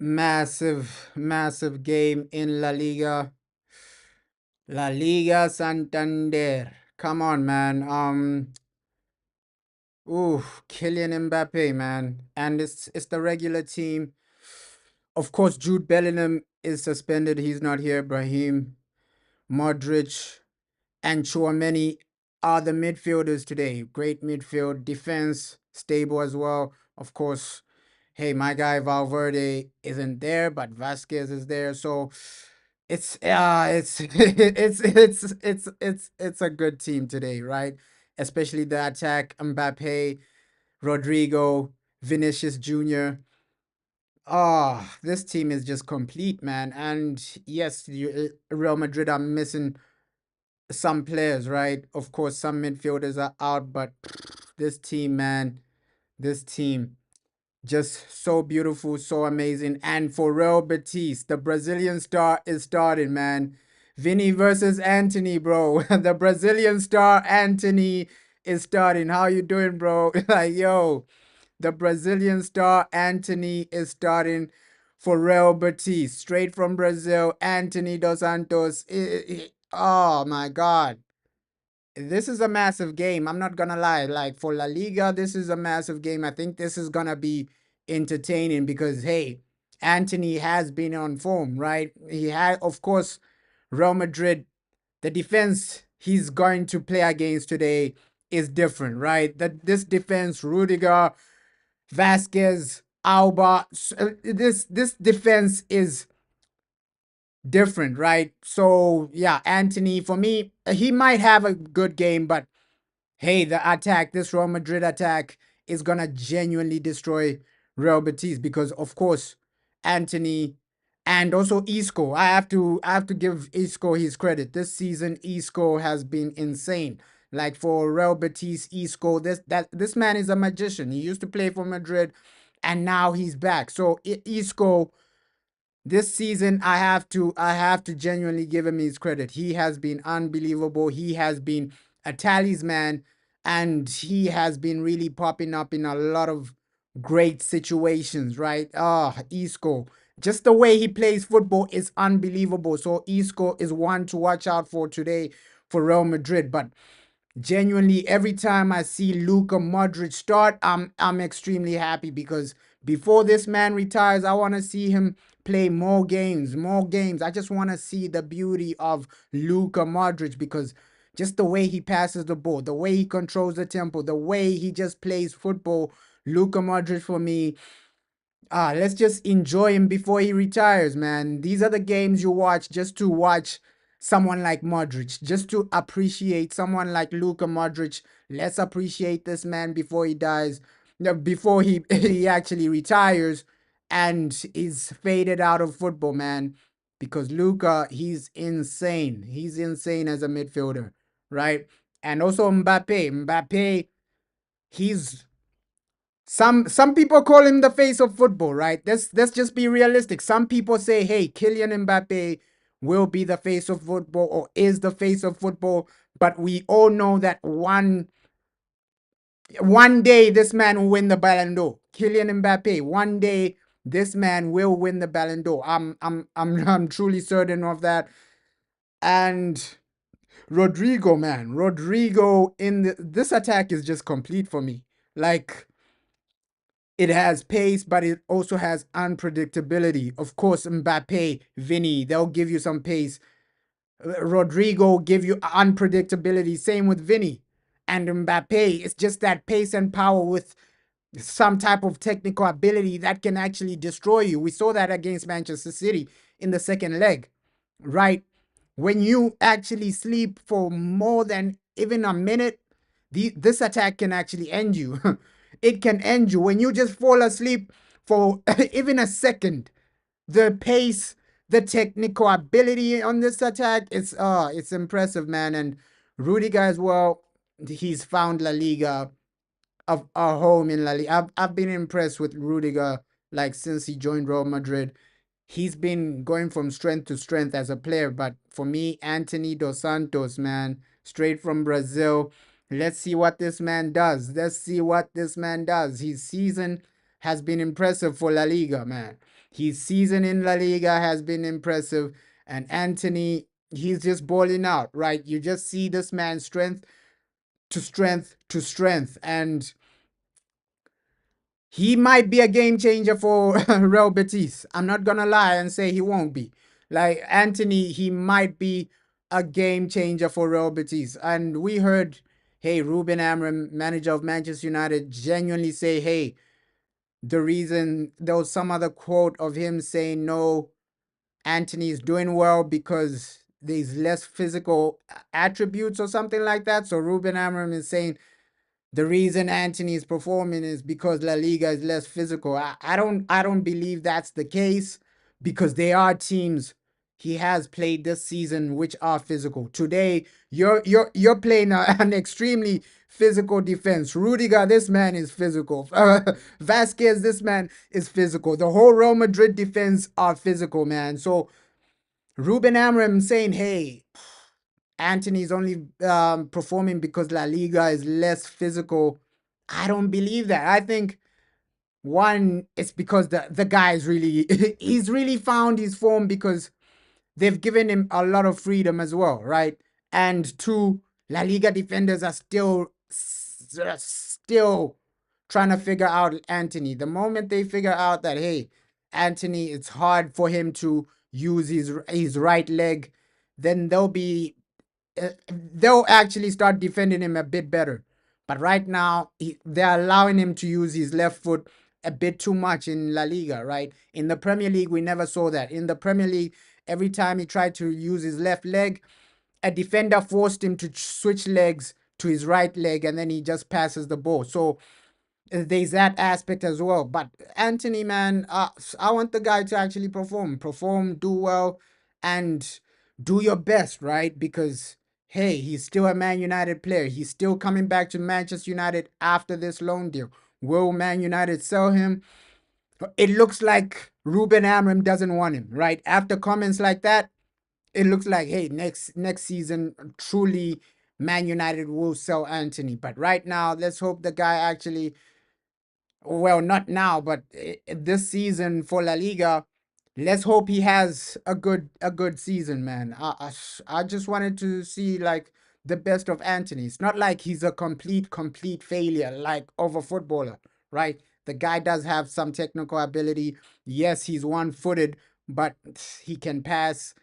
Massive game in La Liga. La Liga Santander. Come on, man. Kylian Mbappe, man. And it's the regular team. Of course, Jude Bellingham is suspended. He's not here. Brahim, Modric, and Chouameni are the midfielders today. Great midfield. Defense, stable as well. Of course, hey, my guy Valverde isn't there, but Vasquez is there. So it's it's a good team today, right? Especially the attack, Mbappe, Rodrigo, Vinicius Jr. This team is just complete, man. And yes, Real Madrid are missing some players, right? Of course, some midfielders are out, but this team, man, this team. Just so beautiful, so amazing. And for Real Betis, the Brazilian star is starting, man. Vinny versus Anthony, bro. The Brazilian star Anthony is starting. How you doing, bro? Like, yo, the Brazilian star Anthony is starting for Real Betis. Straight from Brazil, Anthony Dos Santos. Oh my God, this is a massive game. I'm not gonna lie. Like for La Liga, this is a massive game. I think this is gonna be entertaining because hey, Anthony has been on form, right? He had, of course, Real Madrid. The defense he's going to play against today is different, right? That this defense, Rudiger, Vasquez, Alba, this defense is different, right? So yeah, Anthony, for me, he might have a good game, but hey, the attack, this Real Madrid attack is gonna genuinely destroy Real Betis because of course Anthony and also Isco. I have to give Isco his credit. This season Isco has been insane. Like for Real Betis, Isco, this man is a magician. He used to play for Madrid and now he's back. So Isco this season I have to genuinely give him his credit. He has been unbelievable. He has been a talisman and he has been really popping up in a lot of great situations, right? Isco. Just the way he plays football is unbelievable. So Isco is one to watch out for today for Real Madrid. But genuinely, every time I see Luka Modric start, I'm extremely happy because before this man retires, I want to see him play more games, more games. I just want to see the beauty of Luka Modric because just the way he passes the ball, the way he controls the tempo, the way he just plays football, Luka Modric for me, let's just enjoy him before he retires, man. These are the games you watch just to watch someone like Modric, just to appreciate someone like Luka Modric. Let's appreciate this man before he dies, no, before he he actually retires and is faded out of football, man. Because Luka, he's insane. He's insane as a midfielder, right? And also Mbappe, he's some people call him the face of football, right? Let's just be realistic. Some people say, hey, Kylian Mbappe will be the face of football or is the face of football, but we all know that one day this man will win the Ballon d'Or. Kylian Mbappe, one day this man will win the Ballon d'Or. I'm truly certain of that. And Rodrigo, man, Rodrigo in this attack is just complete for me. Like it has pace, but it also has unpredictability. Of course, Mbappe, Vinny, they'll give you some pace. Rodrigo give you unpredictability. Same with Vinny. And Mbappe, it's just that pace and power with some type of technical ability that can actually destroy you. We saw that against Manchester City in the second leg, right? When you actually sleep for more than even a minute, this attack can actually end you. It can end you when you just fall asleep for even a second. The pace, the technical ability on this attack, it's impressive, man. And Rudiger as well, he's found La Liga of a home in La Liga. I've been impressed with Rudiger like since he joined Real Madrid. He's been going from strength to strength as a player. But for me, Anthony Dos Santos, man, straight from Brazil. Let's see what this man does. Let's see what this man does. His season has been impressive for La Liga, man. His season in La Liga has been impressive. And Anthony, he's just balling out, right? You just see this man strength to strength to strength. And he might be a game changer for Real Betis. I'm not gonna lie and say he won't be. Like Anthony, he might be a game changer for Real Betis. And we heard, hey, Ruben Amorim, manager of Manchester United, genuinely say, hey, the reason there was some other quote of him saying no, Anthony is doing well because there's less physical attributes or something like that. So Ruben Amorim is saying the reason Anthony is performing is because La Liga is less physical. I don't believe that's the case because there are teams he has played this season which are physical. Today, you're playing an extremely physical defense. Rudiger, this man is physical. Vasquez, this man is physical. The whole Real Madrid defense are physical, man. So Ruben Amorim saying, hey, Anthony's only performing because La Liga is less physical. I don't believe that. I think one, it's because the guy is really he's really found his form because they've given him a lot of freedom as well, right? And two, La Liga defenders are still trying to figure out Anthony. The moment they figure out that hey, Anthony, it's hard for him to use his right leg, then they'll actually start defending him a bit better. But right now, they're allowing him to use his left foot a bit too much in La Liga, right? In the Premier League, we never saw that. In the Premier League, every time he tried to use his left leg, a defender forced him to switch legs to his right leg, and then he just passes the ball. So there's that aspect as well. But Anthony, man, I want the guy to actually perform, do well, and do your best, right? Because hey, he's still a Man United player. He's still coming back to Manchester United after this loan deal. Will Man United sell him? It looks like Ruben Amorim doesn't want him, right? After comments like that, it looks like hey, next season truly Man United will sell Anthony. But right now, let's hope the guy actually, well, not now, but this season for La Liga, let's hope he has a good season, man. I just wanted to see like the best of Anthony. It's not like he's a complete failure like of a footballer, right? The guy does have some technical ability. Yes, he's one-footed, but he can pass,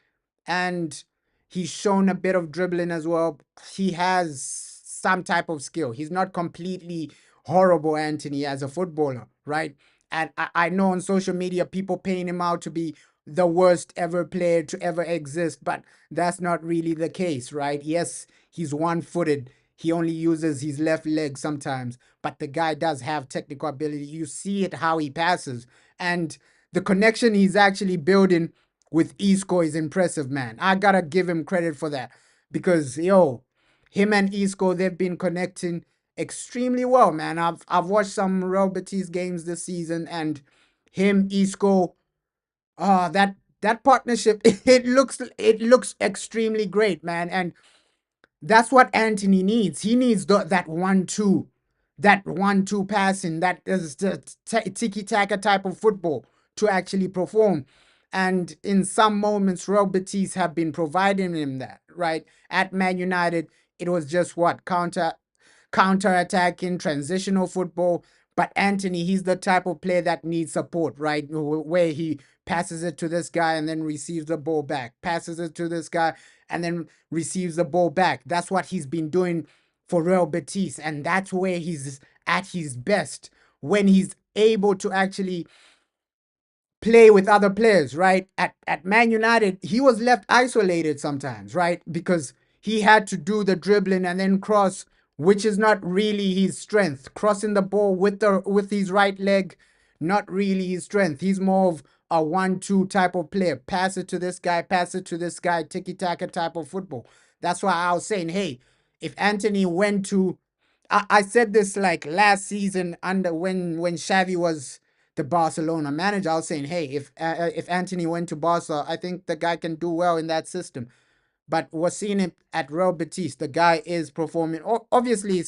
and he's shown a bit of dribbling as well. He has some type of skill. He's not completely horrible, Anthony, as a footballer, right? And I know on social media people paint him out to be the worst ever player to ever exist, but that's not really the case, right? Yes, he's one-footed. He only uses his left leg sometimes, but the guy does have technical ability. You see it how he passes, and the connection he's actually building with Isco is impressive, man. I gotta give him credit for that because yo, him and Isco, they've been connecting extremely well, man. I've watched some Real Betis games this season, and him, Isco, that partnership, it looks extremely great, man. And that's what Anthony needs. He needs that 1-2 passing, that is the tiki taka type of football to actually perform. And in some moments, Real Betis have been providing him that, right? At Man United, it was just what counter-attacking, transitional football. But Anthony, he's the type of player that needs support, right? Where he passes it to this guy and then receives the ball back, passes it to this guy and then receives the ball back. That's what he's been doing for Real Betis, and that's where he's at his best, when he's able to actually play with other players, right? At Man United, he was left isolated sometimes, right? Because he had to do the dribbling and then cross, which is not really his strength. Crossing the ball with his right leg, not really his strength. He's more of a 1-2 type of player. Pass it to this guy, pass it to this guy, tiki-taka type of football. That's why I was saying, hey, if Anthony went to, I said this like last season under when Xavi was the Barcelona manager. I was saying, hey, if Anthony went to Barca, I think the guy can do well in that system. But we're seeing him at Real Betis. The guy is performing. Obviously,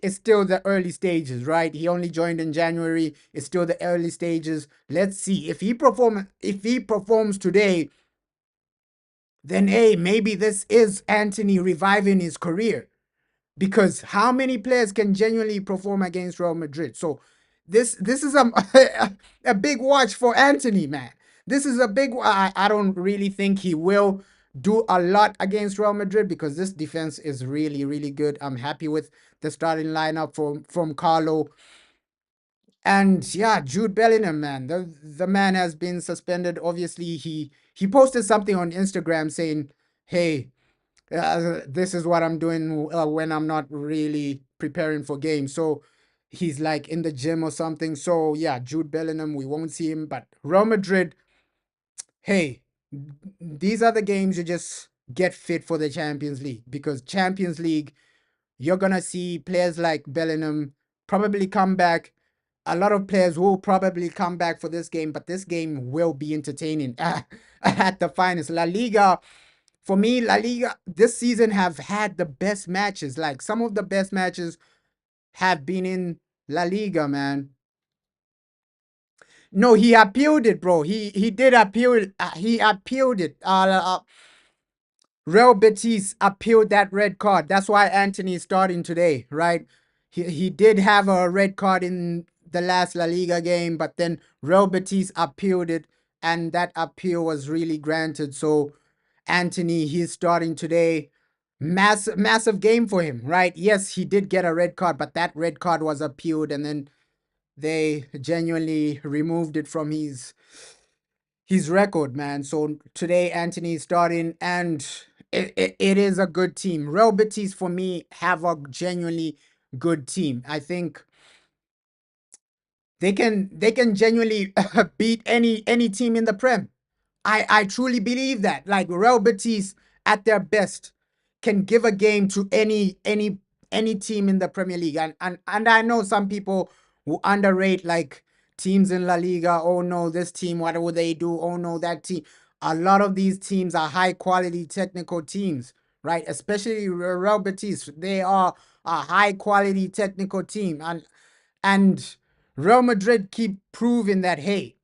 it's still the early stages, right? He only joined in January. It's still the early stages. Let's see if he performs today, then hey, maybe this is Anthony reviving his career. Because how many players can genuinely perform against Real Madrid? So this is a big watch for Anthony, man. This is a big. I don't really think he will do a lot against Real Madrid because this defense is really really good. I'm happy with the starting lineup from Carlo. And yeah, Jude Bellingham, man, the man has been suspended. Obviously, he posted something on Instagram saying, "Hey, this is what I'm doing when I'm not really preparing for games." So he's like in the gym or something. So yeah, Jude Bellingham, we won't see him. But Real Madrid, hey, these are the games you just get fit for the Champions League because Champions League, you're gonna see players like Bellingham probably come back. A lot of players will probably come back for this game, but this game will be entertaining at the finest. La Liga, for me, La Liga this season have had the best matches. Like some of the best matches have been in La Liga, man. No, he appealed it, bro. He did appeal it. He appealed it. Real Betis appealed that red card. That's why Anthony is starting today, right? He did have a red card in the last La Liga game, but then Real Betis appealed it, and that appeal was really granted. So Anthony, he's starting today. Massive game for him, right? Yes, he did get a red card, but that red card was appealed, and then they genuinely removed it from his record, man. So today Anthony is starting, and it is a good team. Real Betis for me have a genuinely good team. I think they can genuinely beat any team in the Prem. I truly believe that. Like Real Betis at their best can give a game to any team in the Premier League. And I know some people who underrate like teams in La Liga. Oh no, this team, what would they do? Oh no, that team. A lot of these teams are high quality technical teams, right? Especially Real Betis. They are a high quality technical team. And Real Madrid keep proving that, hey,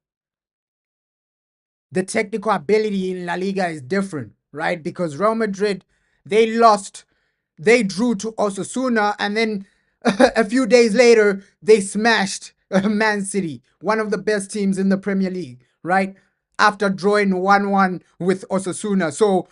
the technical ability in La Liga is different, right? Because Real Madrid, they lost, they drew to Osasuna, and then a few days later, they smashed Man City, one of the best teams in the Premier League, right? After drawing 1-1 with Osasuna. So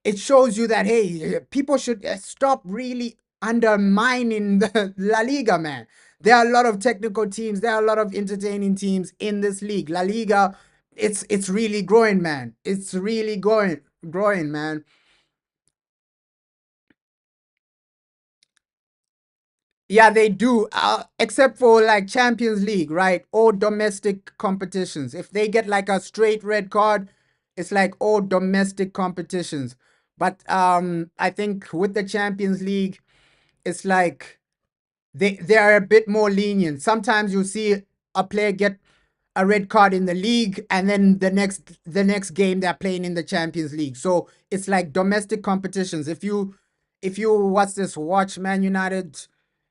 it shows you that, hey, people should stop really undermining the La Liga, man. There are a lot of technical teams. There are a lot of entertaining teams in this league. La Liga, it's really growing, man. It's really growing, man. Yeah, they do. Except for like Champions League, right? All domestic competitions. If they get like a straight red card, it's like all domestic competitions. But I think with the Champions League, it's like they are a bit more lenient. Sometimes you see a player get a red card in the league, and then the next game they're playing in the Champions League. So it's like domestic competitions. If you watch Man United,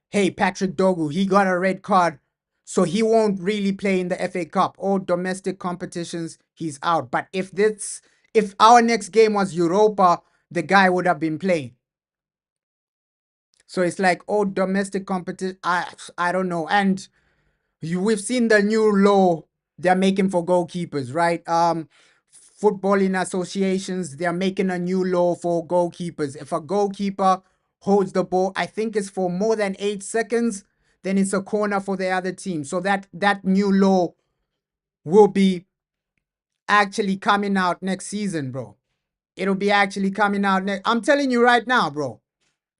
hey, Patrick Dogu, he got a red card, so he won't really play in the FA Cup. All domestic competitions, he's out. But if our next game was Europa, the guy would have been playing. So it's like all domestic competition. I don't know. And we've seen the new law they're making for goalkeepers, right? Footballing associations, they're making a new law for goalkeepers. If a goalkeeper holds the ball, I think it's for more than 8 seconds, then it's a corner for the other team. So that new law will be actually coming out next season, bro. It'll be actually coming out next. I'm telling you right now, bro.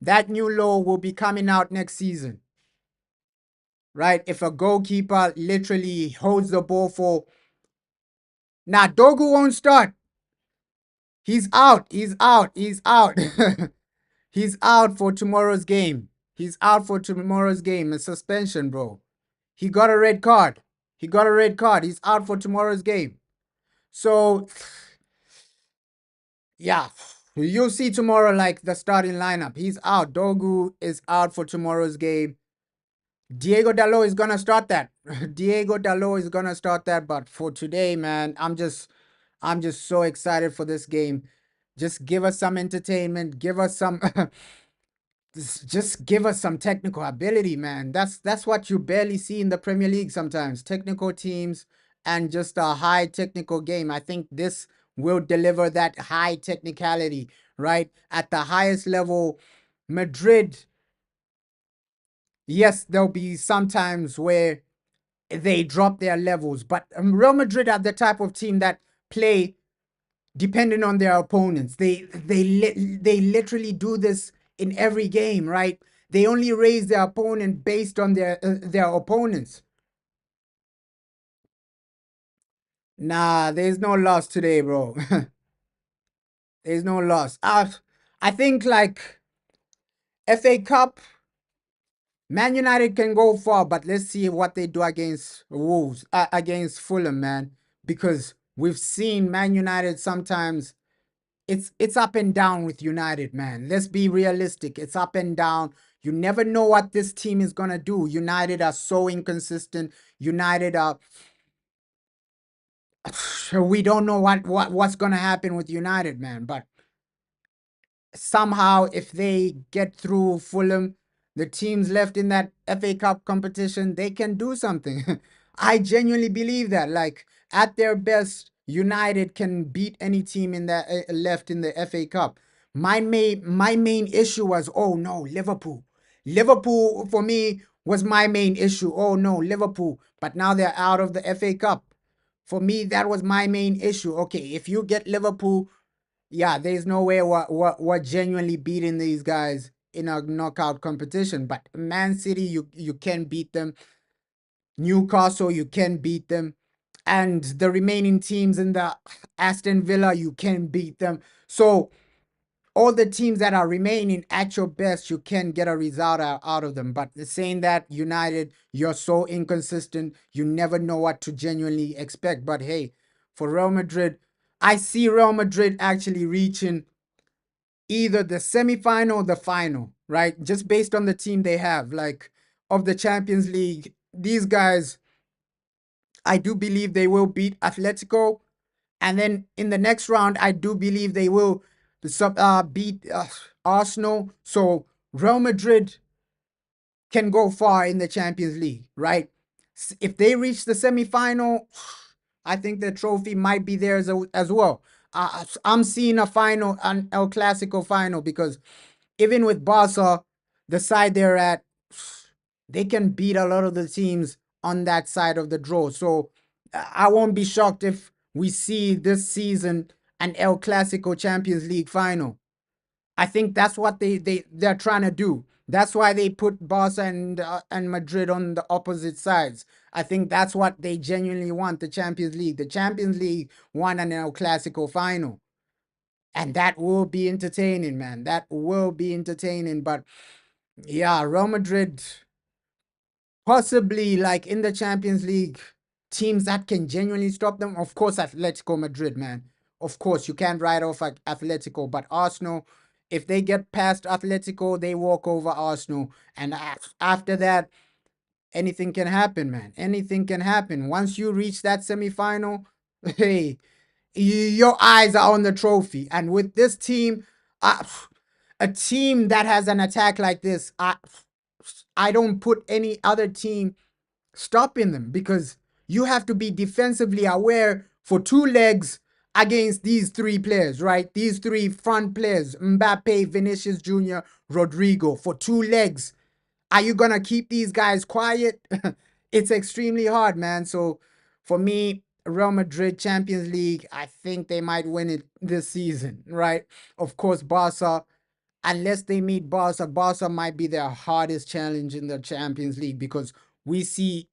That new law will be coming out next season, right? If a goalkeeper literally holds the ball for. Now, Dogu won't start. He's out. He's out. He's out. He's out for tomorrow's game. He's out for tomorrow's game. A suspension, bro. He got a red card. He got a red card. He's out for tomorrow's game. So, yeah, you'll see tomorrow like the starting lineup. He's out. Dogu is out for tomorrow's game. Diego Dalot is gonna start that. Diego Dalot is gonna start that. But for today, man, I'm just so excited for this game. Just give us some entertainment. Give us some just give us some technical ability, man. That's what you barely see in the Premier League sometimes. Technical teams and just a high technical game. I think this will deliver that high technicality, right? At the highest level, Madrid, yes, there'll be sometimes where they drop their levels, but Real Madrid are the type of team that play depending on their opponents. They literally do this in every game, right? They only raise their opponent based on their opponents. Nah, there's no loss today, bro. There's no loss. I think like FA Cup, Man United can go far, but let's see what they do against Wolves, against Fulham, man. Because we've seen Man United sometimes it's up and down with United, man. Let's be realistic. It's up and down. You never know what this team is gonna do. United are so inconsistent. United are we don't know what's gonna happen with United, man. But somehow if they get through Fulham, the teams left in that FA Cup competition, they can do something. I genuinely believe that. Like at their best, United can beat any team in that left in the FA Cup. My main issue was, oh no, Liverpool. Liverpool for me was my main issue. Oh no, Liverpool. But now they're out of the FA Cup. For me, that was my main issue. Okay, if you get Liverpool, yeah, there's no way we're genuinely beating these guys in a knockout competition. But Man City, you can beat them. Newcastle, you can beat them. And the remaining teams in the Aston Villa, you can beat them. So all the teams that are remaining at your best, you can get a result out of them. But saying that United, you're so inconsistent, you never know what to genuinely expect. But hey, for Real Madrid, I see Real Madrid actually reaching either the semi-final or the final, right? Just based on the team they have, like of the Champions League, these guys, I do believe they will beat Atletico, and then in the next round, I do believe they will beat Arsenal. So Real Madrid can go far in the Champions League, right? If they reach the semi-final, I think the trophy might be there as well. I'm seeing a final, an El Clasico final, because even with Barca, the side they're at, they can beat a lot of the teams on that side of the draw. So I won't be shocked if we see this season an El Clasico Champions League final. I think that's what they're trying to do. That's why they put Barca and Madrid on the opposite sides. I think that's what they genuinely want, the Champions League. The Champions League won an El Clasico final. And that will be entertaining, man. That will be entertaining. But yeah, Real Madrid, possibly like in the Champions League, teams that can genuinely stop them. Of course, Atletico Madrid, man. Of course, you can't write off Atletico, but Arsenal, if they get past Atletico, they walk over Arsenal. And after that, anything can happen, man. Anything can happen. Once you reach that semi-final, hey, your eyes are on the trophy. And with this team, a team that has an attack like this, I don't put any other team stopping them, because you have to be defensively aware for two legs against these three players, right? These three front players, Mbappe, Vinicius Jr., Rodrigo, for two legs. Are you going to keep these guys quiet? It's extremely hard, man. So for me, Real Madrid Champions League, I think they might win it this season, right? Of course, Barca, unless they meet Barca, Barca might be their hardest challenge in the Champions League, because we see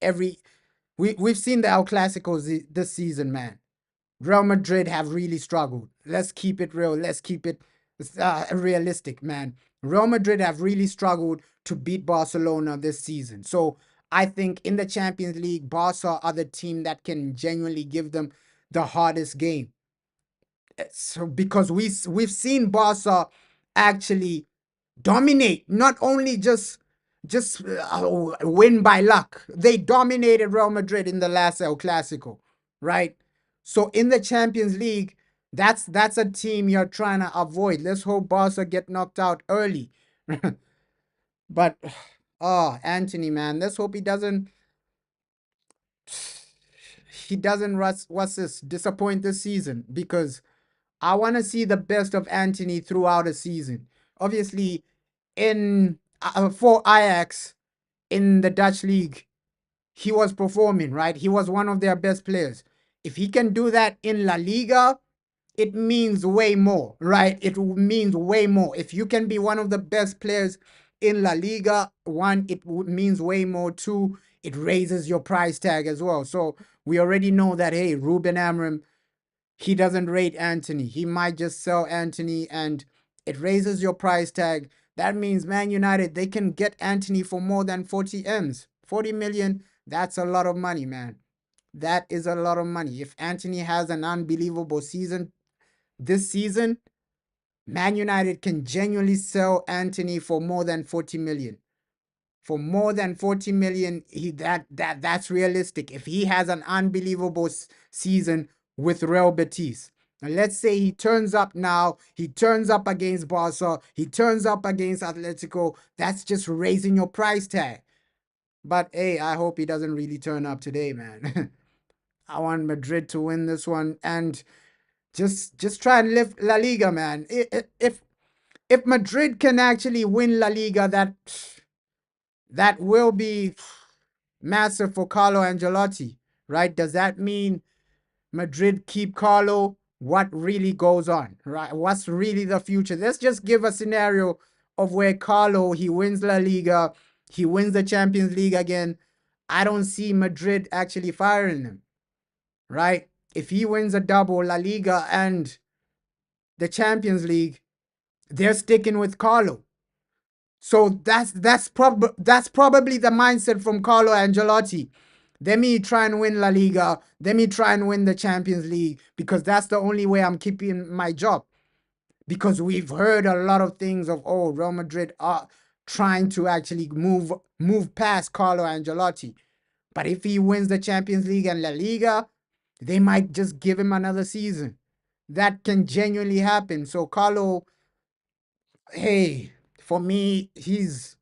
we've seen the El Clasicos this season, man. Real Madrid have really struggled. Let's keep it real. Let's keep it realistic, man. Real Madrid have really struggled to beat Barcelona this season. So I think in the Champions League, Barca are the team that can genuinely give them the hardest game. So because we've seen Barca actually dominate, not only just just win by luck. They dominated Real Madrid in the last El Clasico, right? So in the Champions League, that's a team you're trying to avoid. Let's hope Barca get knocked out early. But oh, Anthony, man, let's hope he doesn't what's this disappoint this season, because I want to see the best of Anthony throughout a season. Obviously, in for Ajax in the Dutch league, he was performing, right? He was one of their best players. If he can do that in La Liga, it means way more, right? It means way more. If you can be one of the best players in La Liga, one, it means way more. Two, it raises your price tag as well. So we already know that, hey, Ruben Amorim, he doesn't rate Anthony. He might just sell Anthony, and it raises your price tag. That means Man United, they can get Anthony for more than 40 M's. 40 million, that's a lot of money, man. That is a lot of money. If Anthony has an unbelievable season this season, Man United can genuinely sell Anthony for more than 40 million. For more than 40 million, that's realistic. If he has an unbelievable season with Real Betis. And let's say he turns up now, he turns up against Barca, he turns up against Atletico, that's just raising your price tag. But hey, I hope he doesn't really turn up today, man. I want Madrid to win this one, and just try and lift La Liga, man. If Madrid can actually win La Liga, that will be massive for Carlo Ancelotti, right? Does that mean Madrid keep Carlo? What really goes on, right? What's really the future? Let's just give a scenario of where Carlo, he wins La Liga, he wins the Champions League again. I don't see Madrid actually firing him, right? If he wins a double, La Liga and the Champions League, they're sticking with Carlo. So that's probably the mindset from Carlo Ancelotti. Let me try and win La Liga. Let me try and win the Champions League, because that's the only way I'm keeping my job. Because we've heard a lot of things of, oh, Real Madrid are trying to actually move past Carlo Ancelotti. But if he wins the Champions League and La Liga, they might just give him another season. That can genuinely happen. So Carlo, hey, for me, he's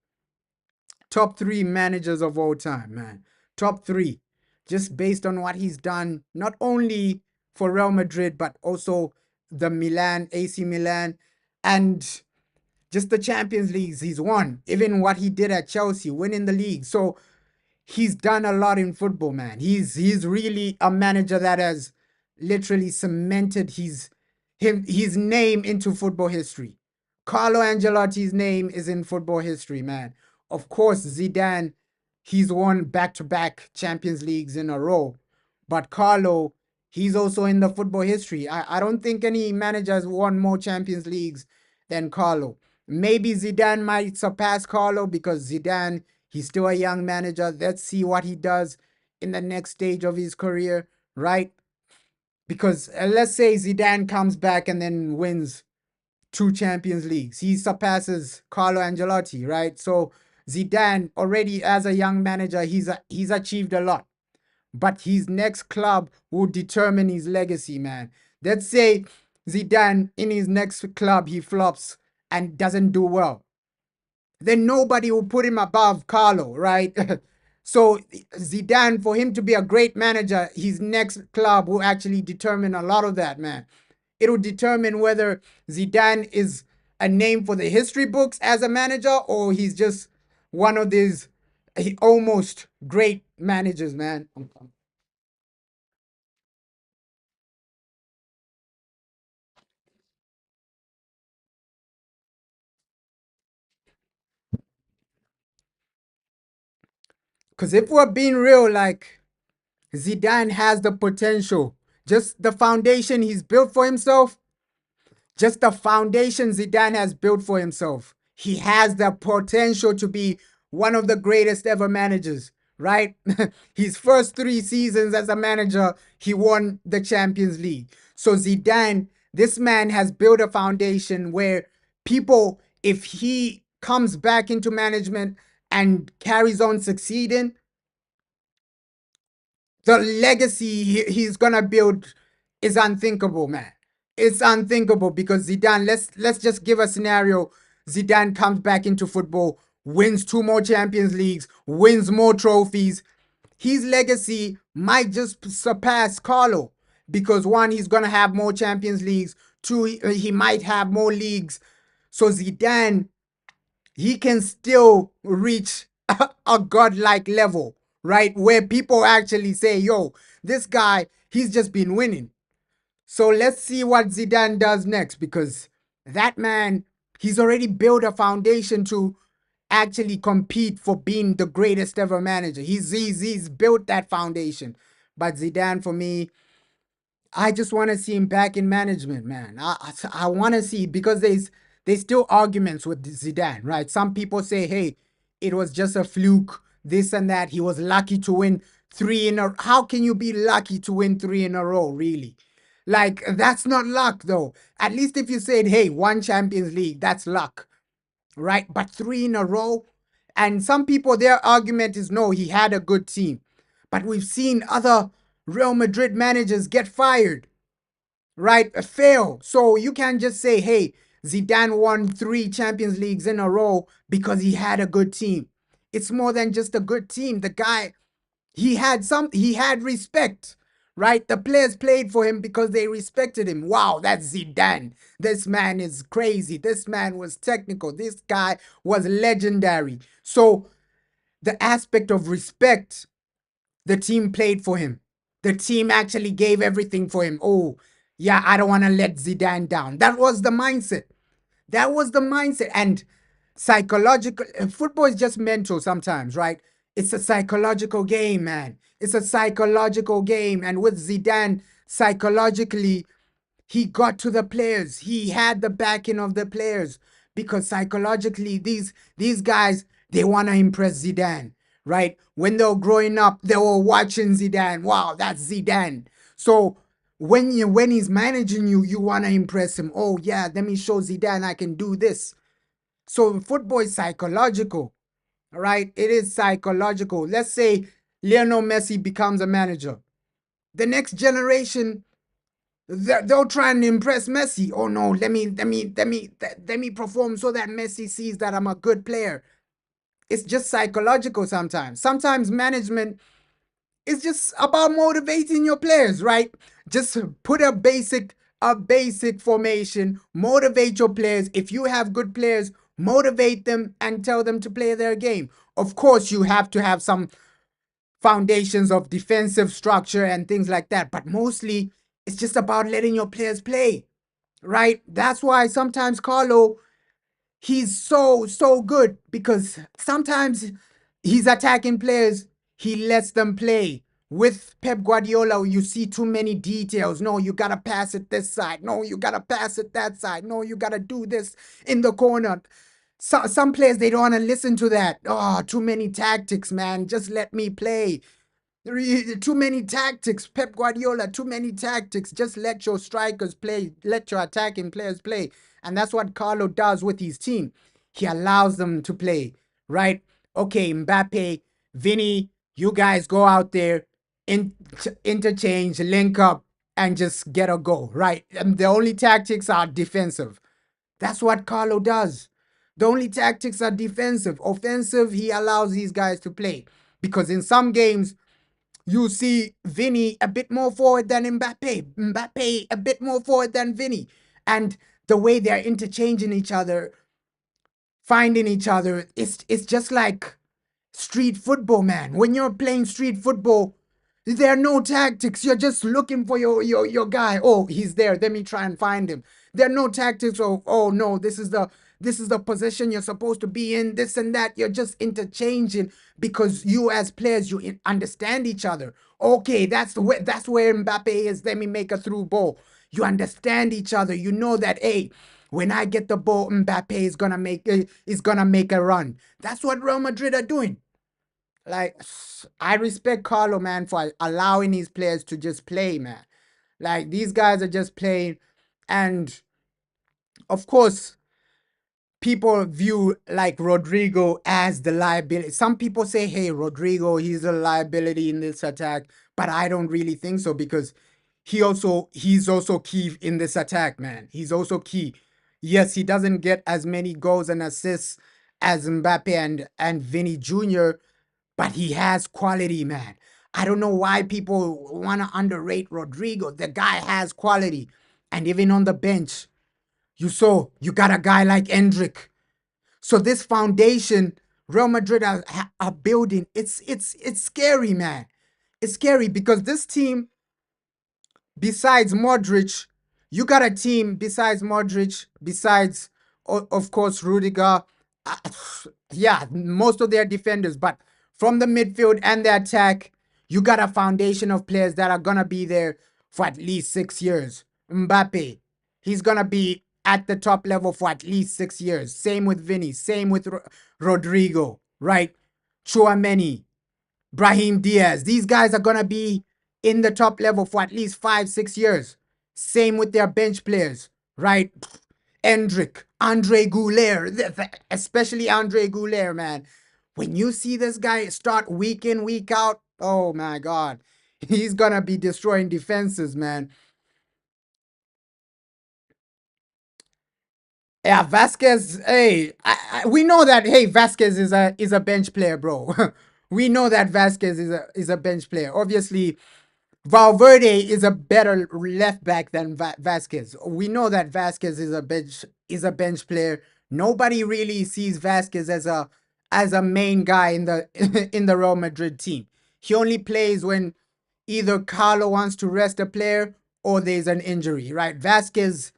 top three managers of all time, man. Top three. Just based on what he's done, not only for Real Madrid, but also the Milan, AC Milan, and just the Champions Leagues he's won. Even what he did at Chelsea, winning the league. So he's done a lot in football, man. He's really a manager that has literally cemented his name into football history. Carlo Ancelotti's name is in football history, man. Of course, Zidane, he's won back-to-back Champions Leagues in a row. But Carlo, he's also in the football history. I don't think any manager has won more Champions Leagues than Carlo. Maybe Zidane might surpass Carlo, because Zidane, he's still a young manager. Let's see what he does in the next stage of his career, right? Because let's say Zidane comes back and then wins two Champions Leagues. He surpasses Carlo Ancelotti, right? So Zidane already as a young manager, he's achieved a lot. But his next club will determine his legacy, man. Let's say Zidane in his next club, he flops and doesn't do well. Then nobody will put him above Carlo, right? So Zidane, for him to be a great manager, his next club will actually determine a lot of that, man. It will determine whether Zidane is a name for the history books as a manager, or he's just one of these almost great managers, man. Because if we're being real, like, Zidane has the potential. Just the foundation he's built for himself, just the foundation Zidane has built for himself. He has the potential to be one of the greatest ever managers, right? His first three seasons as a manager, he won the Champions League. So Zidane, this man has built a foundation where people, if he comes back into management and carries on succeeding, the legacy he's gonna build is unthinkable, man. It's unthinkable because Zidane. Let's just give a scenario. Zidane comes back into football, wins two more Champions Leagues, wins more trophies. His legacy might just surpass Carlo because one, he's gonna have more Champions Leagues. Two, he might have more leagues. So Zidane, he can still reach a godlike level, right? Where people actually say, yo, this guy, he's just been winning. So let's see what Zidane does next because that man, he's already built a foundation to actually compete for being the greatest ever manager. He's built that foundation. But Zidane, for me, I just want to see him back in management, man. I want to see because there's still arguments with Zidane, right? Some people say, hey, it was just a fluke, this and that. He was lucky to win three in a. How can you be lucky to win three in a row, really? Like that's not luck, though. At least if you said, hey, one Champions League, that's luck, right? But three in a row, and some people their argument is no, he had a good team, but we've seen other Real Madrid managers get fired, right? Fail. So you can't just say, hey, Zidane won three Champions Leagues in a row because he had a good team. It's more than just a good team. The guy, he had respect, right? The players played for him because they respected him. Wow, that's Zidane. This man is crazy. This man was technical. This guy was legendary. So the aspect of respect, the team played for him. The team actually gave everything for him. Oh, yeah, I don't want to let Zidane down. That was the mindset. That was the mindset. And psychological football is just mental sometimes, right? It's a psychological game, man. It's a psychological game. And with Zidane, psychologically, he got to the players. He had the backing of the players because psychologically, these guys, they want to impress Zidane, right? When they were growing up, they were watching Zidane. Wow, that's Zidane. So when he's managing you, you want to impress him. Oh yeah, let me show Zidane I can do this. So football is psychological, right? It is psychological. Let's say Lionel Messi becomes a manager. The next generation, they'll try and impress Messi. Oh no, let me perform so that Messi sees that I'm a good player. It's just psychological sometimes. Sometimes management is just about motivating your players, right? Just put a basic formation, motivate your players. If you have good players, motivate them and tell them to play their game. Of course, you have to have some foundations of defensive structure and things like that, but mostly it's just about letting your players play, right? That's why sometimes Carlo, he's so good because sometimes he's attacking players, he lets them play. With Pep Guardiola, you see too many details. No, you gotta pass it this side. No, you gotta pass it that side. No, you gotta do this in the corner. Some players, they don't want to listen to that. Oh, too many tactics, man. Just let me play. Too many tactics, Pep Guardiola, too many tactics. Just let your strikers play, let your attacking players play. And that's what Carlo does with his team. He allows them to play, right? Okay, Mbappe, Vinny, you guys go out there, interchange, link up, and just get a goal, right? And the only tactics are defensive. That's what Carlo does. The only tactics are defensive. Offensive, he allows these guys to play. Because in some games, you see Vinny a bit more forward than Mbappe. Mbappe a bit more forward than Vinny. And the way they're interchanging each other, finding each other, it's just like street football, man. When you're playing street football, there are no tactics. You're just looking for your guy. Oh, he's there. Let me try and find him. There are no tactics of, oh no, this is the position you're supposed to be in, this and that. You're just interchanging because you as players, you understand each other. Okay, that's where Mbappe is. Let me make a through ball. You understand each other. You know that, hey, when I get the ball, Mbappe is gonna make a run. That's what Real Madrid are doing. Like, I respect Carlo, man, for allowing his players to just play, man. Like, these guys are just playing. And of course, people view like Rodrigo as the liability. Some people say, hey, Rodrigo, he's a liability in this attack, but I don't really think so because he's also key in this attack, man. He's also key. Yes, he doesn't get as many goals and assists as Mbappe and Vinny Jr., but he has quality, man. I don't know why people want to underrate Rodrigo. The guy has quality. And even on the bench, you got a guy like Endrick. So this foundation Real Madrid are building, it's scary, man. It's scary because this team, besides Modric, you got a team besides Modric, besides of course Rudiger. uh, yeah, most of their defenders, but from the midfield and the attack, you got a foundation of players that are gonna be there for at least 6 years. Mbappe, he's gonna be at the top level for at least 6 years. Same with Vinny, same with Rodrigo, right? Chouameni, Brahim Diaz. These guys are going to be in the top level for at least 5, 6 years. Same with their bench players, right? Endrick, Andre Goulet, especially Andre Goulet, man. When you see this guy start week in, week out, oh my God, he's going to be destroying defenses, man. Yeah, Vasquez. Hey, we know that. Hey, Vasquez is a bench player, bro. We know that Vasquez is a bench player. Obviously, Valverde is a better left back than Vasquez. We know that Vasquez is a bench player. Nobody really sees Vasquez as a main guy in the in the Real Madrid team. He only plays when either Carlo wants to rest a player or there's an injury, right? Vasquez,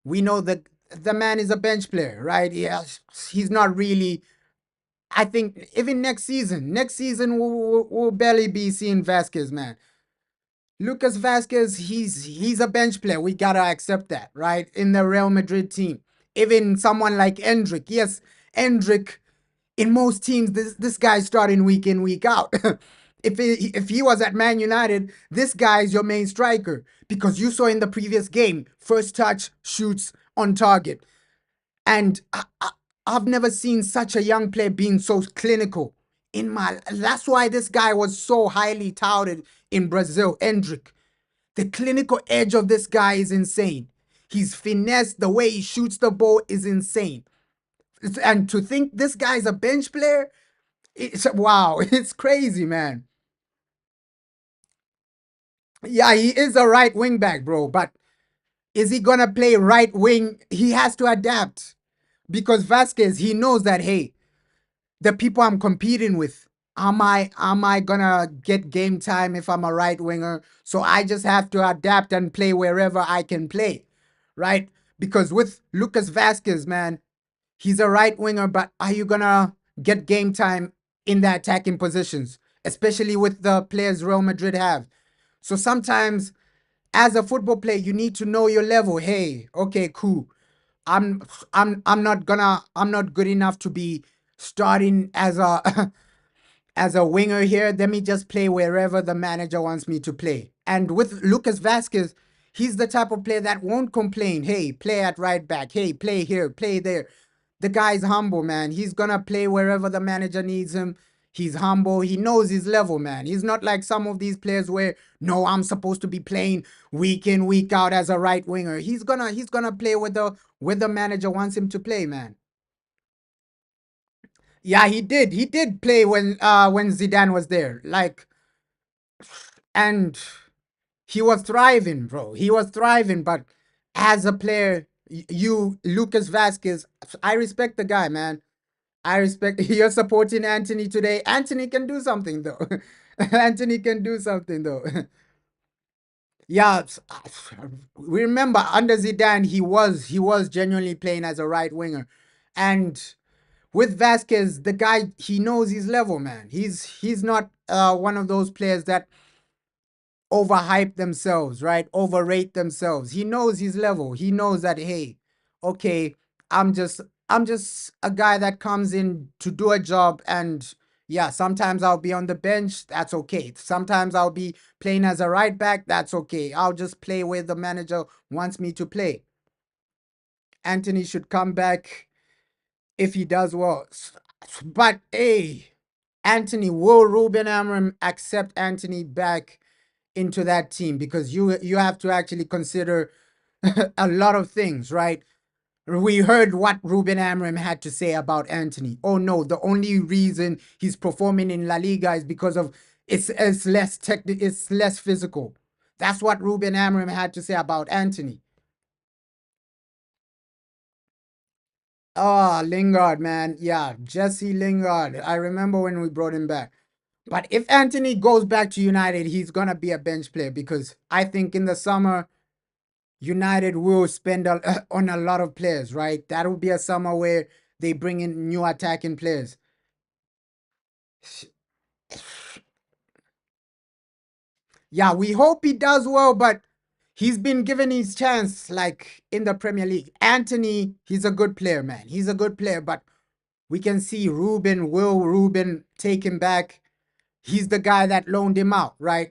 we know that the man is a bench player, right? Yeah, he's not really. I think even next season we'll barely be seeing Vasquez, man. Lucas Vasquez, he's a bench player. We gotta accept that, right? In the Real Madrid team. Even someone like Endrick. Yes, Endrick, in most teams, this guy's starting week in, week out. If he was at Man United, this guy's your main striker. Because you saw in the previous game, first touch, shoots on target. And I've never seen such a young player being so clinical. That's why this guy was so highly touted in Brazil, Endrick. The clinical edge of this guy is insane. His finesse, the way he shoots the ball is insane. And to think this guy's a bench player, it's wow, it's crazy, man. Yeah, he is a right wing back, bro, but is he gonna play right wing? He has to adapt because Vasquez, he knows that, hey, the people I'm competing with, am I gonna get game time if I'm a right winger? So I just have to adapt and play wherever I can play, right? Because with Lucas Vasquez, man, he's a right winger, but are you gonna get game time in the attacking positions, especially with the players Real Madrid have? So sometimes, as a football player, you need to know your level. Hey, okay, cool. I'm I'm not good enough to be starting as a as a winger here. Let me just play wherever the manager wants me to play. And with Lucas Vasquez, he's the type of player that won't complain. Hey, play at right back. Hey, play here, play there. The guy's humble, man. He's gonna play wherever the manager needs him. He's humble. He knows his level, man. He's not like some of these players where, no, I'm supposed to be playing week in, week out as a right winger. He's gonna play with the manager wants him to play, man. Yeah, he did. He did play when Zidane was there. Like, and he was thriving, bro. He was thriving, but as a player, you Lucas Vasquez, I respect the guy, man. I respect you're supporting Anthony today. Anthony can do something though. Anthony can do something though. Yeah, we remember under Zidane, he was genuinely playing as a right winger, and with Vasquez, the guy, he knows his level, man. He's not one of those players that overhype themselves, right? Overrate themselves. He knows his level. He knows that, hey, okay, I'm just I'm just a guy that comes in to do a job, and yeah, sometimes I'll be on the bench, that's okay. Sometimes I'll be playing as a right back, that's okay. I'll just play where the manager wants me to play. Anthony should come back. if he does well. But hey, Anthony, will Ruben Amorim accept Anthony back into that team? Because you have to actually consider a lot of things, right? We heard what Ruben Amorim had to say about Anthony. Oh no, the only reason he's performing in La Liga is because of it's less technical, it's less physical. That's what Ruben Amorim had to say about Anthony. Oh, Lingard, man. Yeah, Jesse Lingard. I remember when we brought him back. But if Anthony goes back to United, he's gonna be a bench player because I think in the summer United will spend on a lot of players, right? That will be a summer where they bring in new attacking players. Yeah, we hope he does well, but he's been given his chance like in the Premier League. Anthony, he's a good player, man. He's a good player, but we can see will Ruben take him back? He's the guy that loaned him out, right?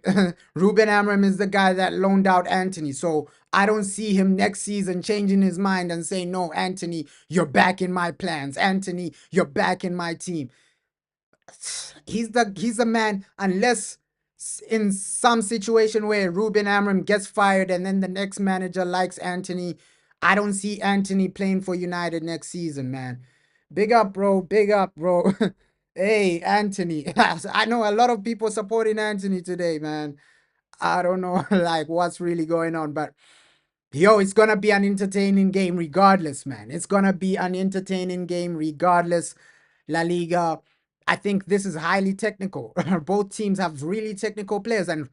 Ruben Amorim is the guy that loaned out Anthony. So I don't see him next season changing his mind and saying, no, Anthony, you're back in my plans. Anthony, you're back in my team. He's the man, unless in some situation where Ruben Amorim gets fired and then the next manager likes Anthony. I don't see Anthony playing for United next season, man. Big up, bro. Big up, bro. Hey, Anthony. I know a lot of people supporting Anthony today, man. I don't know like what's really going on, but yo, it's gonna be an entertaining game regardless, man. It's gonna be an entertaining game regardless. La Liga. I think this is highly technical. Both teams have really technical players, and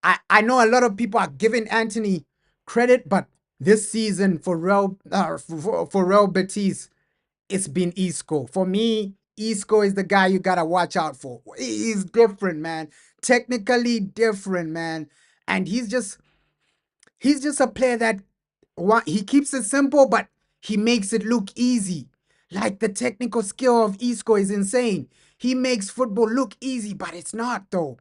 I know a lot of people are giving Anthony credit, but this season for Real Betis, it's been Isco. For me, Isco is the guy you gotta watch out for. He's different, man. Technically different, man. And he's just a player that he keeps it simple, but he makes it look easy. Like the technical skill of Isco is insane. He makes football look easy, but it's not though.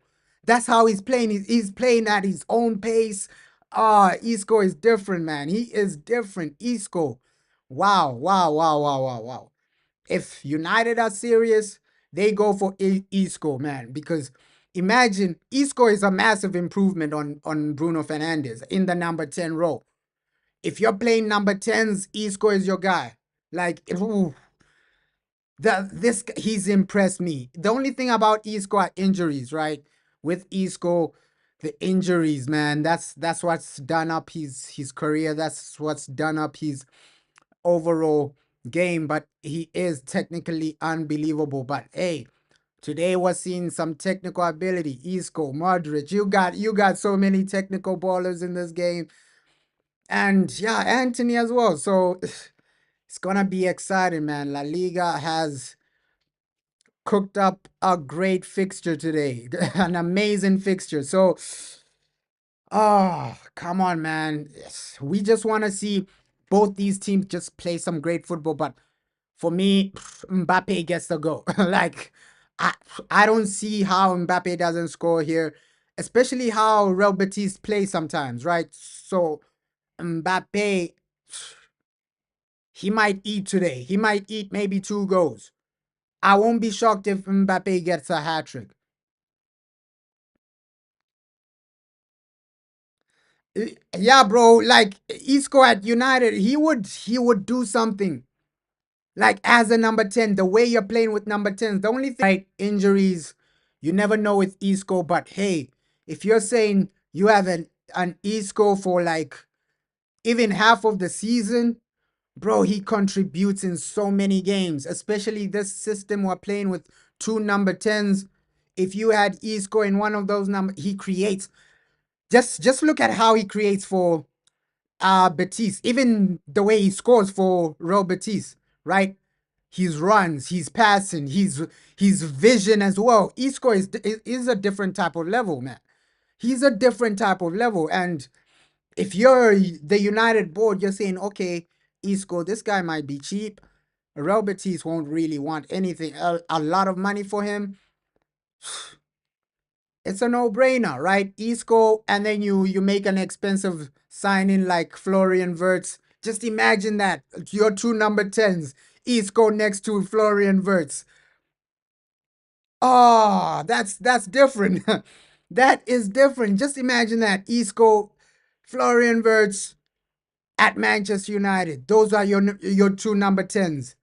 That's how he's playing. He's playing at his own pace. Isco is different, man. He is different. Isco. Wow, wow, wow, wow, wow, wow. If United are serious, they go for Isco, man. Because imagine Isco is a massive improvement on Bruno Fernandes in the number 10 role. If you're playing number 10s, Isco is your guy. Like, ooh, he's impressed me. The only thing about Isco are injuries, right? With Isco, the injuries, man, that's what's done up his career. That's what's done up his overall game. But he is technically unbelievable. But hey, today was seeing some technical ability. Isco, Madrid, you got so many technical ballers in this game. And yeah, Anthony as well. So it's gonna be exciting, man. La Liga has cooked up a great fixture today, an amazing fixture. So, oh, come on, man. Yes, we just want to see both these teams just play some great football. But for me, Mbappe gets the go. Like, I, I don't see how Mbappe doesn't score here, especially how Real Betis play sometimes, right? So, Mbappe, he might eat today. He might eat maybe 2 goals. I won't be shocked if Mbappe gets a hat trick. Yeah, bro. Like Isco at United, he would do something. Like as a number 10, the way you're playing with number 10s, the only thing, right, injuries, you never know with Isco. But hey, if you're saying you have an Isco for like even half of the season, bro, he contributes in so many games, especially this system we're playing with 2 number 10s. If you had Isco in one of those numbers, he creates. Just look at how he creates for Betis. Even the way he scores for Real Betis, right? His runs, his passing, his vision as well. Isco is a different type of level, man. He's a different type of level, and if you're the United board, you're saying, okay, Isco, this guy might be cheap. Real Betis won't really want anything, a lot of money for him. It's a no-brainer, right? Isco, and then you make an expensive signing like Florian Wirtz. Just imagine that your 2 number 10s. Isco next to Florian Wirtz. Oh, that's different. That is different. Just imagine that Isco, Florian Wirtz at Manchester United. Those are your two number 10s.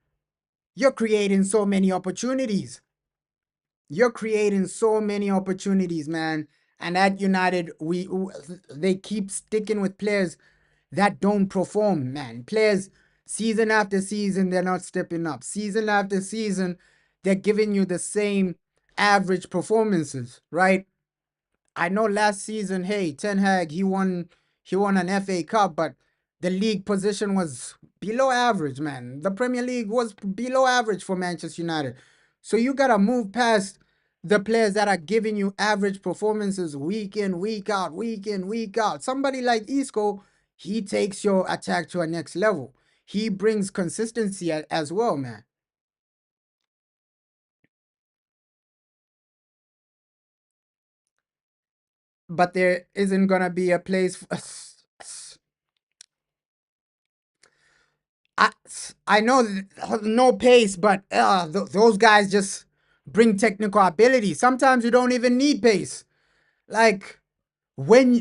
You're creating so many opportunities. You're creating so many opportunities, man. And at United, they keep sticking with players that don't perform, man. Players season after season, they're not stepping up. Season after season, they're giving you the same average performances, right? I know last season, hey, Ten Hag, he won an FA Cup, but the league position was below average, man. The Premier League was below average for Manchester United. So you gotta move past the players that are giving you average performances week in, week out, week in, week out. Somebody like Isco, he takes your attack to a next level. He brings consistency as well, man. But there isn't gonna be a place for, I I know no pace, but those guys just bring technical ability. Sometimes you don't even need pace. Like when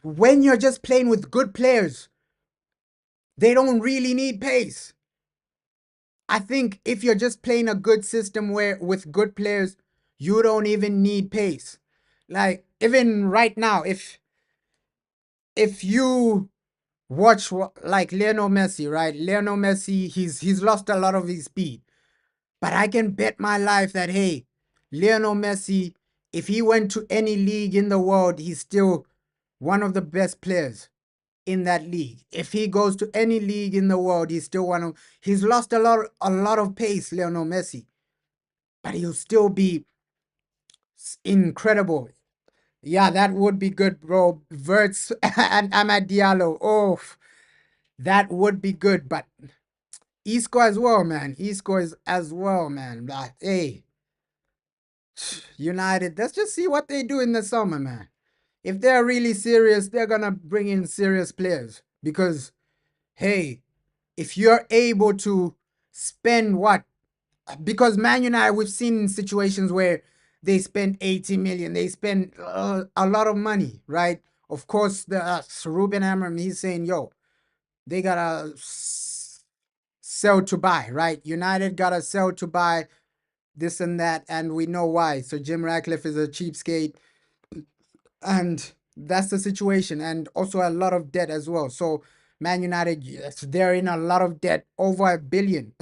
you're just playing with good players, they don't really need pace. I think if you're just playing a good system where with good players, you don't even need pace. Like even right now, if you watch like Lionel Messi, right? Lionel Messi, he's lost a lot of his speed. But I can bet my life that, hey, Lionel Messi, if he went to any league in the world, he's still one of the best players in that league. If he goes to any league in the world, he's still he's lost a lot of pace, Lionel Messi, but he'll still be incredible. Yeah, that would be good, bro. Verts and Amad Diallo. Oh, that would be good, but Isco as well, man. Isco is as well, man. But hey, United, let's just see what they do in the summer, man. If they're really serious, they're gonna bring in serious players. Because, hey, if you're able to spend what? Because Man United, we've seen situations where they spend 80 million, they spend a lot of money, right? Of course, the Ruben Amorim, he's saying, yo, they gotta sell to buy, right? United gotta sell to buy this and that, and we know why. So Jim Ratcliffe is a cheapskate, and that's the situation, and also a lot of debt as well. So Man United, yes, they're in a lot of debt, over $1 billion.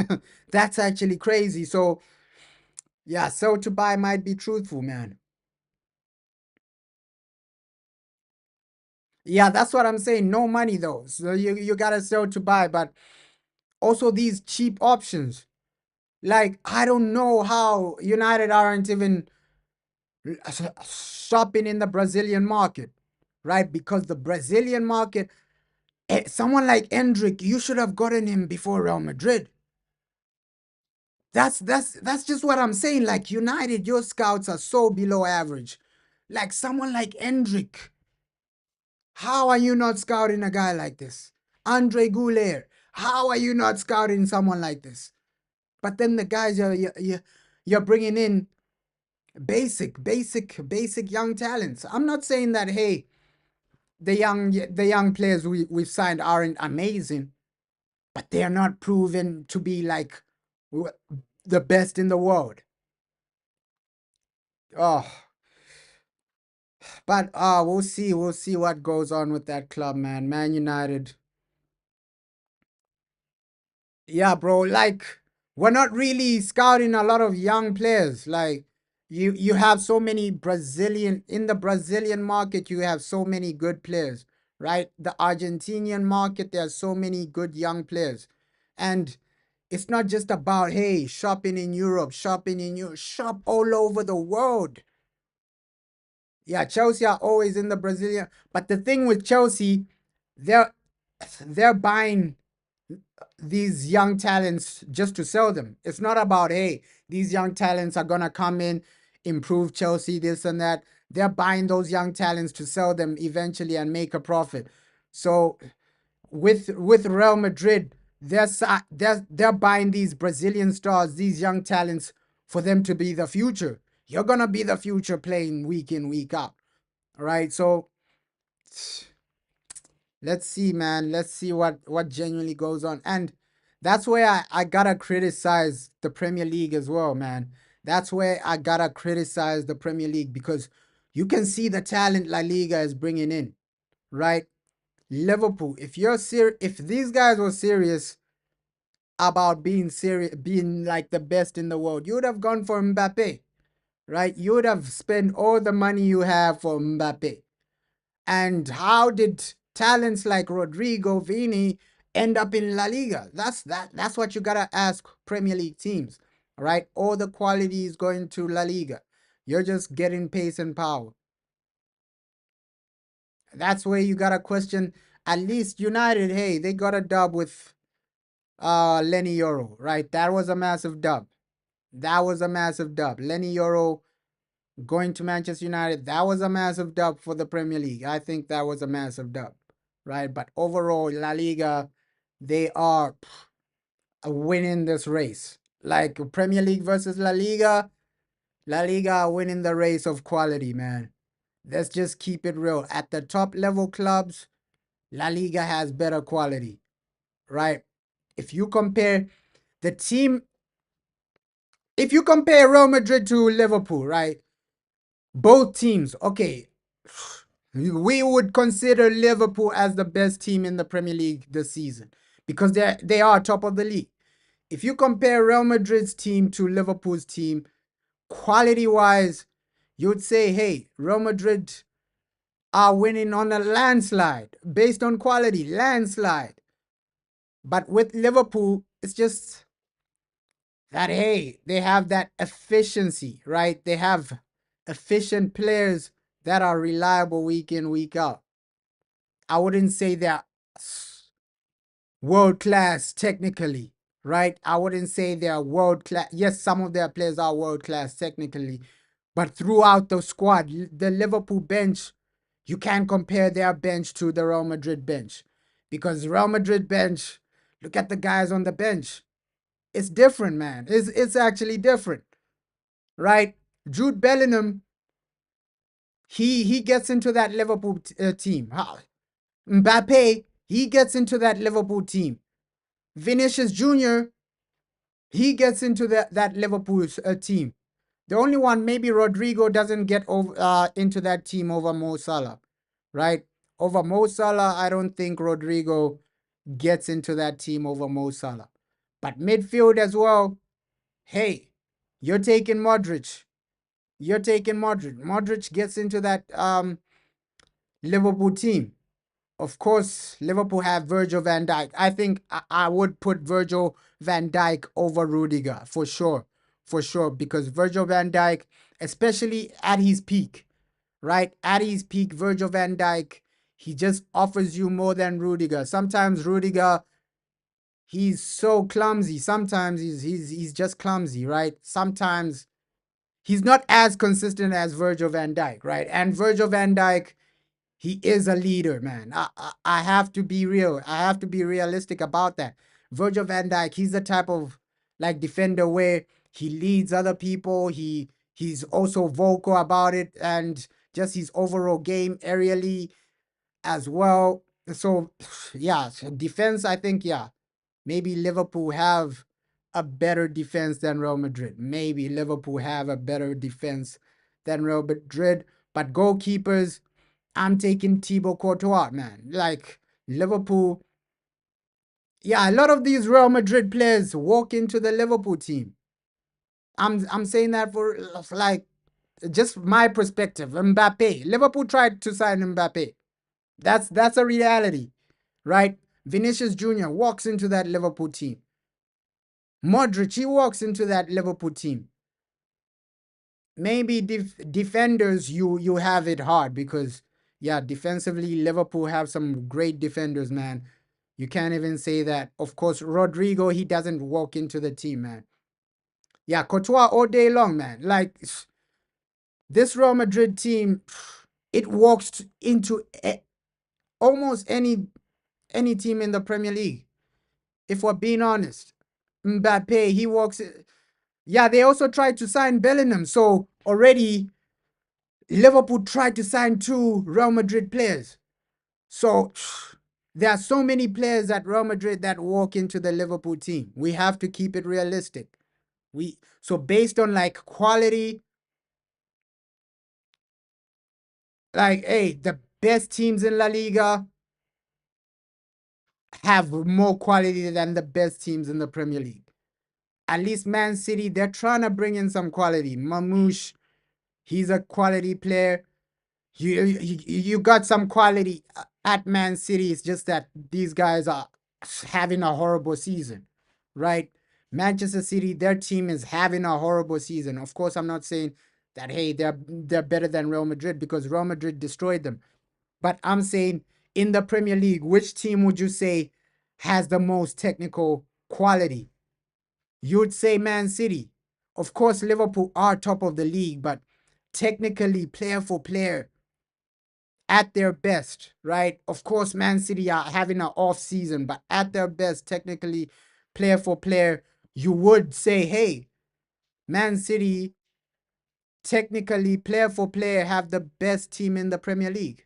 That's actually crazy. So yeah, sell to buy might be truthful, man. Yeah, that's what I'm saying. No money though, so you gotta sell to buy, but also these cheap options. Like I don't know how United aren't even shopping in the Brazilian market, right? Because the Brazilian market, someone like Hendrick, you should have gotten him before Real Madrid. That's just what I'm saying. Like United, your scouts are so below average. Like someone like Hendrick, how are you not scouting a guy like this? Andre Goulet, how are you not scouting someone like this? But then the guys you're bringing in basic young talents. I'm not saying that hey, the young players we've signed aren't amazing, but they're not proven to be like the best in the world. Oh, but we'll see what goes on with that club, man. Man United. Yeah, bro. Like we're not really scouting a lot of young players. Like you have so many Brazilian in the Brazilian market. You have so many good players, right? The Argentinian market, there's so many good young players, and it's not just about hey shopping in Europe, shop all over the world. Yeah, Chelsea are always in the Brazilian, but the thing with Chelsea, they're they're buying these young talents just to sell them. It's not about, hey, these young talents are going to come in, improve Chelsea, this and that. They're buying those young talents to sell them eventually and make a profit. So with Real Madrid, they're buying these Brazilian stars, these young talents, for them to be the future. You're gonna be the future playing week in, week out. All right. So let's see, man. Let's see what genuinely goes on. And that's where I gotta criticize the Premier League as well, man. That's where I gotta criticize the Premier League, because you can see the talent La Liga is bringing in, right? Liverpool, if these guys were serious about being like the best in the world, you would have gone for Mbappe, right? You would have spent all the money you have for Mbappe. And how did talents like Rodrigo, Vini end up in La Liga? That's what you gotta ask Premier League teams, right? All the quality is going to La Liga. You're just getting pace and power. That's where you gotta question. At least United, hey, they got a dub with Lenny Yoro, right? That was a massive dub. That was a massive dub. Lenny Yoro going to Manchester United, that was a massive dub for the Premier League. I think that was a massive dub, right? But overall, La Liga, they are winning this race. Like Premier League versus La Liga are winning the race of quality, man. Let's just keep it real. At the top level clubs, La Liga has better quality, right? If you compare the team, if you compare Real Madrid to Liverpool, right? Both teams, okay, we would consider Liverpool as the best team in the Premier League this season, because they are top of the league. If you compare Real Madrid's team to Liverpool's team, quality wise, you'd say, hey, Real Madrid are winning on a landslide based on quality, landslide. But with Liverpool, it's just that, hey, they have that efficiency, right? They have efficient players that are reliable week in, week out. I wouldn't say they're world class technically, right? I wouldn't say they're world class. Yes, some of their players are world class technically, but throughout the squad, the Liverpool bench, you can't compare their bench to the Real Madrid bench, because Real Madrid bench, look at the guys on the bench. It's different, man. It's actually different, right? Jude Bellingham, he gets into that Liverpool team. Mbappe, he gets into that Liverpool team. Vinicius Jr., he gets into that Liverpool team. The only one, maybe Rodrigo doesn't get into that team over Mo Salah, right? Over Mo Salah, I don't think Rodrigo gets into that team over Mo Salah. But midfield as well, hey, you're taking Modric. You're taking Modric. Modric gets into that Liverpool team. Of course, Liverpool have Virgil van Dijk. I think I would put Virgil van Dijk over Rudiger for sure, because Virgil van Dijk, especially at his peak, right? At his peak, Virgil van Dijk, he just offers you more than Rudiger. Sometimes Rudiger, he's so clumsy. Sometimes he's just clumsy, right? Sometimes he's not as consistent as Virgil van Dijk, right? And Virgil van Dijk, he is a leader, man. I have to be real. I have to be realistic about that. Virgil van Dijk, he's the type of like defender where he leads other people. He's also vocal about it, and just his overall game aerially as well. So yeah, defense, I think, yeah, maybe Liverpool have a better defense than Real Madrid. Maybe Liverpool have a better defense than Real Madrid. But goalkeepers, I'm taking Thibaut Courtois, man. Like Liverpool, yeah, a lot of these Real Madrid players walk into the Liverpool team. I'm saying that for like just my perspective. Mbappe, Liverpool tried to sign Mbappe. That's a reality, right? Vinicius Jr. walks into that Liverpool team. Modric, he walks into that Liverpool team. Maybe defenders, you have it hard, because yeah, defensively Liverpool have some great defenders, man. You can't even say that. Of course, Rodrigo, he doesn't walk into the team, man. Yeah, Courtois all day long, man. Like this Real Madrid team, it walks into almost any team in the Premier League. If we're being honest. Mbappe, he walks. Yeah, they also tried to sign Bellingham. So already Liverpool tried to sign two Real Madrid players. So there are so many players at Real Madrid that walk into the Liverpool team. We have to keep it realistic. So based on like quality, like hey, the best teams in La Liga have more quality than the best teams in the Premier League. At least Man City, they're trying to bring in some quality. Mamouche, he's a quality player. You got some quality at Man City. It's just that these guys are having a horrible season, right? Manchester City, their team is having a horrible season. Of course, I'm not saying that hey, they're better than Real Madrid because Real Madrid destroyed them. But I'm saying in the Premier League, which team would you say has the most technical quality? You'd say Man City. Of course, Liverpool are top of the league, but technically, player for player, at their best, right? Of course, Man City are having an off season, but at their best, technically, player for player, you would say, hey, Man City, technically, player for player, have the best team in the Premier League.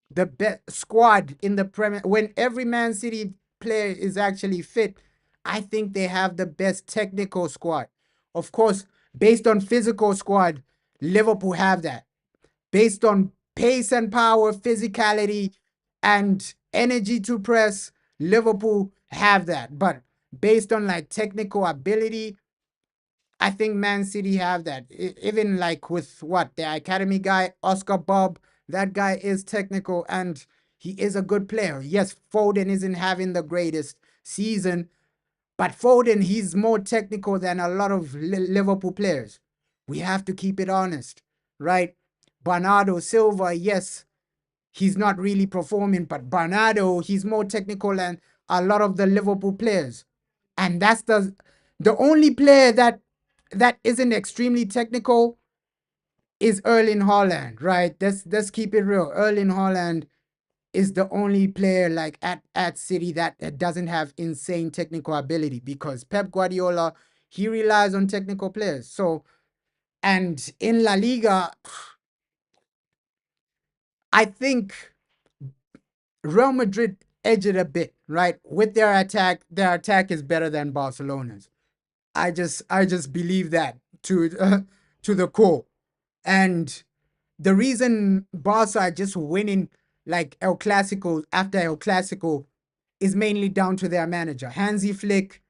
The best squad in the Premier. When every Man City player is actually fit, I think they have the best technical squad. Of course, based on physical squad, Liverpool have that. Based on pace and power, physicality, and energy to press, Liverpool have that. But based on like technical ability, I think Man City have that. Even like with what the academy guy, Oscar Bob, that guy is technical and he is a good player. Yes, Foden isn't having the greatest season, but Foden, he's more technical than a lot of Liverpool players. We have to keep it honest, right? Bernardo Silva, yes, he's not really performing, but Bernardo, he's more technical than a lot of the Liverpool players. And that's the only player that isn't extremely technical is Erling Haaland, right? Let's keep it real. Erling Haaland is the only player like at City that doesn't have insane technical ability because Pep Guardiola, he relies on technical players. So, and in La Liga, I think Real Madrid edge it a bit, right? With their attack is better than Barcelona's. I just believe that to the core. And the reason Barca are just winning like El Clasico after El Clasico is mainly down to their manager. Hansi Flick,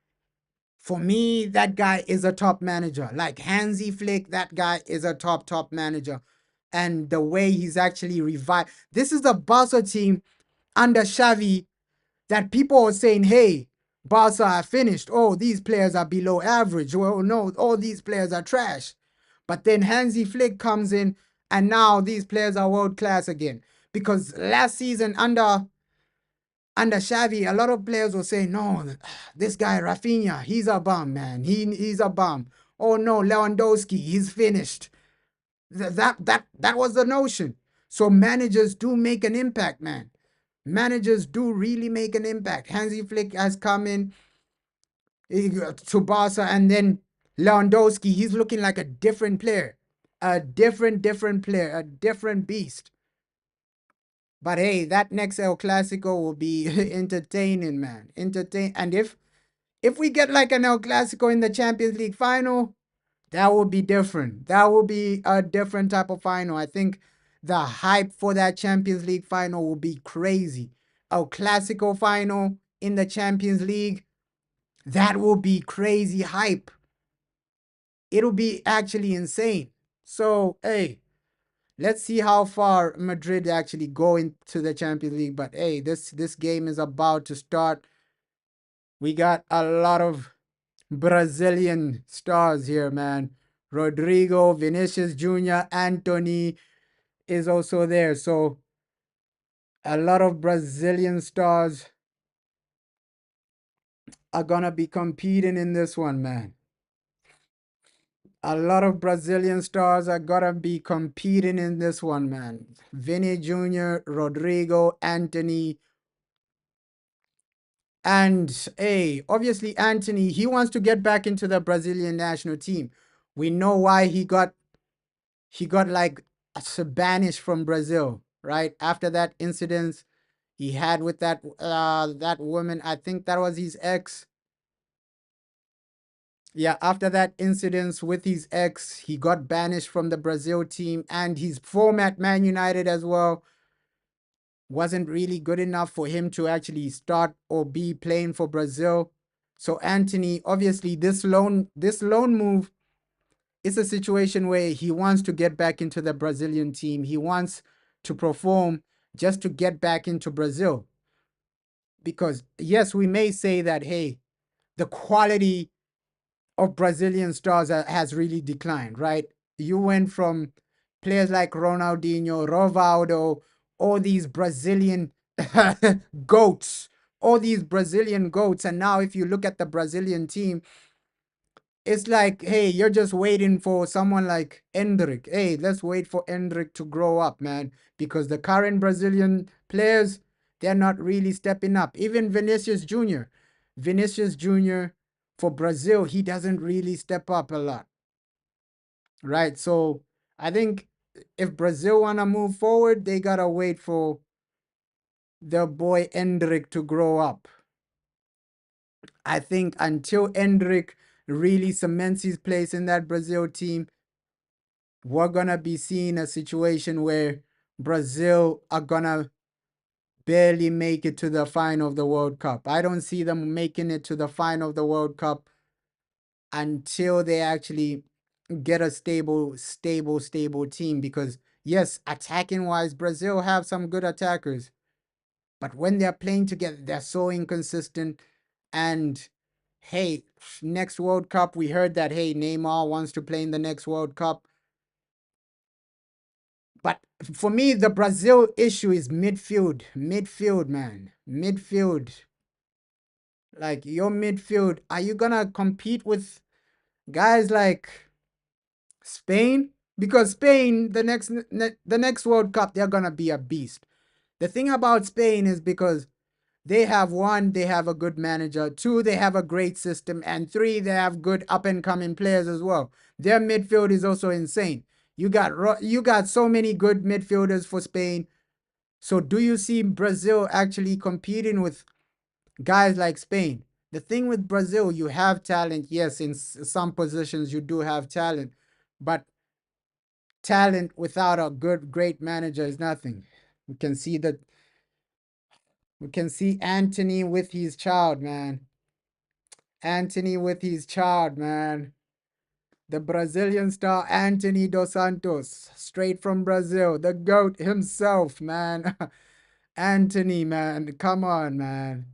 for me, that guy is a top manager. Like Hansi Flick, that guy is a top manager. And the way he's actually revived. This is the Barca team under Xavi that people are saying, hey, Barca are finished. Oh, these players are below average. Well, no, all these players are trash. But then Hansi Flick comes in, and now these players are world class again. Because last season under Xavi, a lot of players were saying, no, this guy Rafinha, he's a bum, man. He's a bum. Oh no, Lewandowski, he's finished. That was the notion. So managers do make an impact, man. Managers do really make an impact. Hansi Flick has come in to Barca, and then Lewandowski, he's looking like a different player, a different player, a different beast. But hey, that next El Clasico will be entertaining, man. Entertain, and if we get like an El Clasico in the Champions League final, that will be different. That will be a different type of final. I think the hype for that Champions League final will be crazy. El Clasico final in the Champions League, that will be crazy hype. It'll be actually insane. So, hey, let's see how far Madrid actually go into the Champions League. But hey, this game is about to start. We got a lot of Brazilian stars here, man. Rodrigo, Vinicius Jr., Anthony is also there. So a lot of Brazilian stars are gonna be competing in this one, man. A lot of Brazilian stars are gonna be competing in this one, man. Vinny Jr., Rodrigo, Anthony, And hey, obviously Anthony, he wants to get back into the Brazilian national team. We know why he got like banished from Brazil, right? After that incident he had with that woman, I think that was his ex. Yeah, after that incident with his ex, he got banished from the Brazil team, and his form at Man United as well wasn't really good enough for him to actually start or be playing for Brazil. So Anthony, obviously this loan move is a situation where he wants to get back into the Brazilian team. He wants to perform just to get back into Brazil. Because yes, we may say that hey, the quality of Brazilian stars has really declined, right? You went from players like Ronaldinho, Rivaldo, all these Brazilian goats, all these Brazilian goats. And now, if you look at the Brazilian team, it's like, hey, you're just waiting for someone like Endrick. Hey, let's wait for Endrick to grow up, man, because the current Brazilian players, they're not really stepping up. Even Vinicius Jr. Vinicius Jr. for Brazil, he doesn't really step up a lot, right? So I think if Brazil want to move forward, they got to wait for the boy Endrick to grow up. I think until Endrick really cements his place in that Brazil team, we're gonna be seeing a situation where Brazil are gonna barely make it to the final of the World Cup. I don't see them making it to the final of the World Cup until they actually get a stable team. Because yes, attacking wise, Brazil have some good attackers, but when they're playing together, they're so inconsistent. And hey, next World Cup, we heard that hey, Neymar wants to play in the next World Cup. But for me, the Brazil issue is midfield. Midfield, man. Midfield. Like your midfield, are you gonna compete with guys like Spain? Because Spain, the next World Cup, they're gonna be a beast. The thing about Spain is because they have one, they have a good manager. Two, they have a great system. And three, they have good up and coming players as well. Their midfield is also insane. You got so many good midfielders for Spain. So do you see Brazil actually competing with guys like Spain? The thing with Brazil, you have talent. Yes, in some positions you do have talent, but talent without a great manager is nothing. We can see that. We can see Anthony with his child, man. Anthony with his child, man. The Brazilian star Anthony dos Santos, straight from Brazil, the GOAT himself, man. Anthony, man, come on, man.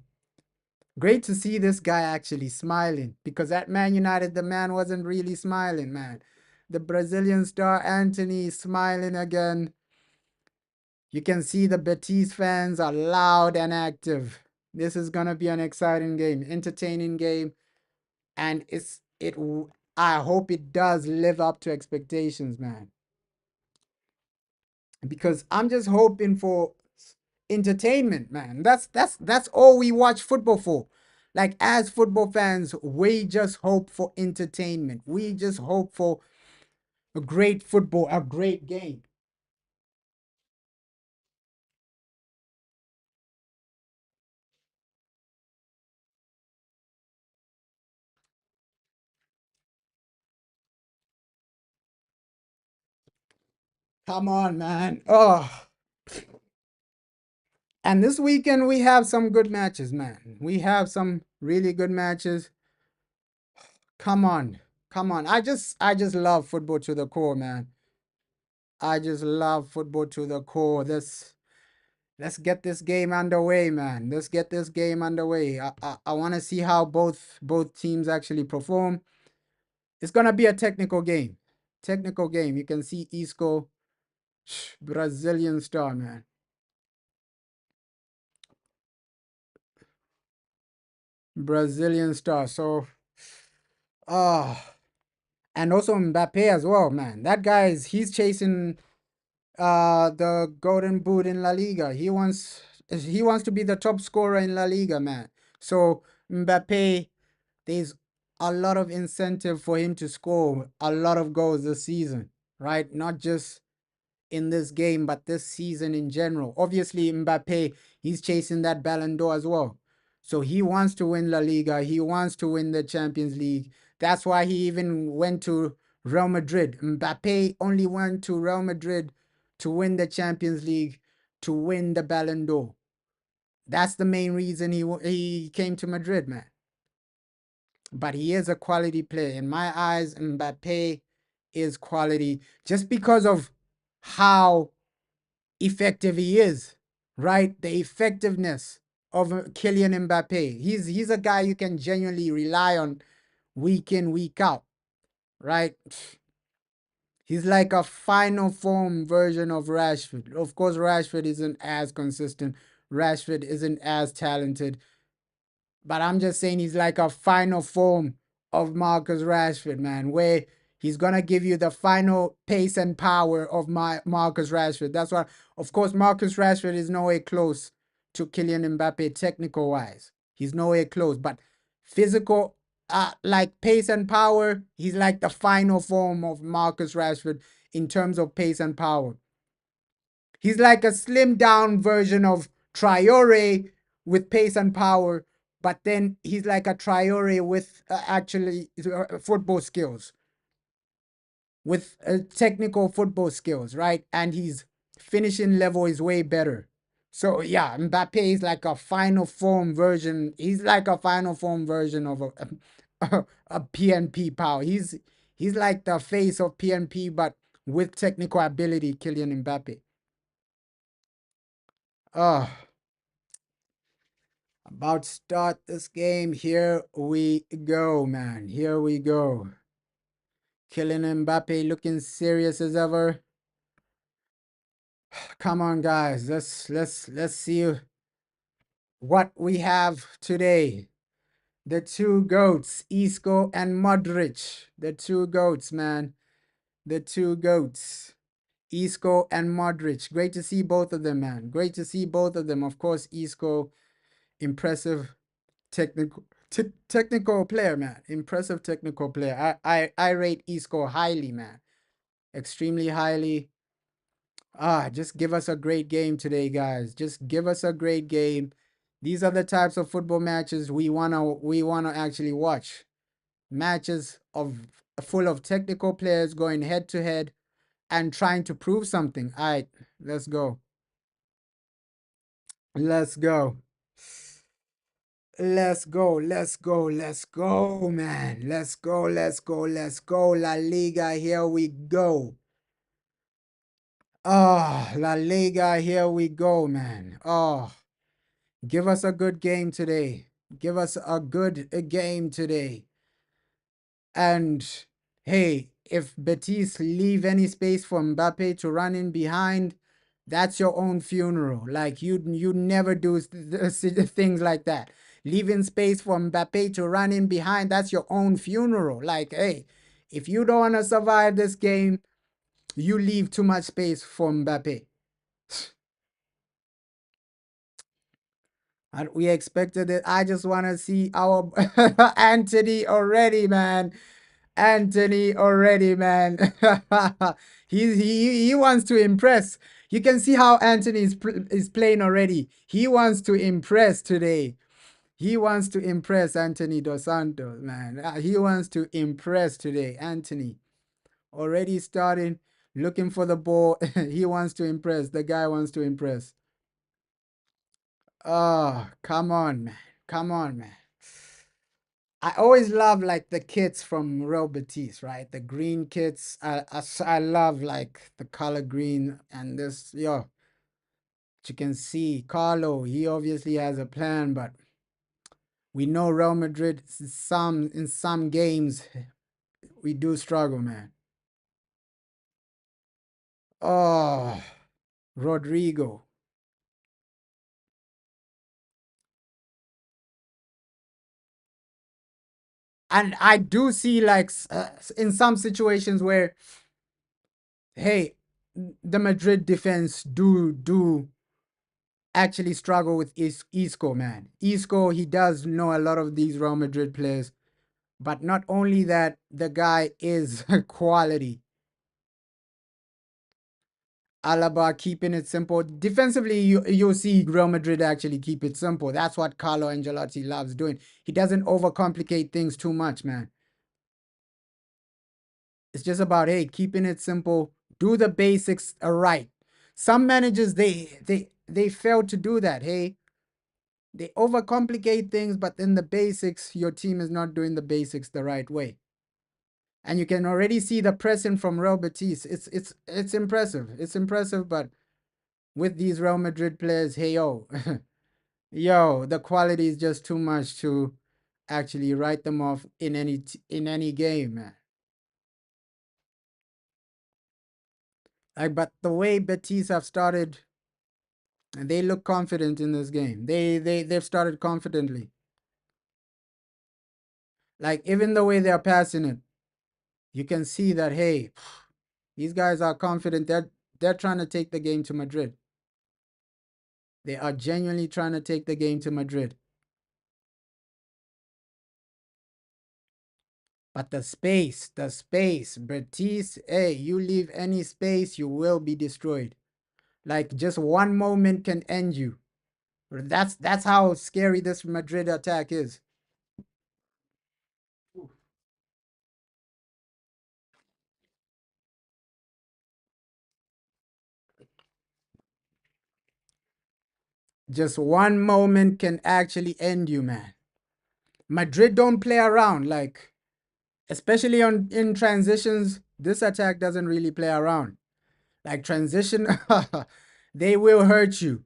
Great to see this guy actually smiling, because at Man United, the man wasn't really smiling, man. The Brazilian star Anthony is smiling again. You can see the Betis fans are loud and active. This is gonna be an exciting game, entertaining game, and I hope it does live up to expectations, man. Because I'm just hoping for entertainment, man. That's all we watch football for. Like as football fans, we just hope for entertainment. We just hope for a great football, a great game. Come on, man. Oh, and this weekend we have some good matches, man. We have some really good matches. Come on. Come on. I just love football to the core, man. I just love football to the core. Let's get this game underway, man. Let's get this game underway. I want to see how both teams actually perform. It's gonna be a technical game. Technical game. You can see Isco, Brazilian star, man. Brazilian star. So, ah, and also Mbappe as well, man. That guy he's chasing the golden boot in La Liga. He wants to be the top scorer in La Liga, man. So Mbappe, there's a lot of incentive for him to score a lot of goals this season, right? Not just in this game, but this season in general. Obviously, Mbappe, he's chasing that Ballon d'Or as well. So he wants to win La Liga. He wants to win the Champions League. That's why he even went to Real Madrid. Mbappe only went to Real Madrid to win the Champions League, to win the Ballon d'Or. That's the main reason he came to Madrid, man. But he is a quality player. In my eyes, Mbappe is quality just because of how effective he is, right? The effectiveness of Kylian Mbappe. He's a guy you can genuinely rely on week in, week out, right? He's like a final form version of Rashford. Of course, Rashford isn't as consistent. Rashford isn't as talented. But I'm just saying he's like a final form of Marcus Rashford, man, where he's gonna give you the final pace and power of Marcus Rashford. That's why, of course, Marcus Rashford is nowhere close to Kylian Mbappe technical wise. He's nowhere close, but physical, like pace and power, he's like the final form of Marcus Rashford in terms of pace and power. He's like a slimmed down version of Traore with pace and power, but then he's like a Traore with actually football skills, with technical football skills, right? And his finishing level is way better. So yeah, Mbappe is like a final form version. He's like a final form version of a PNP power. He's like the face of PNP, but with technical ability, Kylian Mbappe. Oh, about to start this game. Here we go, man. Here we go. Kylian Mbappe looking serious as ever. Come on, guys. Let's see what we have today. The two goats, Isco and Modric. The two goats, man. The two goats. Isco and Modric. Great to see both of them, man. Great to see both of them. Of course, Isco, impressive technical player, man. Impressive technical player. I rate Isco highly, man. Extremely highly. Just give us a great game today, guys. Just give us a great game. These are the types of football matches we wanna actually watch. Matches of full of technical players going head to head and trying to prove something. All right, let's go. Let's go. Let's go, let's go, let's go, man. Let's go, let's go, let's go. La Liga, here we go. Oh, La Liga, here we go, man. Oh, give us a good game today. Give us a good game today. And hey, if Betis leave any space for Mbappe to run in behind, that's your own funeral. Like you never do things like that. Leaving space for Mbappe to run in behind, that's your own funeral. Like, hey, if you don't want to survive this game, you leave too much space for Mbappe. And we expected it. I just want to see our Anthony already, man. Anthony already, man. He wants to impress. You can see how Anthony is playing already. He wants to impress today. He wants to impress Anthony Dos Santos, man. He wants to impress today. Anthony already starting looking for the ball. He wants to impress. The guy wants to impress. Oh, come on, man. Come on, man. I always love like the kits from Real Betis, right? The green kits. I love like the color green and this, yo. You can see Carlo, he obviously has a plan, but we know Real Madrid in some games we do struggle, man. Oh, Rodrigo. And I do see like in some situations where, hey, the Madrid defense do actually struggle with Isco, man. Isco, he does know a lot of these Real Madrid players, but not only that, the guy is quality. Alaba keeping it simple. Defensively, you'll see Real Madrid actually keep it simple. That's what Carlo Ancelotti loves doing. He doesn't overcomplicate things too much, man. It's just about, hey, keeping it simple, do the basics right. Some managers they fail to do that. Hey, they overcomplicate things, but in the basics, your team is not doing the basics the right way. And you can already see the pressing from Real Betis. It's impressive. It's impressive, but with these Real Madrid players, hey yo, yo, the quality is just too much to actually write them off in any game, man. Like, but the way Betis have started, they look confident in this game. They've started confidently. Like even the way they're passing it, you can see that hey, these guys are confident. They're trying to take the game to Madrid. They are genuinely trying to take the game to Madrid. But the space, Betis, hey, you leave any space, you will be destroyed. Like just one moment can end you. That's how scary this Madrid attack is. Just one moment can actually end you, man. Madrid don't play around, like especially on in transitions. This attack doesn't really play around. Like transition, they will hurt you.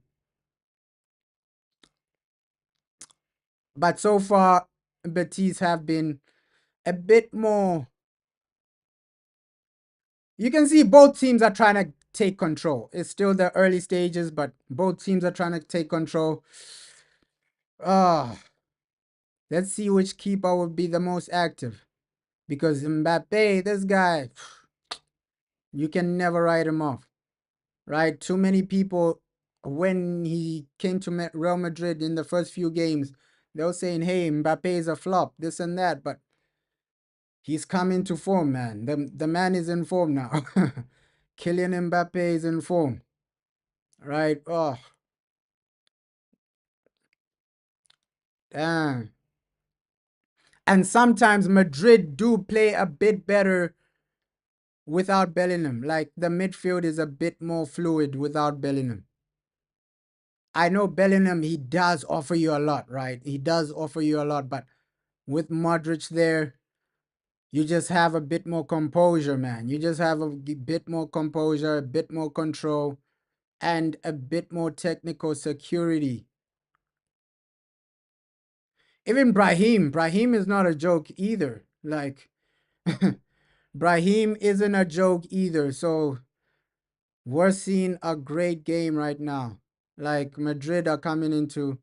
But so far, Betis have been a bit more. You can see both teams are trying to take control. It's still the early stages, but both teams are trying to take control. Ah, let's see which keeper will be the most active. Because Mbappe, this guy, you can never write him off, right? Too many people, when he came to Real Madrid in the first few games, they were saying, hey, Mbappe is a flop, this and that. But he's come into form, man. The man is in form now. Kylian Mbappe is in form, right? Oh, damn. And sometimes Madrid do play a bit better without Bellingham. Like the midfield is a bit more fluid without Bellingham. I know Bellingham, he does offer you a lot, right? He does offer you a lot, but with Modric there, you just have a bit more composure, man. You just have a bit more composure, a bit more control, and a bit more technical security. Even Brahim is not a joke either. Like, Brahim isn't a joke either. So we're seeing a great game right now. Like Madrid are coming into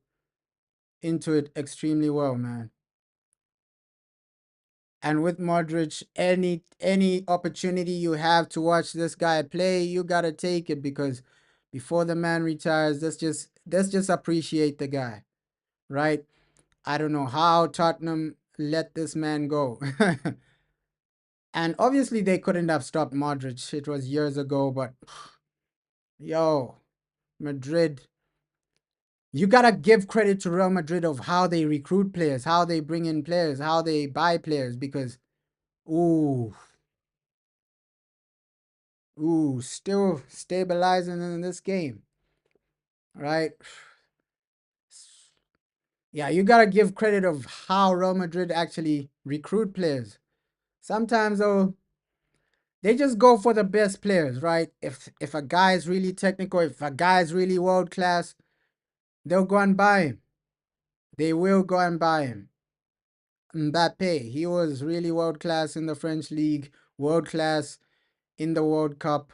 it extremely well, man. And with Modric, any opportunity you have to watch this guy play, you gotta take it because before the man retires, let's just appreciate the guy, right? I don't know how Tottenham let this man go. And obviously they couldn't have stopped Modric. It was years ago, but yo, Madrid, you gotta give credit to Real Madrid of how they recruit players, how they bring in players, how they buy players, because ooh, still stabilizing in this game, right? Yeah, you gotta give credit of how Real Madrid actually recruit players. Sometimes though, they just go for the best players, right? If a guy is really technical, if a guy is really world class, they'll go and buy him. They will go and buy him. Mbappe, he was really world class in the French league, world class in the World Cup.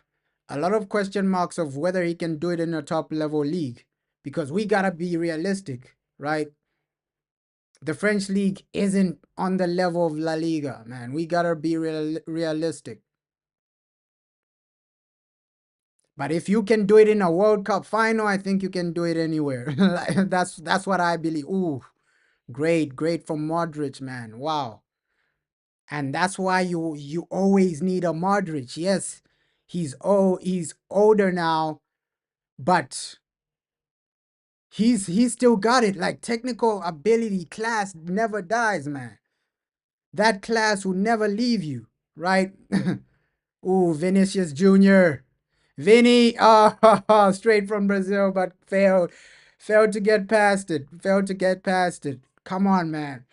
A lot of question marks of whether he can do it in a top level league because we gotta be realistic, right? The French league isn't on the level of La Liga, man. We gotta be realistic. But if you can do it in a World Cup final, I think you can do it anywhere. That's what I believe. Ooh, great from Modric, man. Wow. And that's why you always need a Modric. Yes, he's older now, but he's still got it. Like technical ability, class never dies, man. That class will never leave you, right? Ooh, Vinicius Jr. Vinny, oh, straight from Brazil, but failed to get past it. Failed to get past it. Come on, man.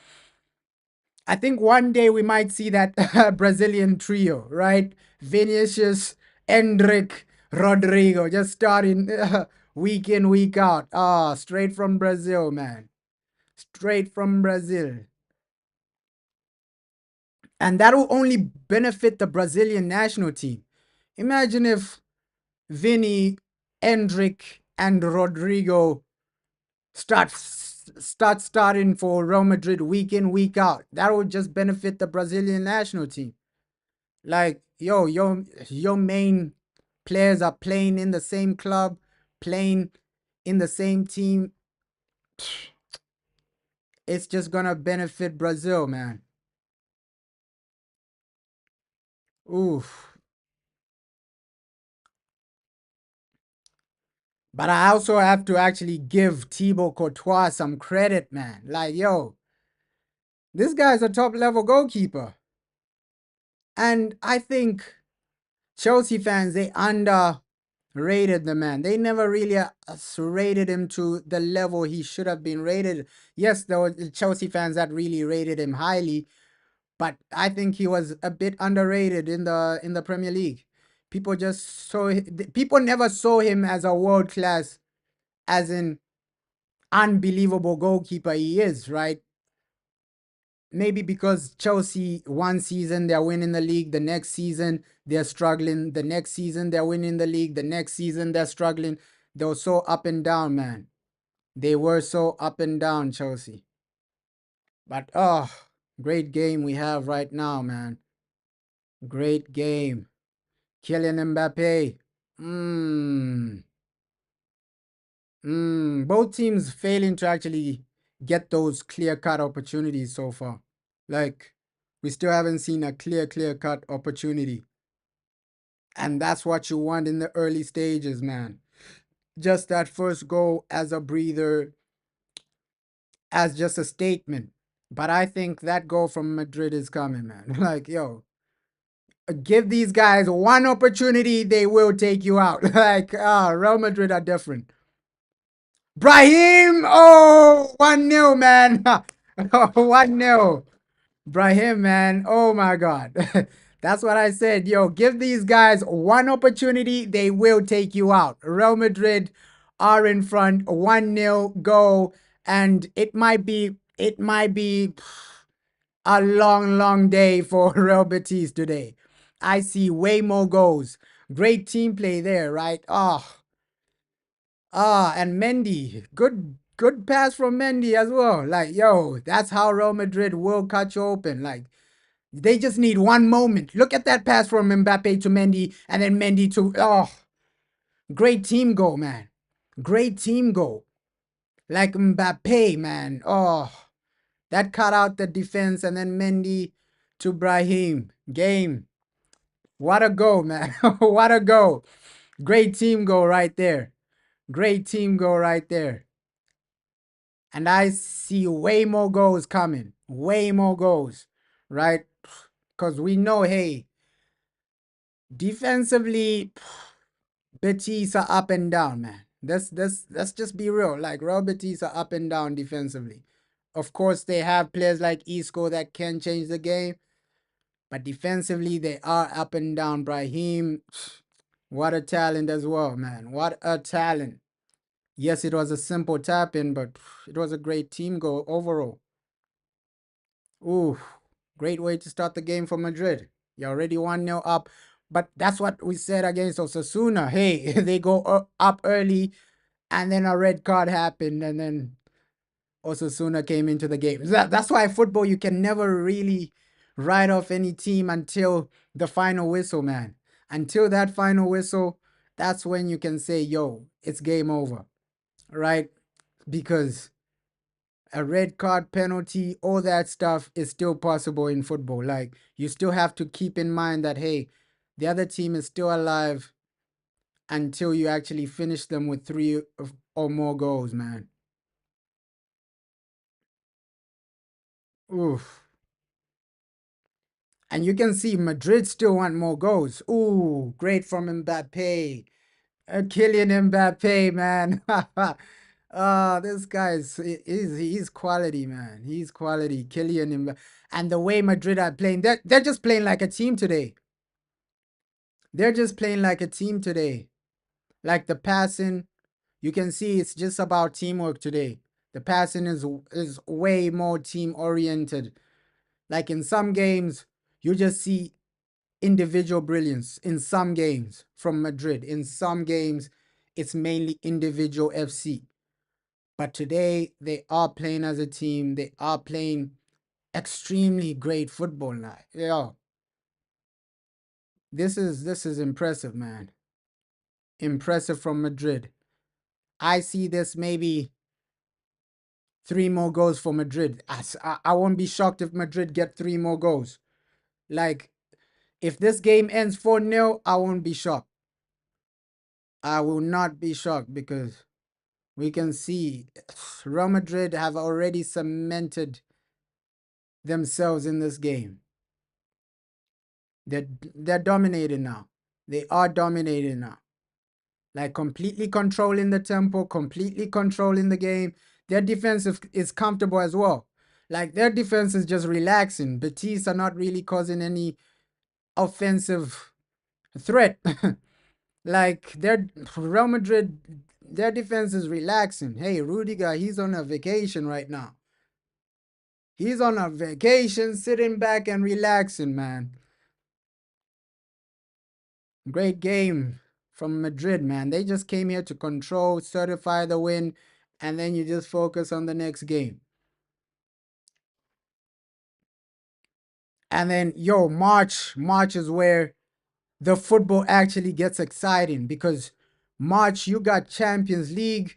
I think one day we might see that Brazilian trio, right? Vinicius, Endrick, Rodrigo, just starting week in, week out. Ah, straight from Brazil, man. Straight from Brazil. And that will only benefit the Brazilian national team. Imagine if Vinny, Endrick, and Rodrigo starting for Real Madrid week in, week out. That would just benefit the Brazilian national team. Like, yo, your main players are playing in the same club, playing in the same team. It's just gonna benefit Brazil, man. Oof. But I also have to actually give Thibaut Courtois some credit, man. Like, yo, this guy's a top level goalkeeper. And I think Chelsea fans, they underrated the man. They never really rated him to the level he should have been rated. Yes, there were Chelsea fans that really rated him highly, but I think he was a bit underrated in the Premier League. People never saw him as a world class, as in unbelievable goalkeeper he is, right? Maybe because Chelsea one season they're winning the league, the next season they're struggling, the next season they're winning the league, the next season they're struggling. They were so up and down, man. They were so up and down, Chelsea. But great game we have right now, man. Great game. Kylian Mbappe. Both teams failing to actually get those clear-cut opportunities so far. Like, we still haven't seen a clear-cut opportunity. And that's what you want in the early stages, man. Just that first goal as a breather, as just a statement. But I think that goal from Madrid is coming, man. Like, yo, give these guys one opportunity, they will take you out. Like, Real Madrid are different. Brahim! Oh, 1-0, man. 1-0. Brahim, man. Oh my God. That's what I said. Yo, give these guys one opportunity, they will take you out. Real Madrid are in front, 1-0 go, and it might be a long day for Real Betis today. I see way more goals. Great team play there, right? And Mendy, good pass from Mendy as well. Like, yo, that's how Real Madrid will cut you open. Like, they just need one moment. Look at that pass from Mbappe to Mendy, and then Mendy to great team goal, man. Great team goal. Like Mbappe, man. That cut out the defense, and then Mendy to Brahim. Game. What a goal, man. What a goal. Great team goal right there. Great team goal right there. And I see way more goals coming. Way more goals, right? Because we know, hey, defensively, Betis are up and down, man. Let's just be real. Like, Real Betis are up and down defensively. Of course, they have players like Isco that can change the game, but defensively, they are up and down. Brahim, what a talent as well, man. What a talent. Yes, it was a simple tap in, but it was a great team goal overall. Ooh, great way to start the game for Madrid. You're already 1-0 up. But that's what we said against Osasuna. Hey, they go up early, and then a red card happened, and then Osasuna came into the game. That's why football, you can never really write off any team until the final whistle, man. Until that final whistle, that's when you can say, yo, it's game over, right? Because a red card, penalty, all that stuff is still possible in football. Like, you still have to keep in mind that, hey, the other team is still alive until you actually finish them with or more goals, man. Oof. And you can see Madrid still want more goals. Ooh, great from Mbappe. Kylian Mbappe, man. This guy's he's quality, man. He's quality. Kylian Mbappe. And the way Madrid are playing, they're just playing like a team today. They're just playing like a team today. Like the passing, you can see it's just about teamwork today. The passing is way more team oriented. Like in some games, you just see individual brilliance in some games from Madrid. In some games, it's mainly individual FC. But today, they are playing as a team. They are playing extremely great football now. Yeah, this is impressive, man. Impressive from Madrid. I see this maybe 3 more goals for Madrid. I won't be shocked if Madrid get 3 more goals. Like, if this game ends 4-0, I won't be shocked. I will not be shocked because we can see Real Madrid have already cemented themselves in this game. They're dominating now. They are dominating now. Like completely controlling the tempo, completely controlling the game. Their defense is comfortable as well. Like their defense is just relaxing. Betis are not really causing any offensive threat. Like their Real Madrid, their defense is relaxing. Hey, Rudiger, he's on a vacation right now. He's on a vacation, sitting back and relaxing, man. Great game from Madrid, man. They just came here to control, certify the win, and then you just focus on the next game. And then, yo, March is where the football actually gets exciting because March, you got Champions League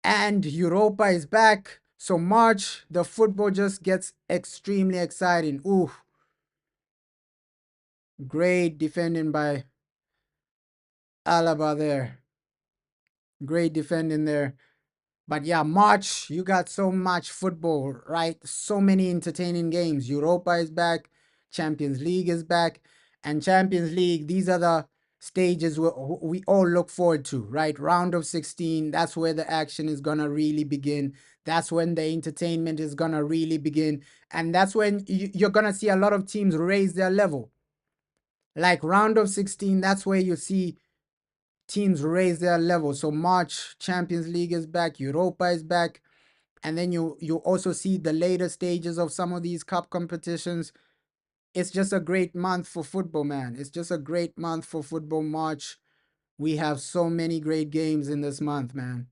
and Europa is back. So March, the football just gets extremely exciting. Ooh, great defending by Alaba there. Great defending there. But yeah, March, you got so much football, right? So many entertaining games. Europa is back, Champions League is back, and Champions League, these are the stages we all look forward to, right? Round of 16, that's where the action is going to really begin. That's when the entertainment is going to really begin. And that's when you're going to see a lot of teams raise their level. Like round of 16, that's where you see teams raise their level. So March, Champions League is back, Europa is back, and then you also see the later stages of some of these cup competitions. It's just a great month for football, man. It's just a great month for football. March, we have so many great games in this month, man.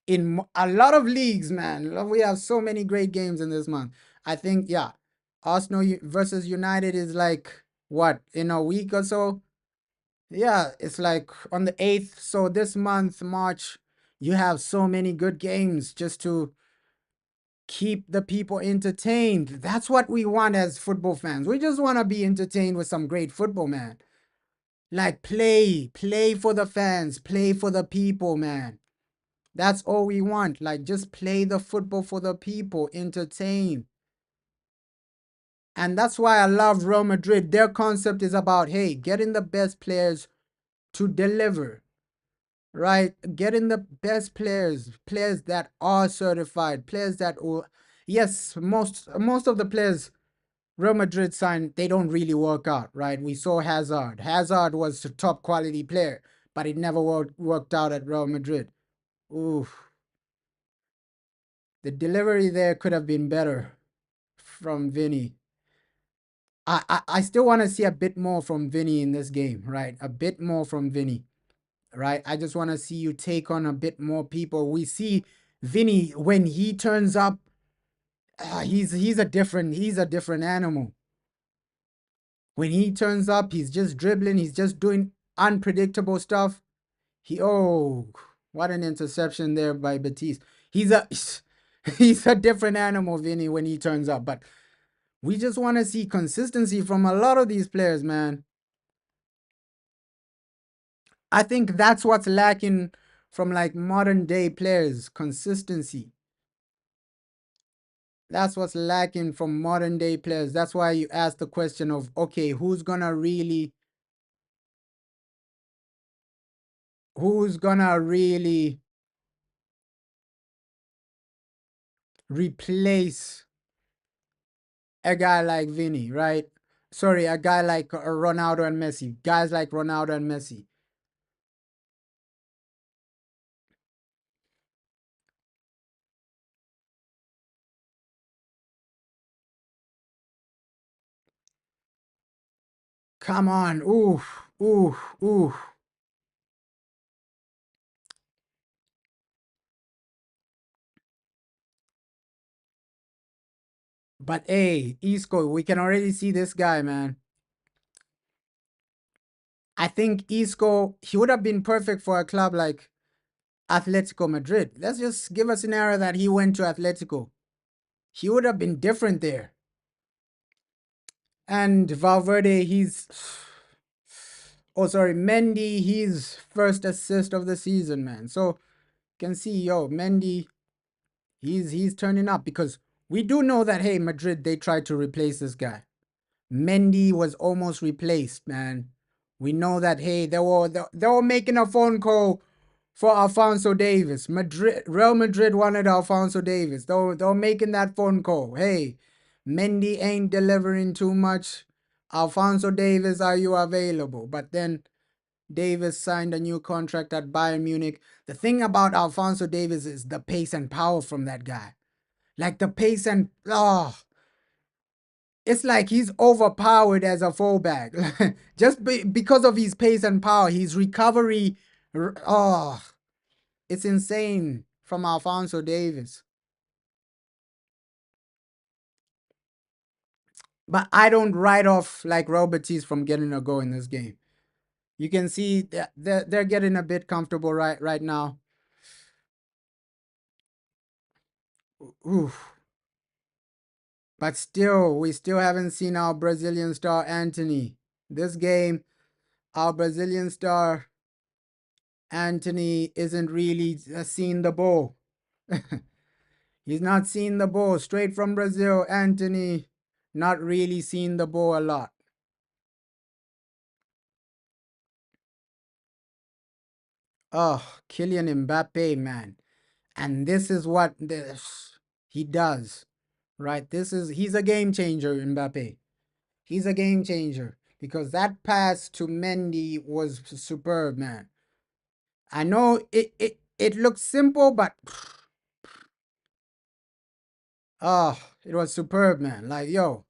In a lot of leagues, man, we have so many great games in this month. I think, yeah, Arsenal versus United is like what, in a week or so. Yeah, it's like on the 8th. So this month, March, you have so many good games just to keep the people entertained. That's what we want as football fans. We just want to be entertained with some great football, man. Like play for the fans, play for the people, man. That's all we want. Like just play the football for the people, entertain. And that's why I love Real Madrid. Their concept is about, hey, getting the best players to deliver, right? Getting the best players, players that are certified, players that will, yes, most of the players Real Madrid signed, they don't really work out, right? We saw Hazard. Hazard was a top quality player, but it never worked out at Real Madrid. Oof. The delivery there could have been better from Vinny. I still want to see a bit more from Vinny in this game, right? A bit more from Vinny, right? I just want to see you take on a bit more people. We see Vinny when he turns up, he's a different animal. When he turns up, he's just dribbling, he's just doing unpredictable stuff. What an interception there by Betis. He's a he's a different animal, Vinny, when he turns up. But we just want to see consistency from a lot of these players, man. I think that's what's lacking from like modern day players, consistency. That's what's lacking from modern day players. That's why you ask the question of, okay, who's gonna really replace a guy like Vinny, right? Sorry, a guy like Ronaldo and Messi. Guys like Ronaldo and Messi. Come on. Ooh, ooh, ooh. But hey, Isco, we can already see this guy, man. I think Isco, he would have been perfect for a club like Atletico Madrid. Let's just give a scenario that he went to Atletico. He would have been different there. And Valverde, oh, sorry, Mendy, his first assist of the season, man. So you can see, yo, Mendy, he's turning up because we do know that, hey, Madrid, they tried to replace this guy. Mendy was almost replaced, man. We know that, hey, they were making a phone call for Alfonso Davis. Real Madrid wanted Alfonso Davis. They were making that phone call. Hey, Mendy ain't delivering too much. Alfonso Davis, are you available? But then Davis signed a new contract at Bayern Munich. The thing about Alfonso Davis is the pace and power from that guy. Like the pace and it's like he's overpowered as a fullback. Just because of his pace and power, his recovery, oh, it's insane from Alfonso Davis. But I don't write off like Robertis from getting a goal in this game. You can see that they're getting a bit comfortable right now. Oof. But still, we still haven't seen our Brazilian star Anthony. This game, our Brazilian star Anthony isn't really seeing the ball. He's not seeing the ball. Straight from Brazil, Anthony not really seeing the ball a lot. Oh, Kylian Mbappe, man. And this is what he does, right? He's a game changer, Mbappe. He's a game changer because that pass to Mendy was superb, man. I know it looks simple, but it was superb, man. Like, yo,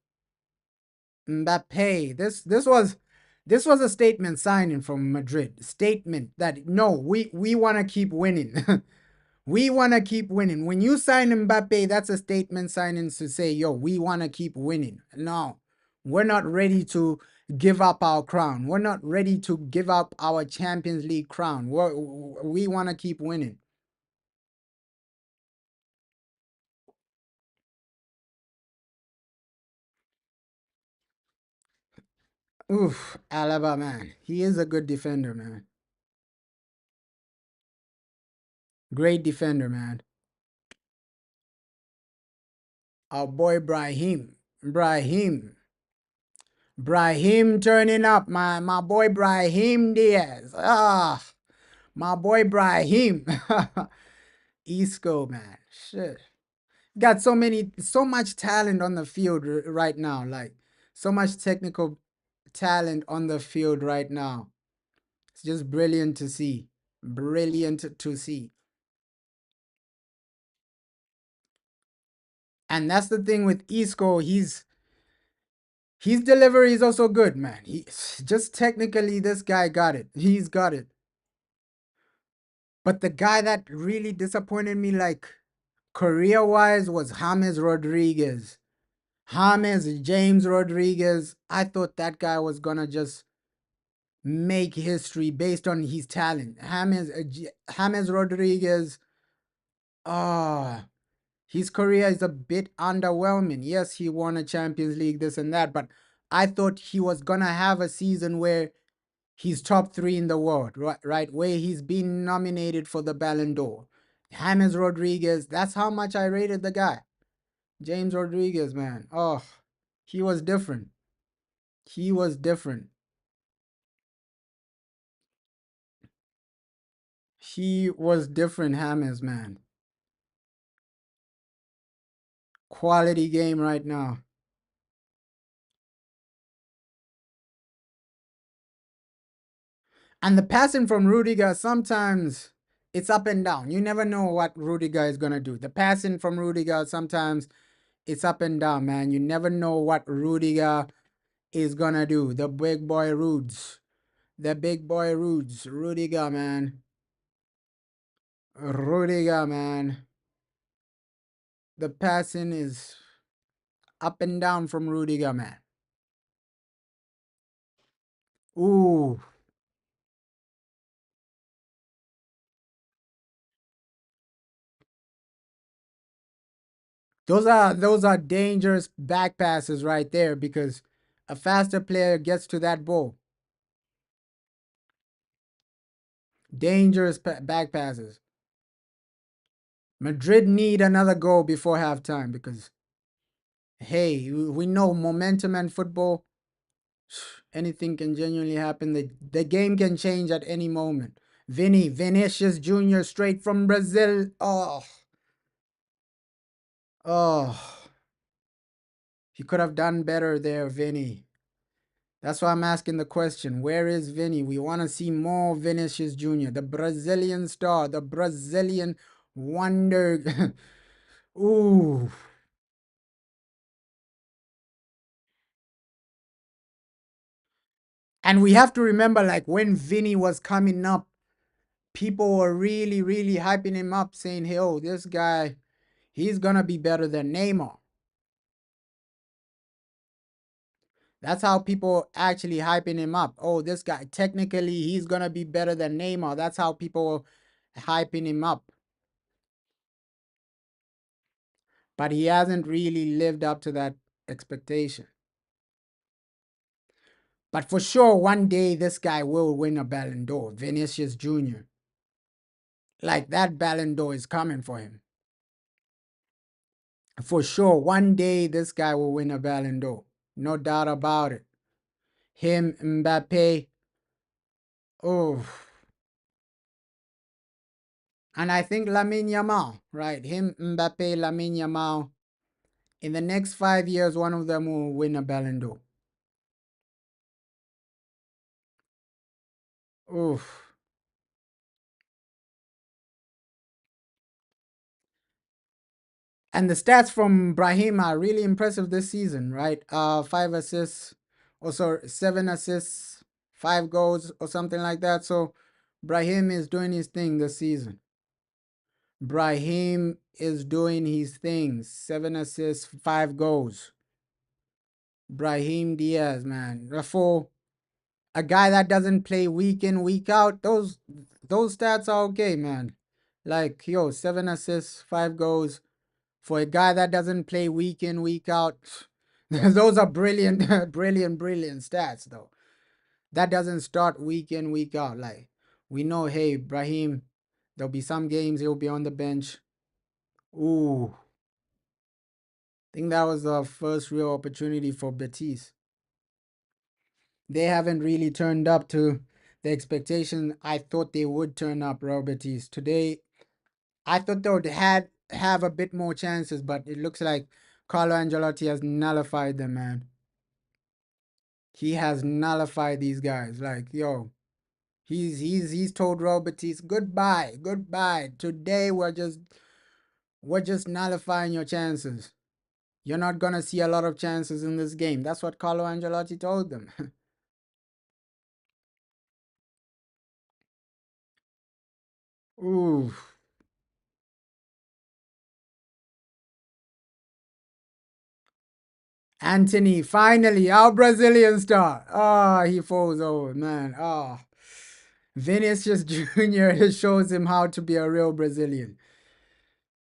Mbappe, this was a statement signing from Madrid. Statement that no, we want to keep winning. We want to keep winning. When you sign Mbappe, that's a statement signing to say, yo, we want to keep winning. No, we're not ready to give up our crown. We're not ready to give up our Champions League crown. We want to keep winning. Oof, Alaba, man. He is a good defender, man. Great defender, man. Our boy Brahim. Brahim. Brahim turning up, my boy Brahim Diaz. My boy Brahim. Isco, man. Shit. Got so much talent on the field right now. Like, so much technical talent on the field right now. It's just brilliant to see. Brilliant to see. And that's the thing with Isco. His delivery is also good, man. He just technically, this guy got it. He's got it. But the guy that really disappointed me, like career wise, was James Rodriguez. James Rodriguez. I thought that guy was gonna just make history based on his talent. James Rodriguez, ah, his career is a bit underwhelming. Yes, he won a Champions League, this and that, but I thought he was gonna have a season where he's top three in the world, right? Where he's been nominated for the Ballon d'Or. James Rodriguez, that's how much I rated the guy. James Rodriguez, man. Oh, he was different. He was different. He was different, James, man. Quality game right now. And the passing from Rudiger, sometimes it's up and down. You never know what Rudiger is going to do. The passing from Rudiger, sometimes it's up and down, man. You never know what Rudiger is going to do. The big boy Rudes. The big boy Rudes. Rudiger, man. Rudiger, man. The passing is up and down from Rudiger, man. Ooh. Those are dangerous back passes right there because a faster player gets to that ball. Dangerous back passes. Madrid need another goal before halftime because hey, we know momentum and football. Anything can genuinely happen. The game can change at any moment. Vinicius Jr. straight from Brazil. Oh, he could have done better there, Vinny. That's why I'm asking the question, where is Vinny? We want to see more Vinicius Jr., the Brazilian star, the Brazilian wonder. Ooh. And we have to remember, like, when Vinny was coming up, people were really, really hyping him up, saying, hey, oh, this guy, he's going to be better than Neymar. That's how people actually hyping him up. Oh, this guy, technically, he's going to be better than Neymar. That's how people hyping him up. But he hasn't really lived up to that expectation. But for sure, one day this guy will win a Ballon d'Or, Vinicius Jr. Like that Ballon d'Or is coming for him. For sure, one day this guy will win a Ballon d'Or. No doubt about it. Him, Mbappe. Oh. And I think Lamine Yamal, right? Him, Mbappe, Lamine Yamal. In the next 5 years, one of them will win a Ballon d'Or. Oof. And the stats from Brahim are really impressive this season, right? 5 assists, also 7 assists, 5 goals, or something like that. So Brahim is doing his thing this season. Brahim is doing his thing. 7 assists, 5 goals. Brahim Diaz, man. For a guy that doesn't play week in, week out, those stats are okay, man. Like, yo, 7 assists, 5 goals. For a guy that doesn't play week in, week out, those are brilliant, brilliant stats, though. That doesn't start week in, week out. Like, we know, hey, Brahim, there'll be some games he'll be on the bench. Ooh, I think that was the first real opportunity for Betis. They haven't really turned up to the expectation I thought they would turn up, Real Betis. Today, I thought they would have a bit more chances, but it looks like Carlo Ancelotti has nullified them, man. He has nullified these guys. Like, yo, he's told Real Betis goodbye, goodbye. Today we're just nullifying your chances. You're not gonna see a lot of chances in this game. That's what Carlo Ancelotti told them. Ooh. Anthony, finally, our Brazilian star. Ah, he falls over, man. Ah, Vinicius Jr. shows him how to be a real Brazilian.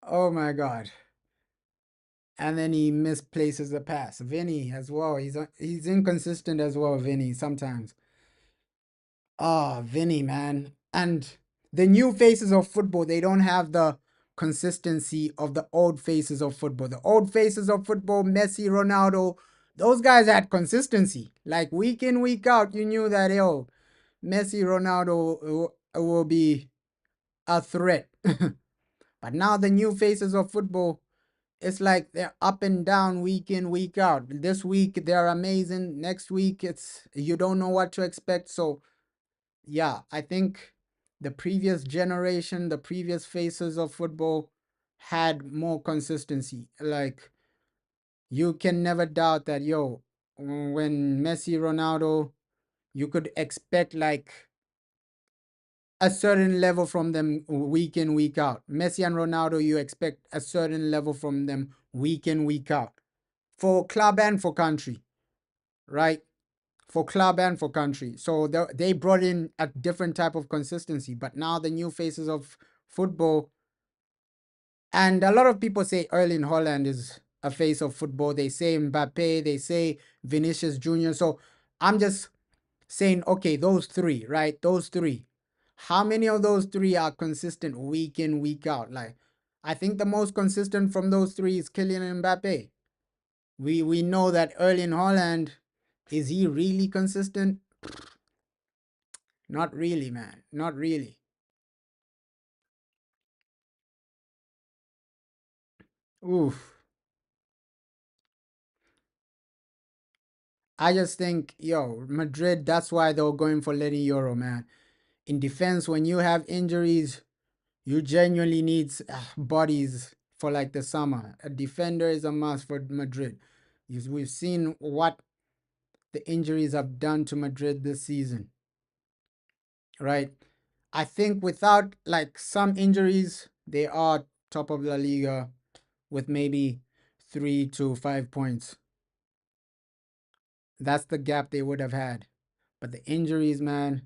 Oh my God. And then he misplaces the pass. Vinny as well. He's inconsistent as well, Vinny, sometimes. Oh, Vinny, man. And the new faces of football, they don't have the consistency of the old faces of football. The old faces of football, Messi, Ronaldo, those guys had consistency. Like week in, week out, you knew that, yo, Messi, Ronaldo will be a threat. But now the new faces of football, it's like they're up and down week in, week out. This week they're amazing. Next week it's you don't know what to expect. So yeah, I think the previous generation, the previous faces of football had more consistency. Like you can never doubt that, yo, when Messi, Ronaldo, you could expect like a certain level from them week in, week out. Messi and Ronaldo, you expect a certain level from them week in, week out. For club and for country, right? For club and for country. So they brought in a different type of consistency. But now the new faces of football, and a lot of people say Erling Haaland is a face of football. They say Mbappe, they say Vinicius Jr. So I'm just saying, okay, those three, right? Those three. How many of those three are consistent week in, week out? Like, I think the most consistent from those three is Kylian Mbappe. We know that Erling Haaland, is he really consistent? Not really, man. Not really. Oof. I just think, yo, Madrid, that's why they were going for Lenny Euro, man. In defense, when you have injuries, you genuinely need bodies for like the summer. A defender is a must for Madrid. We've seen what the injuries have done to Madrid this season, right? I think without like some injuries, they are top of La Liga with maybe 3 to 5 points. That's the gap they would have had. But the injuries, man.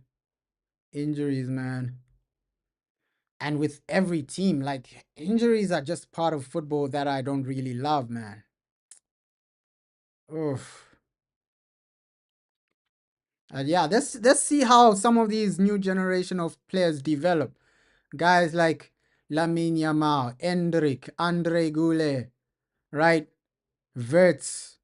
And with every team, like injuries are just part of football that I don't really love, man. Oof. Yeah, let's see how some of these new generation of players develop. Guys like Lamine Yamal, Endrick, Andre Goulet, right? Verts,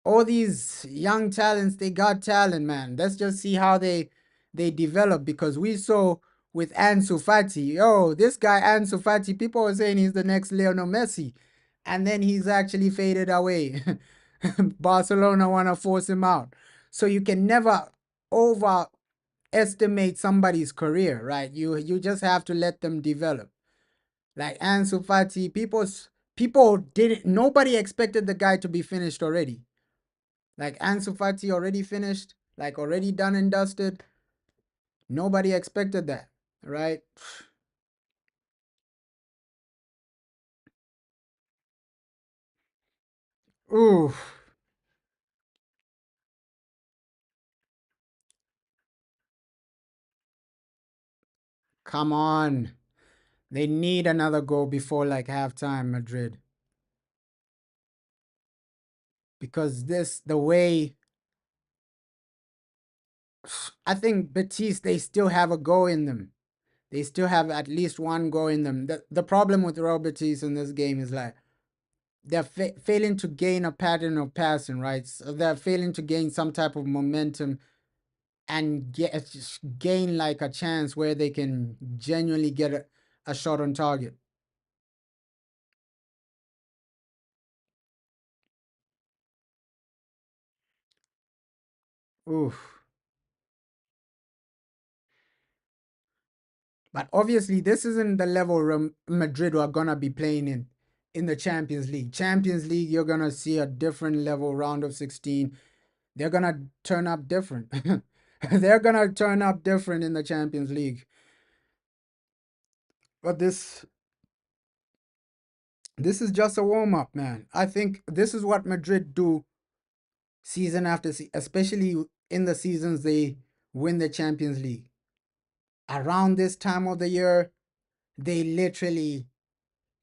all these young talents, they got talent, man. Let's just see how they develop because we saw with Ansu Fati, oh, this guy Ansu Fati, people were saying he's the next Lionel Messi, and then he's actually faded away. Barcelona want to force him out, so you can never overestimate somebody's career, right? You just have to let them develop. Like Ansu Fati, people didn't. Nobody expected the guy to be finished already. Like Ansu Fati already finished, like already done and dusted. Nobody expected that, right? Ooh, come on. They need another goal before like halftime, Madrid. Because the way, I think Betis, they still have a goal in them. They still have at least one goal in them. The problem with Real Betis in this game is like, they're failing to gain a pattern of passing, right? So they're failing to gain some type of momentum and gain like a chance where they can genuinely get a shot on target. Oof. But obviously, this isn't the level Madrid are gonna be playing in the Champions League. Champions League, you're gonna see a different level. Round of 16, they're gonna turn up different. They're gonna turn up different in the Champions League. But this This is just a warm up, man. I think this is what Madrid do season after season, especially in the seasons they win the Champions League. Around this time of the year, they literally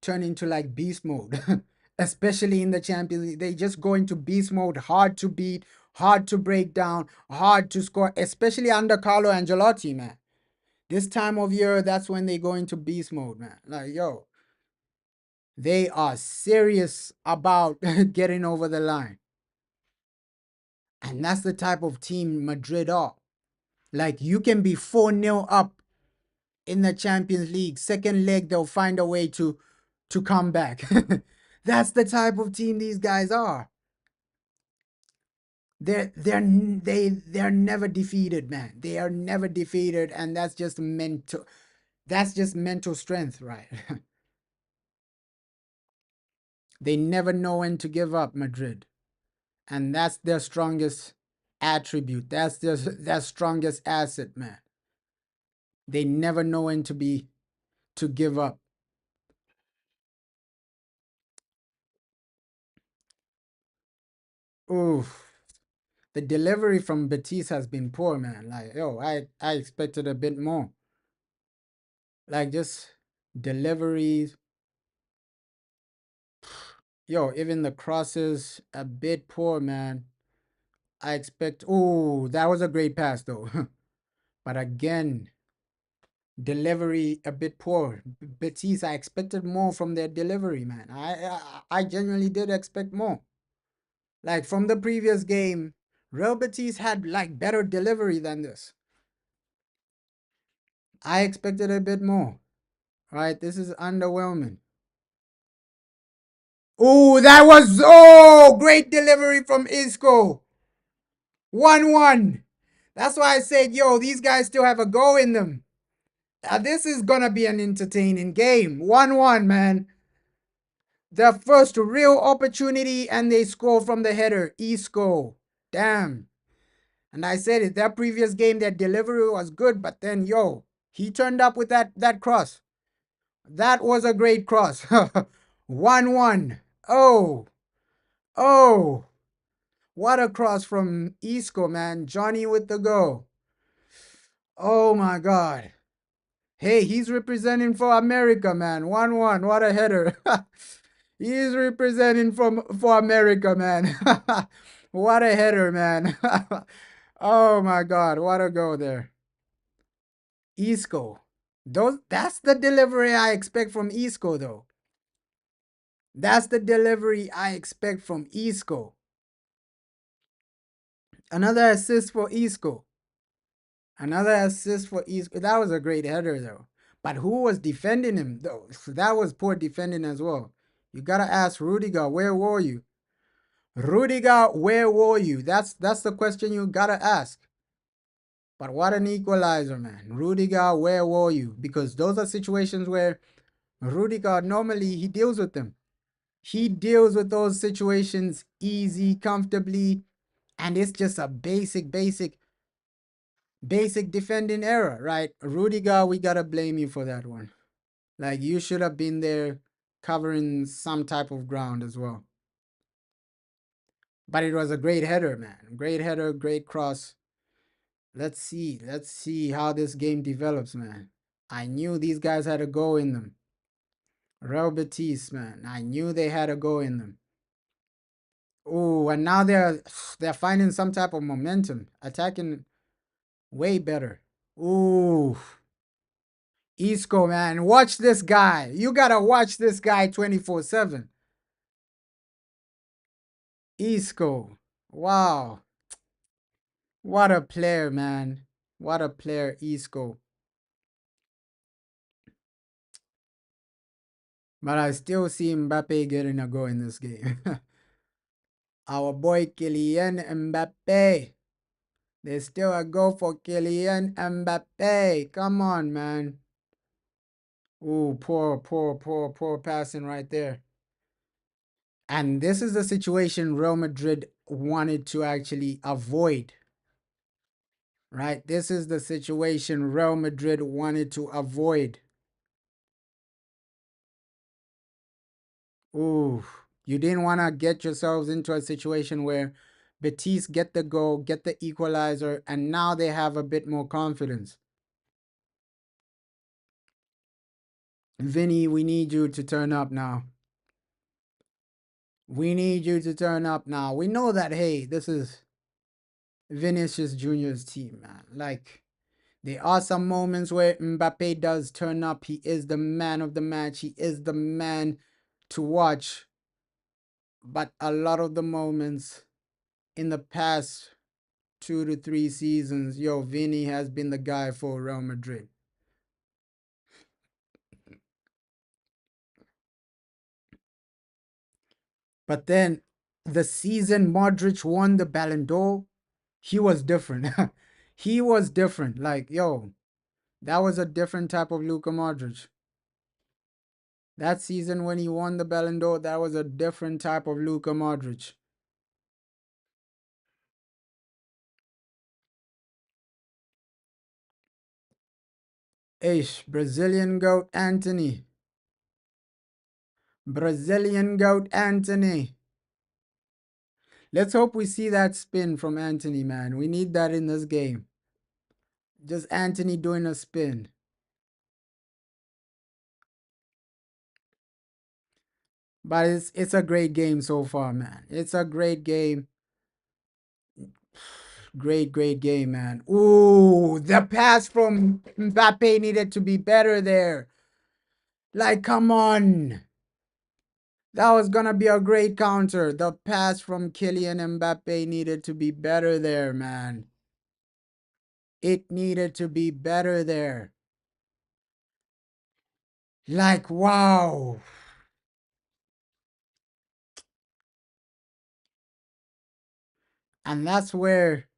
turn into like beast mode. Especially in the Champions League, they just go into beast mode, hard to beat, hard to break down, hard to score, especially under Carlo Ancelotti, man. This time of year, that's when they go into beast mode, man. Like, yo, they are serious about getting over the line. And that's the type of team Madrid are. Like, you can be 4-0 up in the Champions League. Second leg, they'll find a way to come back. That's the type of team these guys are. They're never defeated, man. They are never defeated, and that's just mental. That's just mental strength, right? They never know when to give up, Madrid, and that's their strongest attribute. That's their strongest asset, man. They never know when to give up. Oof. The delivery from Betis has been poor, man. Like, yo, I expected a bit more. Like, just deliveries. Yo, even the crosses a bit poor, man. I expect. Oh, that was a great pass though. But again, delivery a bit poor. Betis, I expected more from their delivery, man. I genuinely did expect more. Like from the previous game, Real Betis had like better delivery than this. I expected a bit more. Right, this is underwhelming. Oh, that was great delivery from Isco. 1-1. That's why I said, yo, these guys still have a go in them. This is gonna be an entertaining game. 1-1, man. Their first real opportunity, and they score from the header. Isco. Damn. And I said it, their previous game, their delivery was good, but then, yo, he turned up with that cross. That was a great cross. 1-1. Oh, oh. What a cross from Isco, man. Johnny with the goal. Oh, my God. Hey, he's representing for America, man. 1-1. What a header. He's representing for America, man. What a header, man. Oh my God, what a goal there. Isco. That's the delivery I expect from Isco, though. That's the delivery I expect from Isco. Another assist for Isco. Another assist for Isco. That was a great header, though. But who was defending him, though? That was poor defending as well. You gotta ask Rudiger, where were you? Rudiger, where were you? That's the question you gotta ask. But what an equalizer, man. Rudiger, where were you? Because those are situations where Rudiger normally he deals with them. He deals with those situations easy, comfortably, and it's just a basic defending error, right? Rudiger, we gotta blame you for that one. Like you should have been there covering some type of ground as well. But it was a great header, man. Great header, great cross. Let's see. Let's see how this game develops, man. I knew these guys had a go in them. Real Betis, man. I knew they had a go in them. Oh, and now they're finding some type of momentum, attacking way better. Ooh, Isco, man. Watch this guy. You gotta watch this guy 24/7. Isco. Wow. What a player, man. What a player, Isco. But I still see Mbappe getting a go in this game. Our boy Kylian Mbappe. There's still a go for Kylian Mbappe. Come on, man. Ooh, poor passing right there. And this is the situation Real Madrid wanted to actually avoid. Right? This is the situation Real Madrid wanted to avoid. Ooh, you didn't want to get yourselves into a situation where Betis get the goal, get the equalizer, and now they have a bit more confidence. Vinny, we need you to turn up now. We need you to turn up now. We know that, hey, this is Vinicius Jr.'s team, man. Like, there are some moments where Mbappe does turn up. He is the man of the match. He is the man to watch. But a lot of the moments in the past 2 to 3 seasons, yo, Vinny has been the guy for Real Madrid. But then the season Modric won the Ballon d'Or, he was different. He was different. Like, yo, that was a different type of Luka Modric. That season when he won the Ballon d'Or, that was a different type of Luka Modric. Ish, Brazilian goat Anthony. Brazilian goat Anthony. Let's hope we see that spin from Anthony, man. We need that in this game. Just Anthony doing a spin. But it's a great game so far, man. It's a great game. Great game, man. Ooh, the pass from Mbappe needed to be better there. Like, come on. That was gonna be a great counter. The pass from Kylian Mbappe needed to be better there, man. It needed to be better there. Like, wow. And that's where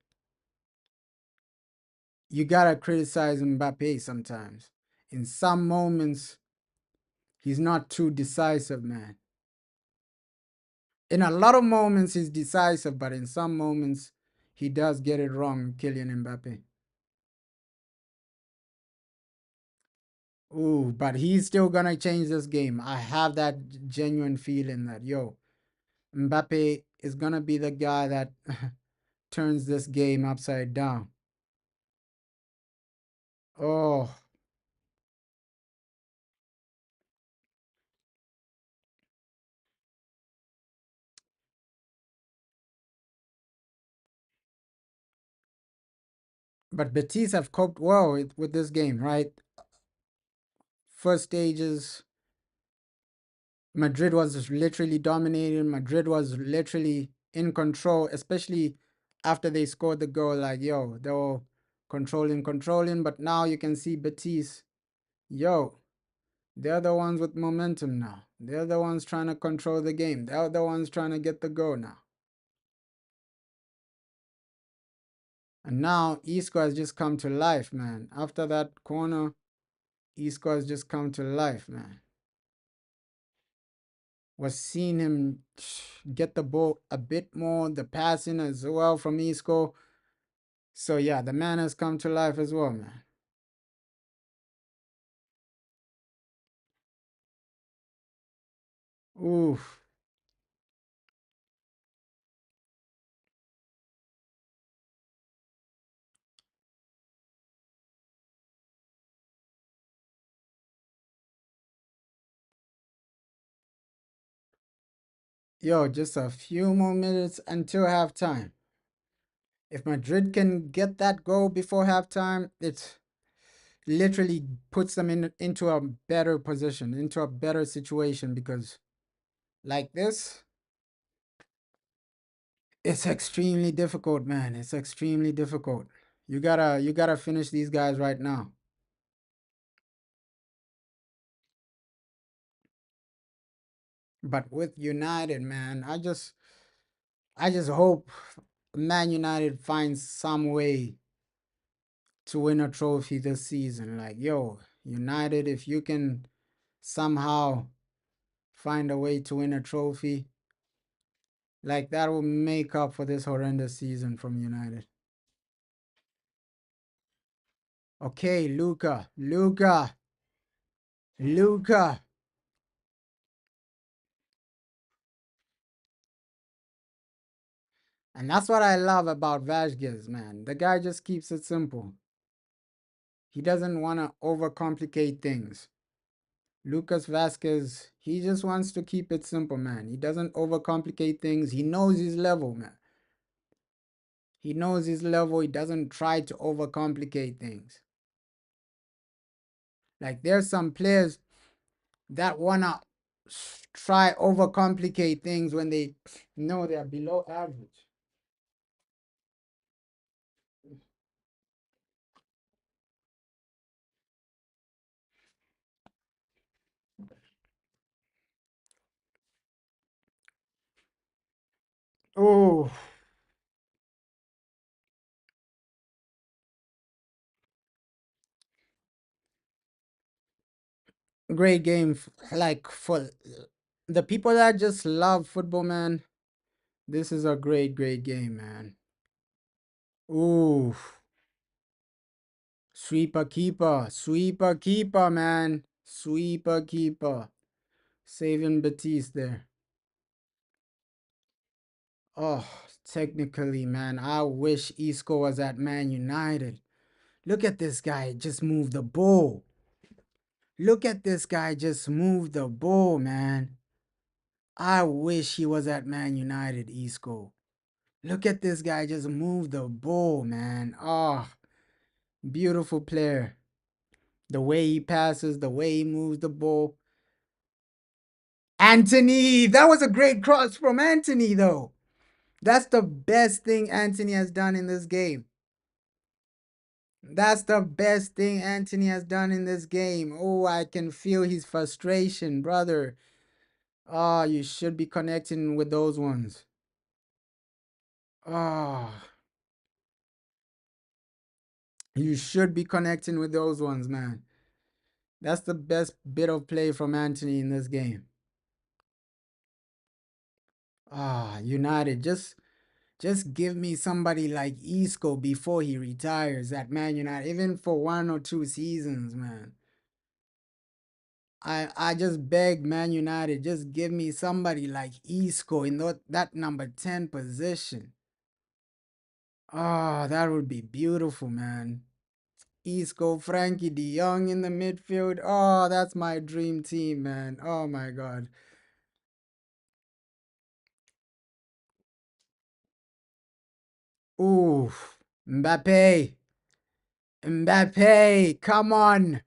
you gotta criticize Mbappe sometimes. In some moments, he's not too decisive, man. In a lot of moments, he's decisive, but in some moments, he does get it wrong, Kylian Mbappe. Ooh, but he's still gonna change this game. I have that genuine feeling that, yo, Mbappe is gonna be the guy that turns this game upside down. Oh, but Betis have coped well with this game, right? First stages, Madrid was literally dominating. Madrid was literally in control, especially after they scored the goal. Like, yo, they were controlling. But now you can see Betis, yo, they're the ones with momentum now. They're the ones trying to control the game. They're the ones trying to get the goal now. And now Isco has just come to life, man. After that corner, Isco has just come to life, man. Was seeing him get the ball a bit more, the passing as well from Isco. So yeah, the man has come to life as well, man. Oof. Yo, just a few more minutes until halftime. If Madrid can get that goal before halftime, it literally puts them into a better position, into a better situation because like this, it's extremely difficult, man. It's extremely difficult. You gotta finish these guys right now. But with United, man, I just hope Man United finds some way to win a trophy this season. Like, yo, United, if you can somehow find a way to win a trophy, like that will make up for this horrendous season from United. Okay, Luca. And that's what I love about Vasquez, man. The guy just keeps it simple. He doesn't want to overcomplicate things. Lucas Vasquez, he just wants to keep it simple, man. He doesn't overcomplicate things. He knows his level, man. He knows his level. He doesn't try to overcomplicate things. Like there's some players that wanna try overcomplicate things when they know they're below average. Oh, great game. Like for the people that just love football, man, this is a great, great game, man. Ooh, sweeper keeper, man, sweeper keeper, saving Betis there. Oh, technically, man, I wish Isco was at Man United. Look at this guy just move the ball. Look at this guy just move the ball, man. I wish he was at Man United, Isco. Look at this guy just move the ball, man. Oh, beautiful player. The way he passes, the way he moves the ball. Anthony, that was a great cross from Anthony, though. That's the best thing Anthony has done in this game. That's the best thing Anthony has done in this game. Oh, I can feel his frustration, brother. Oh, you should be connecting with those ones. Oh, you should be connecting with those ones, man. That's the best bit of play from Anthony in this game. Ah, United, just give me somebody like Isco before he retires at Man United, even for 1 or 2 seasons, man. I just beg Man United, just give me somebody like Isco in that number 10 position. Oh, that would be beautiful, man. Isco, Frankie De Jong in the midfield. Oh, that's my dream team, man. Oh my God. Ooh, Mbappe. Mbappe, come on.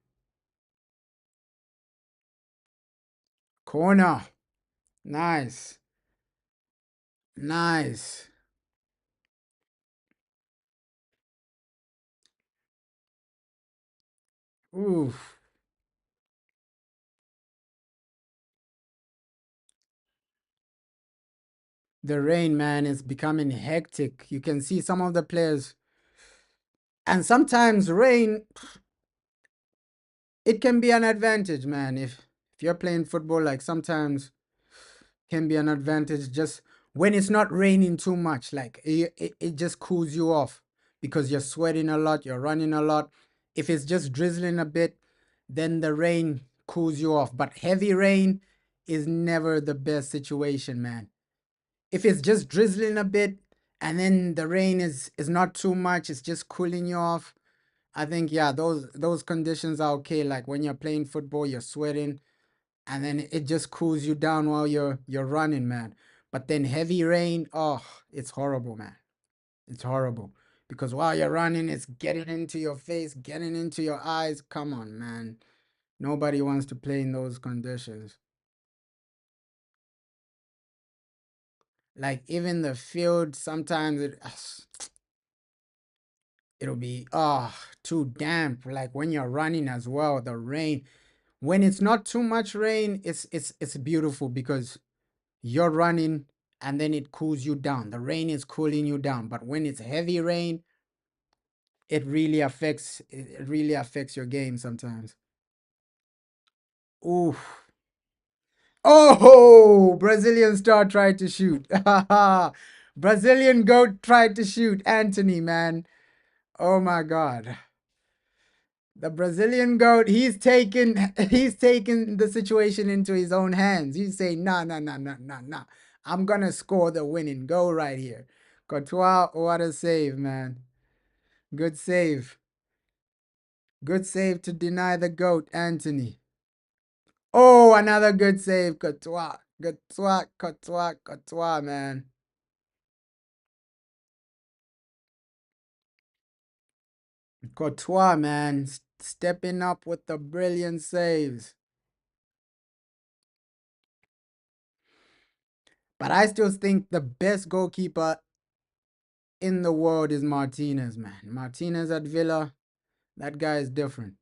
Corner. Nice. Nice. Ooh. The rain, man, is becoming hectic. You can see some of the players. And sometimes rain, it can be an advantage, man. If you're playing football, like sometimes can be an advantage just when it's not raining too much. Like it just cools you off because you're sweating a lot, you're running a lot. If it's just drizzling a bit, then the rain cools you off. But heavy rain is never the best situation, man. If it's just drizzling a bit and then the rain is not too much, it's just cooling you off. I think yeah, those conditions are okay. Like when you're playing football, you're sweating, and then it just cools you down while you're running, man. But then heavy rain, oh, it's horrible, man. It's horrible because while you're running, it's getting into your face, getting into your eyes. Come on, man. Nobody wants to play in those conditions. Like even the field, sometimes it'll be too damp. Like when you're running as well, the rain. When it's not too much rain, it's beautiful because you're running and then it cools you down. The rain is cooling you down. But when it's heavy rain, it really affects your game sometimes. Ooh. Oh, Brazilian star tried to shoot. Brazilian goat tried to shoot Anthony, man. Oh my God. The Brazilian goat, he's taken the situation into his own hands. He's saying, nah, nah, nah, nah, nah, nah. I'm gonna score the winning goal right here. Courtois, what a save, man. Good save. Good save to deny the GOAT, Anthony. Oh, another good save, Courtois. Courtois, Courtois, Courtois, man. Courtois, man. Stepping up with the brilliant saves. But I still think the best goalkeeper in the world is Martinez, man. Martinez at Villa, that guy is different.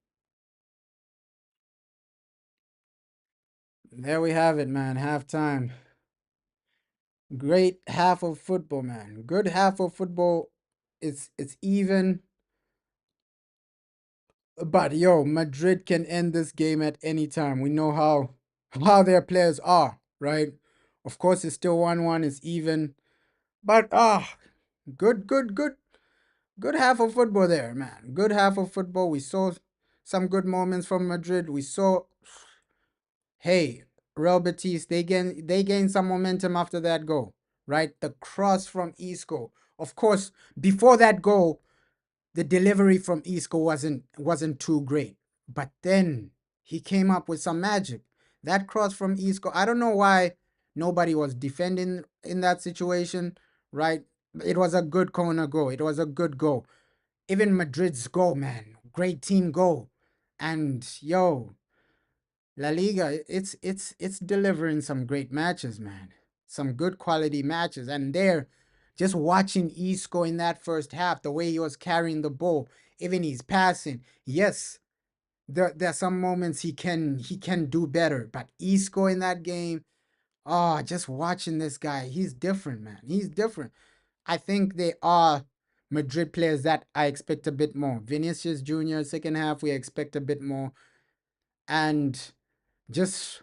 There we have it, man. Halftime. Great half of football, man. Good half of football. It's even. But yo, Madrid can end this game at any time. We know how their players are, right? Of course, it's still 1-1. It's even. But good, good, good, good half of football there, man. Good half of football. We saw some good moments from Madrid. We saw, hey, Real Betis, they gained some momentum after that goal, right? The cross from Isco. Of course, before that goal, the delivery from Isco wasn't too great. But then he came up with some magic. That cross from Isco, I don't know why nobody was defending in that situation, right? It was a good corner goal. It was a good goal. Even Madrid's goal, man, great team goal. And yo, La Liga, it's delivering some great matches, man. Some good quality matches. And there, just watching Isco in that first half, the way he was carrying the ball, even his passing. Yes, there are some moments he can do better. But Isco in that game, just watching this guy, he's different, man. He's different. I think they are Madrid players that I expect a bit more. Vinicius Jr., second half, we expect a bit more. And just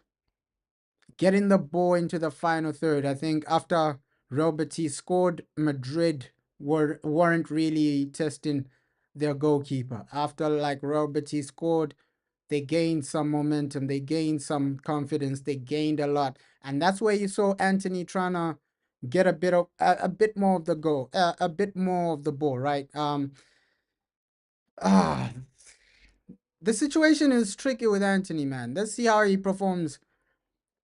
getting the ball into the final third. I think after Roberti scored, Madrid weren't really testing their goalkeeper. After like Roberti scored, they gained some momentum, they gained some confidence, they gained a lot, and that's where you saw Anthony trying to get a bit more of the goal, a bit more of the ball, right? Ah, the situation is tricky with Anthony, man. Let's see how he performs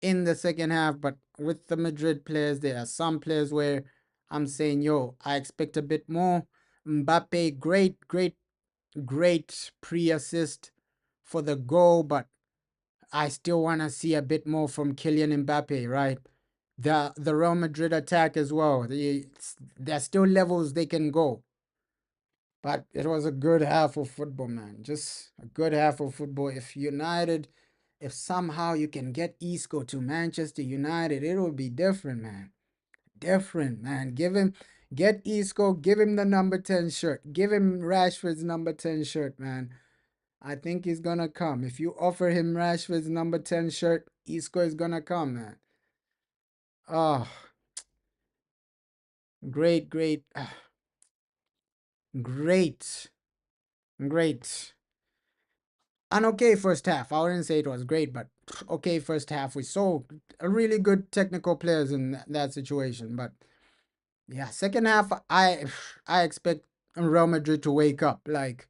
in the second half. But with the Madrid players, there are some players where I'm saying, yo, I expect a bit more. Mbappe, great, great, great pre-assist for the goal, but I still want to see a bit more from Kylian Mbappe, right? The Real Madrid attack as well. There's still levels they can go. But it was a good half of football, man. Just a good half of football. If somehow you can get Isco to Manchester United, it will be different, man. Different, man. Get Isco, give him the number 10 shirt. Give him Rashford's number 10 shirt, man. I think he's gonna come. If you offer him Rashford's number 10 shirt, Isco is gonna come, man. Oh, great, great, great, great. An okay first half. I wouldn't say it was great, but okay first half. We saw a really good technical players in that situation. But yeah, second half, I expect Real Madrid to wake up. Like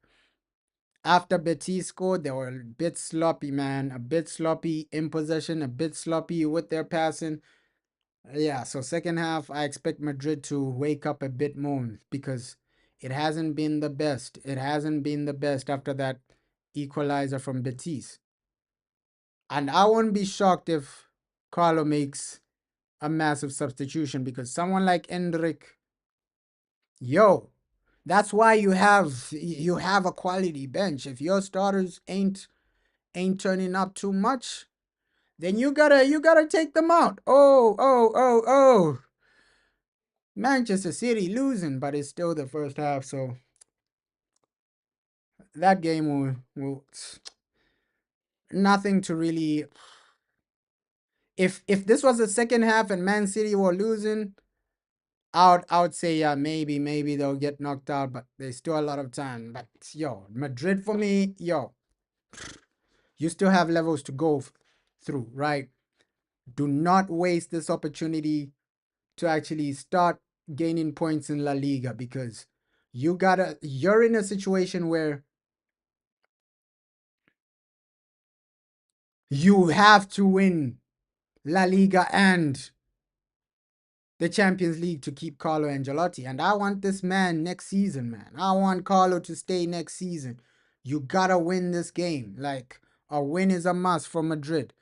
after Betis scored, they were a bit sloppy, man. A bit sloppy in possession, a bit sloppy with their passing. Yeah, so second half, I expect Madrid to wake up a bit more because it hasn't been the best. It hasn't been the best after that equalizer from Betis. And I won't be shocked if Carlo makes a massive substitution because someone like Endrick, yo, that's why you have a quality bench. If your starters ain't turning up too much, then you gotta take them out. Oh. Manchester City losing, but it's still the first half, so that game will nothing to really. If this was the second half and Man City were losing, I would say yeah, maybe they'll get knocked out, but there's still a lot of time. But yo, Madrid for me, yo, you still have levels to go through, right? Do not waste this opportunity to actually start gaining points in La Liga because you're in a situation where you have to win La Liga and the Champions League to keep Carlo Ancelotti. And I want this man next season, man. I want Carlo to stay next season. You gotta win this game. Like, a win is a must for Madrid,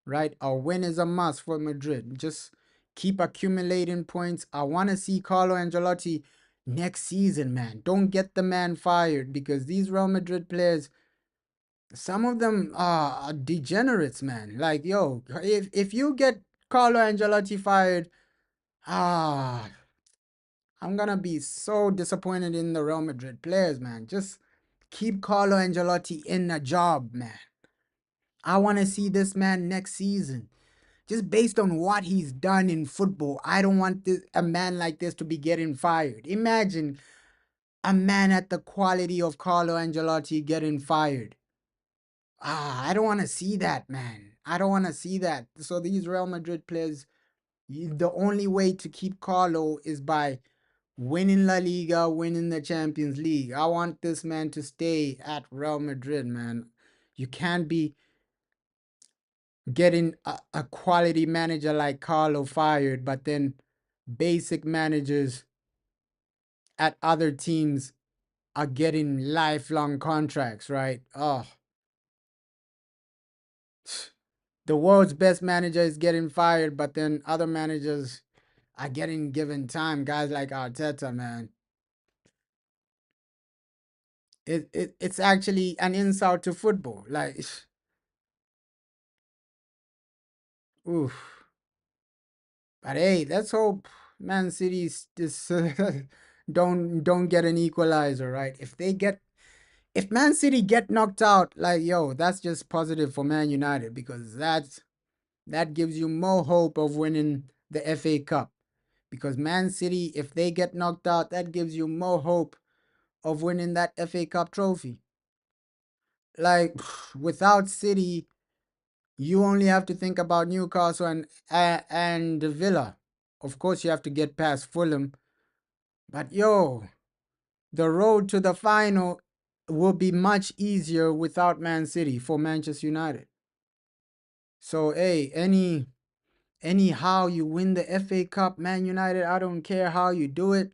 right? A win is a must for Madrid. Just keep accumulating points. I want to see Carlo Ancelotti next season, man. Don't get the man fired because these Real Madrid players, some of them are degenerates, man. Like, yo, if you get Carlo Ancelotti fired, ah, I'm gonna be so disappointed in the Real Madrid players, man. Just keep Carlo Ancelotti in the job, man. I want to see this man next season. Just based on what he's done in football, I don't want a man like this to be getting fired. Imagine a man at the quality of Carlo Ancelotti getting fired. I don't want to see that, man. I don't want to see that. So these Real Madrid players, the only way to keep Carlo is by winning La Liga, winning the Champions League. I want this man to stay at Real Madrid, man. You can't be getting a quality manager like Carlo fired, but then basic managers at other teams are getting lifelong contracts, right? Oh, the world's best manager is getting fired, but then other managers are getting given time. Guys like Arteta, man. It's actually an insult to football. Like, oof. But hey, let's hope Man City's this don't get an equalizer, right? If Man City get knocked out, like, yo, that's just positive for Man United because that gives you more hope of winning the FA Cup. Because Man City, if they get knocked out, that gives you more hope of winning that FA Cup trophy. Like, without City, you only have to think about Newcastle and Villa. Of course, you have to get past Fulham. But yo, the road to the final will be much easier without Man City for Manchester United. So hey, anyhow you win the FA Cup, Man United, I don't care how you do it.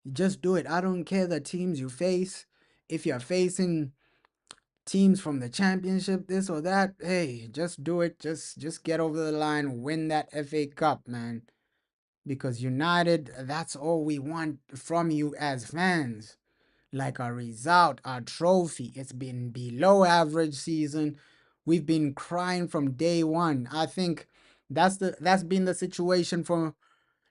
You just do it. I don't care the teams you face. If you're facing teams from the championship, this or that, hey, just do it. Just get over the line, win that FA Cup, man. Because United, that's all we want from you as fans. Like a result, a trophy. It's been below average season. We've been crying from day one. I think that's been the situation for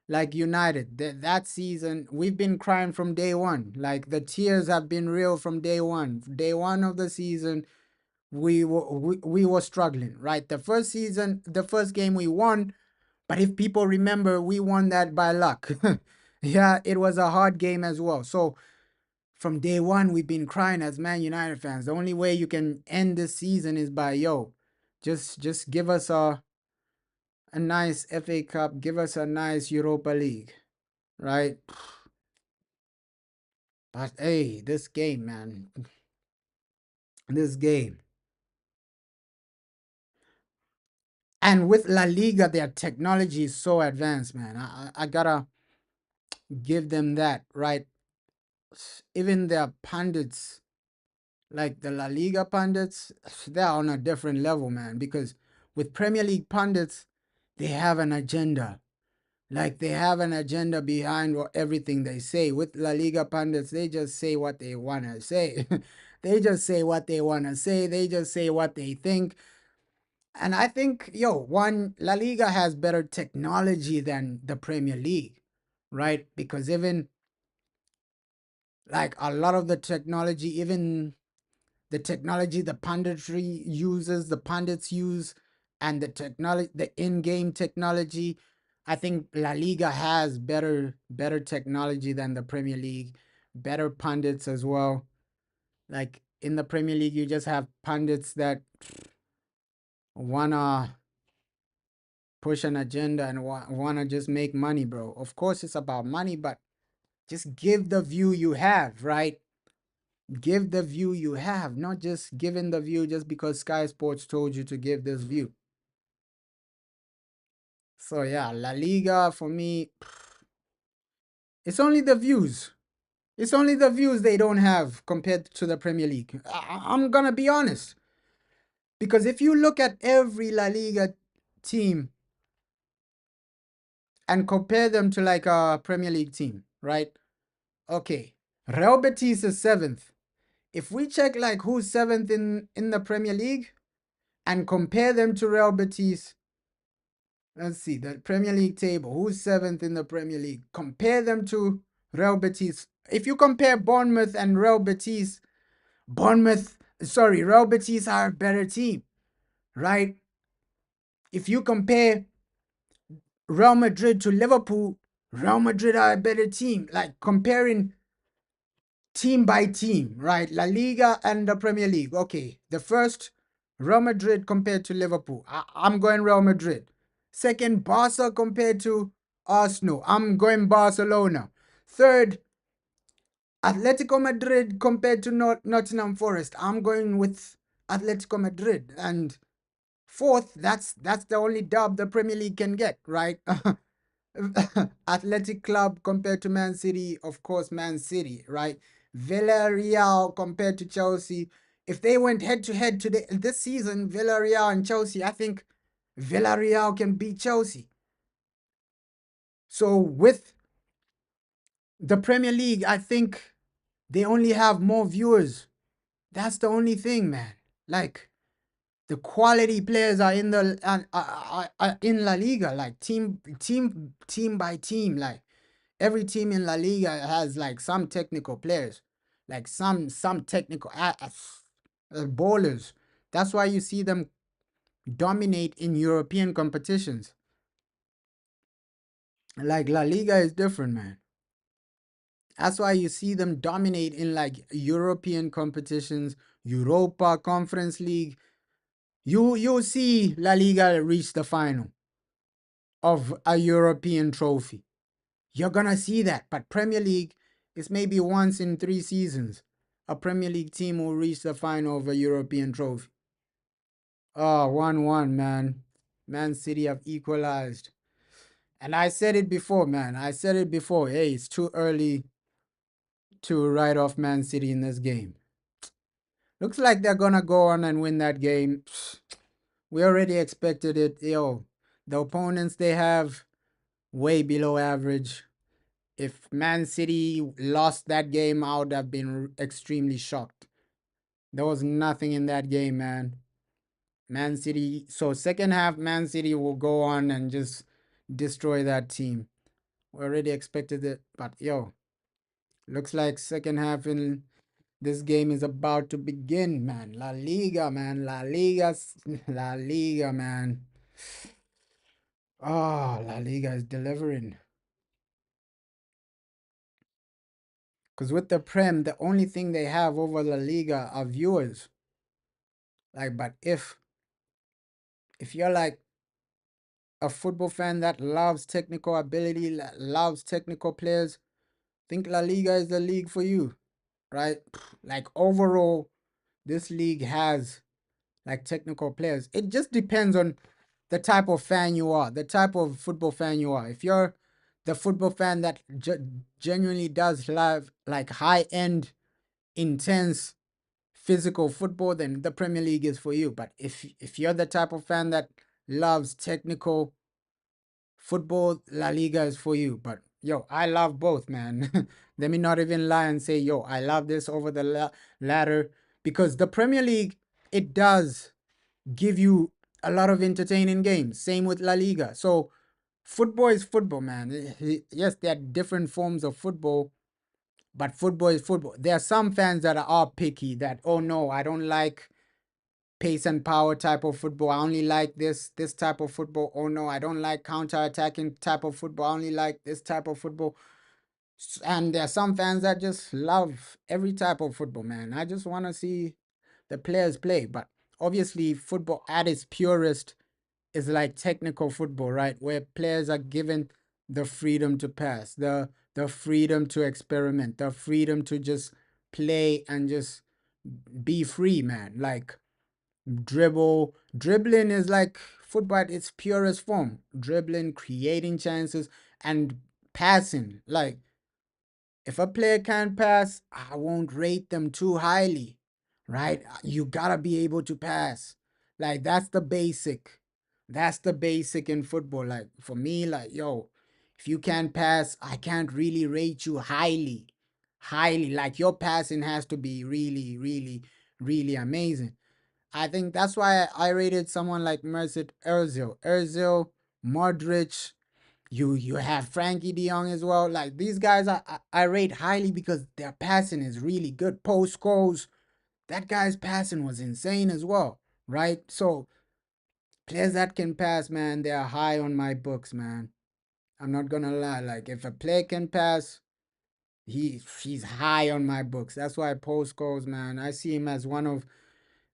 like United. That season, we've been crying from day one. Like the tears have been real from day one. Day one of the season, we were struggling, right? The first season, the first game we won, but if people remember, we won that by luck. Yeah, it was a hard game as well. So from day one, we've been crying as Man United fans. The only way you can end this season is by just give us a nice FA Cup, give us a nice Europa League, right? But hey, this game, man, this game. And with La Liga, their technology is so advanced, man. I gotta give them that, right? Even their pundits, like the La Liga pundits, they're on a different level, man. Because with Premier League pundits, they have an agenda. Like they have an agenda behind everything they say. With La Liga pundits, they just say what they want to say. They just say what they want to say. They just say what they think. And I think, one, La Liga has better technology than the Premier League, right? Because even like a lot of the technology, even the technology the punditry uses, the pundits use, and the technology, the in-game technology, I think La Liga has better technology than the Premier League, better pundits as well. Like in the Premier League, you just have pundits that wanna push an agenda and want to just make money, bro. Of course, it's about money, but just give the view you have, right? Give the view you have, not just giving the view just because Sky Sports told you to give this view. So yeah, La Liga for me, it's only the views. It's only the views they don't have compared to the Premier League. I'm gonna be honest. Because if you look at every La Liga team and compare them to like a Premier League team, right? Okay, Real Betis is seventh. If we check like who's seventh in the Premier League and compare them to Real Betis, let's see the Premier League table. Who's seventh in the Premier League? Compare them to Real Betis. If you compare Bournemouth and Real Betis, Real Betis are a better team, right? If you compare Real Madrid to Liverpool, Real Madrid are a better team. Like comparing team by team, right? La Liga and the Premier League. Okay, the first, Real Madrid compared to Liverpool. I'm going Real Madrid. Second, Barca compared to Arsenal. I'm going Barcelona. Third, Atletico Madrid compared to Nottingham Forest. I'm going with Atletico Madrid. And fourth, that's the only dub the Premier League can get, right? Athletic Club compared to Man City, of course, Man City, right? Villarreal compared to Chelsea. If they went head to head today this season, Villarreal and Chelsea, I think Villarreal can beat Chelsea. So with the Premier League, I think they only have more viewers. That's the only thing, man. Like the quality players are in the in La Liga, like team by team, like every team in La Liga has like some technical players, like some technical bowlers. That's why you see them dominate in European competitions. Like La Liga is different, man. That's why you see them dominate in like European competitions, Europa Conference League. You see La Liga reach the final of a European trophy. You're gonna see that. But Premier League is maybe once in 3 seasons. A Premier League team will reach the final of a European trophy. Oh, 1-1, man. Man City have equalized. And I said it before, man. I said it before. Hey, it's too early to write off Man City in this game. Looks like they're gonna go on and win that game. We already expected it. Yo, the opponents they have way below average. If Man City lost that game, I would have been extremely shocked. There was nothing in that game, man. Man City. So second half, Man City will go on and just destroy that team. We already expected it, but yo, looks like second half in this game is about to begin, man. La Liga, man. La Liga, man. Oh, La Liga is delivering. Because with the Prem, the only thing they have over La Liga are viewers. Like, but if you're like a football fan that loves technical ability, loves technical players, think La Liga is the league for you, right? Like overall, this league has like technical players. It just depends on the type of fan you are, the type of football fan you are. If you're the football fan that genuinely does love like high end, intense physical football, then the Premier League is for you. But if you're the type of fan that loves technical football, La Liga is for you. But yo, I love both, man. Let me not even lie and say, yo, I love this over the latter because the Premier League, it does give you a lot of entertaining games. Same with La Liga. So football is football, man. Yes, there are different forms of football, but football is football. There are some fans that are picky that, oh no, I don't like pace and power type of football. I only like this type of football. Oh no, I don't like counter-attacking type of football. I only like this type of football. And there are some fans that just love every type of football, man. I just want to see the players play. But obviously, football at its purest is like technical football, right? Where players are given the freedom to pass, the freedom to experiment, the freedom to just play and just be free, man. Like dribbling is like football at its purest form. Dribbling, creating chances, and passing. Like if a player can't pass, I won't rate them too highly, right? You gotta be able to pass. Like that's the basic. That's the basic in football. Like for me, like yo, if you can't pass, I can't really rate you highly. Highly. Like your passing has to be really, really, really amazing. I think that's why I rated someone like Mesut Ozil. Ozil, Modric, you have Frankie De Jong as well. Like these guys, I rate highly because their passing is really good. Post goals, that guy's passing was insane as well, right? So players that can pass, man, they are high on my books, man. I'm not gonna lie. Like if a player can pass, he's high on my books. That's why post goals, man. I see him as one of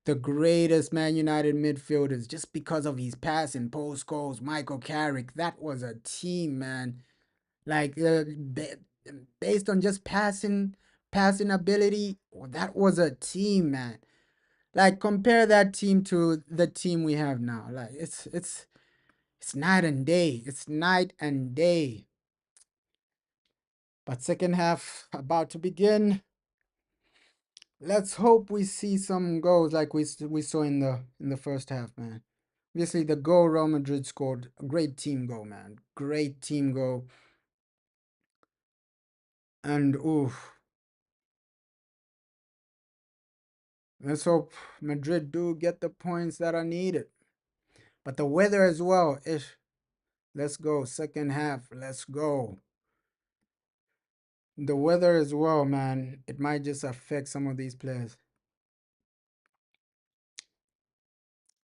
the greatest Man United midfielders just because of his passing, post goals. Michael Carrick, that was a team, man. Like based on just passing ability, that was a team, man. Like compare that team to the team we have now. Like it's night and day. It's night and day. But second half about to begin. Let's hope we see some goals like we saw in the first half, man. Obviously, the goal Real Madrid scored, a great team goal, man. Great team goal. And oof, let's hope Madrid do get the points that are needed. But the weather as well. Ish. Let's go. Second half. Let's go. The weather as well, man. It might just affect some of these players.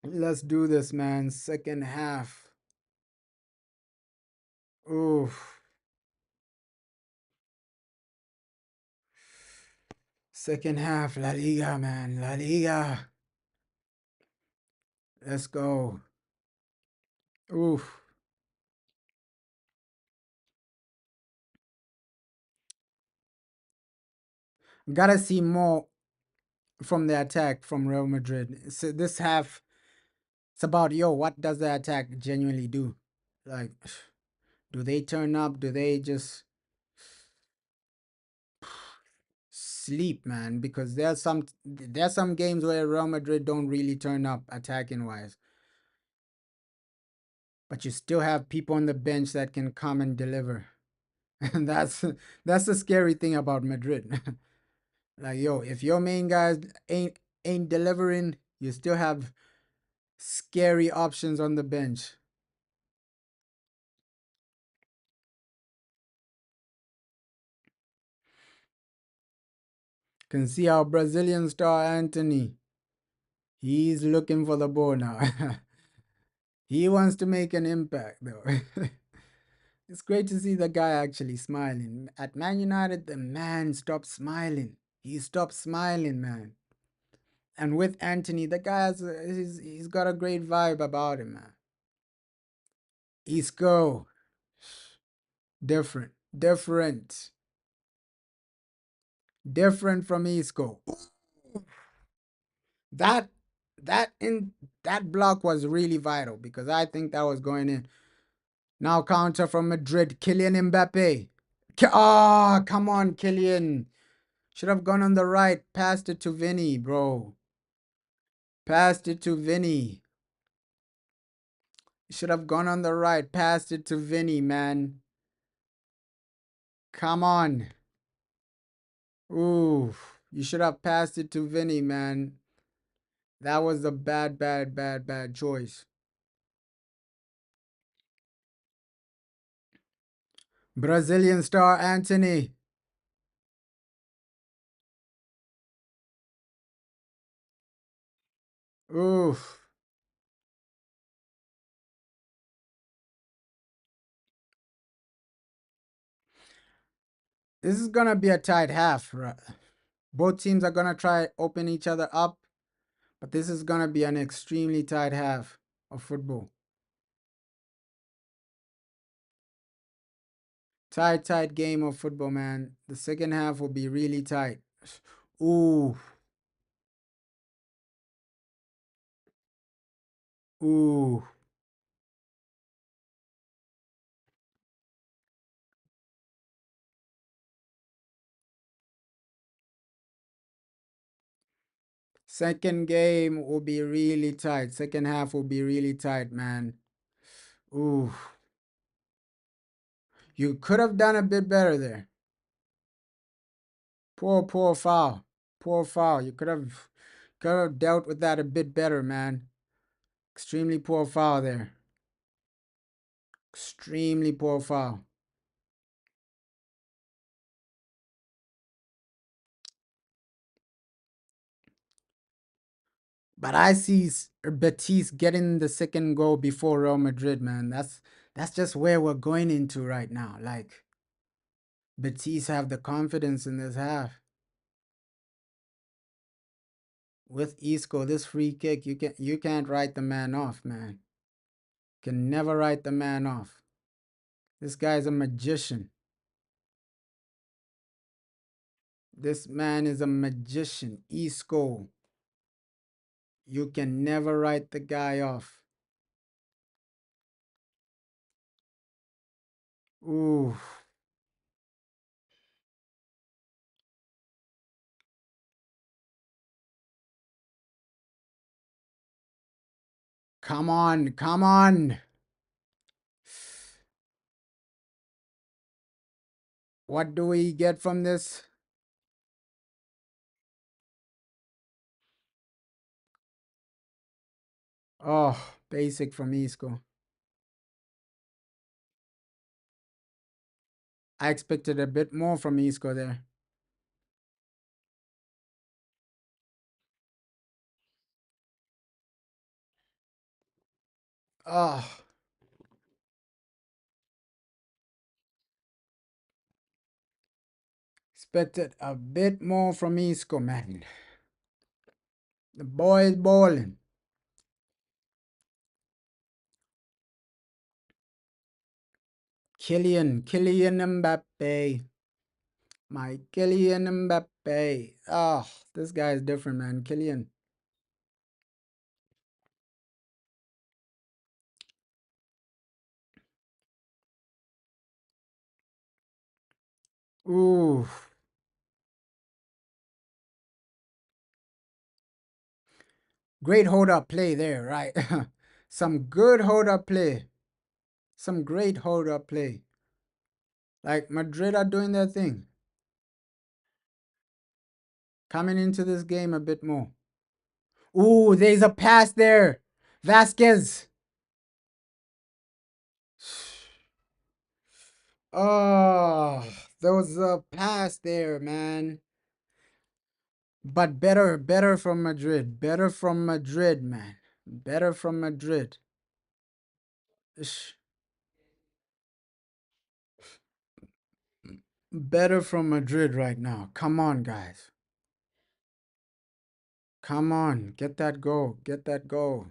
Let's do this, man. Second half. Oof. Second half. La Liga, man. La Liga. Let's go. Oof. Gotta see more from the attack from Real Madrid. So this half, it's about yo, what does the attack genuinely do? Like, do they turn up? Do they just sleep, man? Because there's some games where Real Madrid don't really turn up attacking wise, but you still have people on the bench that can come and deliver, and that's the scary thing about Madrid. Like yo, if your main guys ain't delivering, you still have scary options on the bench. Can see our Brazilian star Anthony. He's looking for the ball now. He wants to make an impact though. It's great to see the guy actually smiling. At Man United, the man stopped smiling. He stopped smiling, man. And with Anthony, the guy he's got a great vibe about him, man. Isco, different, different, different from Isco. That that block was really vital because I think that was going in. Now counter from Madrid, Kylian Mbappe. Ah, come on, Kylian. Should have gone on the right. Passed it to Vinny, bro. Passed it to Vinny. Should have gone on the right. Passed it to Vinny, man. Come on. Ooh, you should have passed it to Vinny, man. That was a bad, bad, bad, bad choice. Brazilian star Anthony. Oof. This is gonna be a tight half. Both teams are gonna try open each other up, but this is gonna be an extremely tight half of football. Tight game of football, man. The second half will be really tight. Ooh, ooh. Second game will be really tight. Second half will be really tight, man. Ooh. You could have done a bit better there. Poor foul. Poor foul. You could have dealt with that a bit better, man. Extremely poor foul there. Extremely poor foul. But I see Betis getting the second goal before Real Madrid, man. That's just where we're going into right now. Like Betis have the confidence in this half. With Isco, this free kick, you can't write the man off, man. Can never write the man off. This guy's a magician. This man is a magician. Isco. You can never write the guy off. Ooh. Come on, come on. What do we get from this? Oh, basic from Isco. I expected a bit more from Isco there. Oh, expected a bit more from Isco, man. The boy is balling. Kylian Mbappe. My Kylian Mbappe. Oh, this guy is different, man. Kylian. Ooh. Great hold up play there, right? Some good hold up play. Some great hold up play. Like Madrid are doing their thing. Coming into this game a bit more. Ooh, there's a pass there. Vasquez. Oh, there was a pass there, man. But better from Madrid. Better from Madrid, man. Better from Madrid. Ish. Better from Madrid right now. Come on, guys. Come on. Get that goal. Get that goal.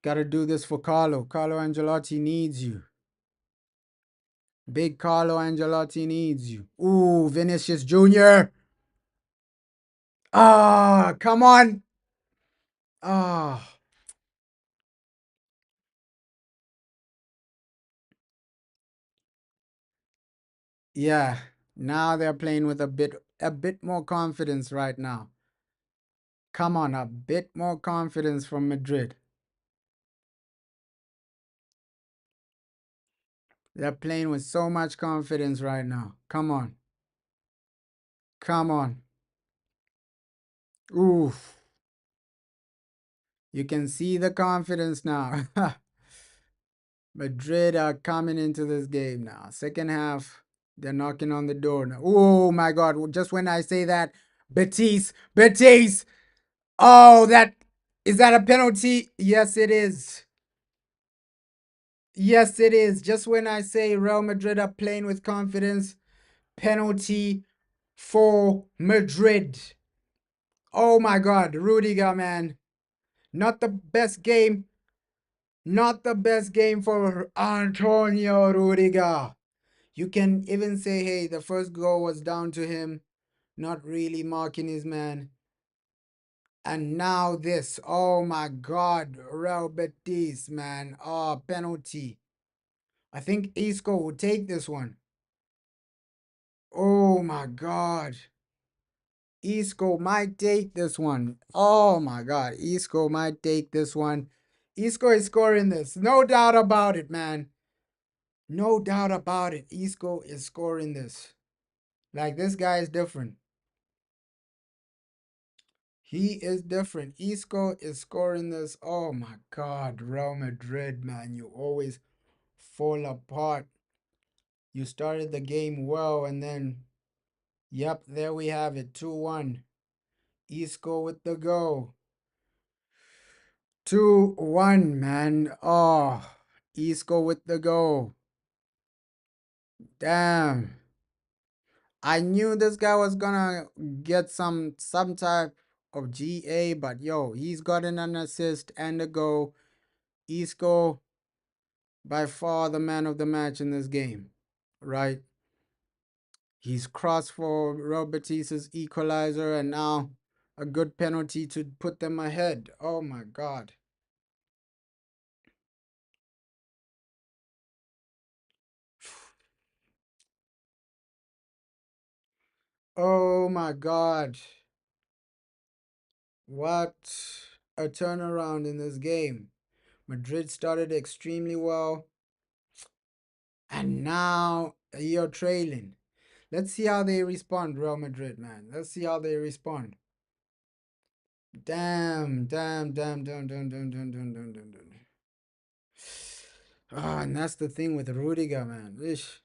Gotta do this for Carlo. Carlo Angelotti needs you. Big Carlo Angelotti needs you. Ooh, Vinicius Jr. Ah, come on. Ah, yeah. Now they're playing with a bit more confidence right now. Come on, a bit more confidence from Madrid. They're playing with so much confidence right now. Come on. Come on. Oof. You can see the confidence now. Madrid are coming into this game now. Second half, they're knocking on the door now. Oh my God. Just when I say that, Betis. Oh, is that a penalty? Yes, it is. Yes, it is. Just when I say Real Madrid are playing with confidence, penalty for Madrid. Oh my God, Rudiger, man. Not the best game. Not the best game for Antonio Rudiger. You can even say, hey, the first goal was down to him not really marking his man. And now this. Oh my God. Real Betis, man. Oh, penalty. I think Isco will take this one. Oh my God. Isco might take this one. Oh my God. Isco might take this one. Isco is scoring this. No doubt about it, man. No doubt about it. Isco is scoring this. Like, this guy is different. He is different. Isco is scoring this. Oh my God. Real Madrid, man. You always fall apart. You started the game well, and then, yep, there we have it. 2-1. Isco with the goal. 2-1, man. Oh, Isco with the goal. Damn. I knew this guy was gonna get some type of GA, but yo, he's gotten an assist and a goal. Isco, by far the man of the match in this game, right? He's crossed for Real Betis' equalizer, and now a good penalty to put them ahead. Oh my God. Oh my God. What a turnaround in this game. Madrid started extremely well, and now you're trailing. Let's see how they respond, Real Madrid, man. Let's see how they respond. Damn, damn, damn, damn, damn, damn, damn, damn, damn, damn, damn. Ah, and that's the thing with Rudiger, man. Ish.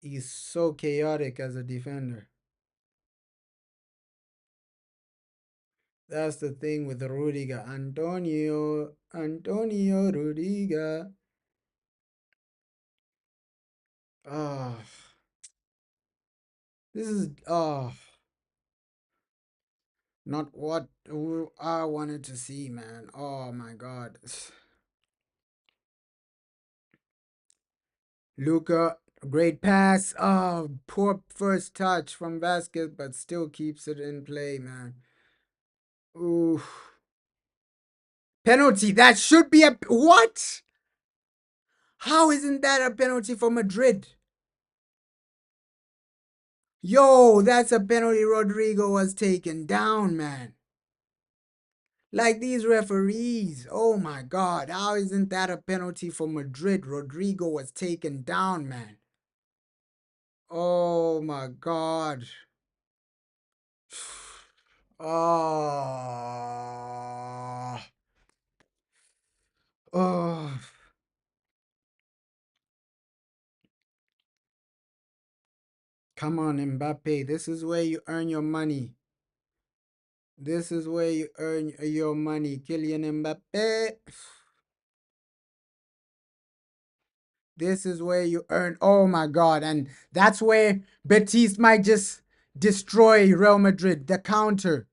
He's so chaotic as a defender. That's the thing with Rudiger. Antonio Rudiger. Ah, this is not what I wanted to see, man. Oh my God. Luca, great pass. Oh, poor first touch from Vasquez, but still keeps it in play, man. Ooh. Penalty. That should be a what? How isn't that a penalty for Madrid? Yo, that's a penalty Rodrigo was taken down, man. Like, these referees. Oh my God. How isn't that a penalty for Madrid? Rodrigo was taken down, man. Oh my God. Oh. Oh. Come on, Mbappe. This is where you earn your money. This is where you earn your money. Kylian Mbappe. This is where you earn. Oh my God. And that's where Betis might just destroy Real Madrid. The counter.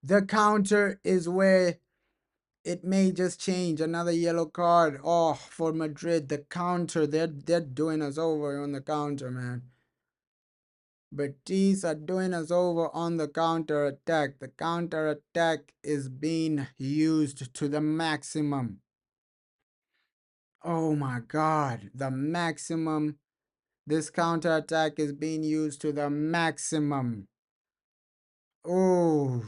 The counter is where it may just change. Another yellow card. Oh, for Madrid. The counter. They're doing us over on the counter, man. Betis are doing us over on the counter attack. The counter attack is being used to the maximum. Oh my God. The maximum. This counter attack is being used to the maximum. Oh.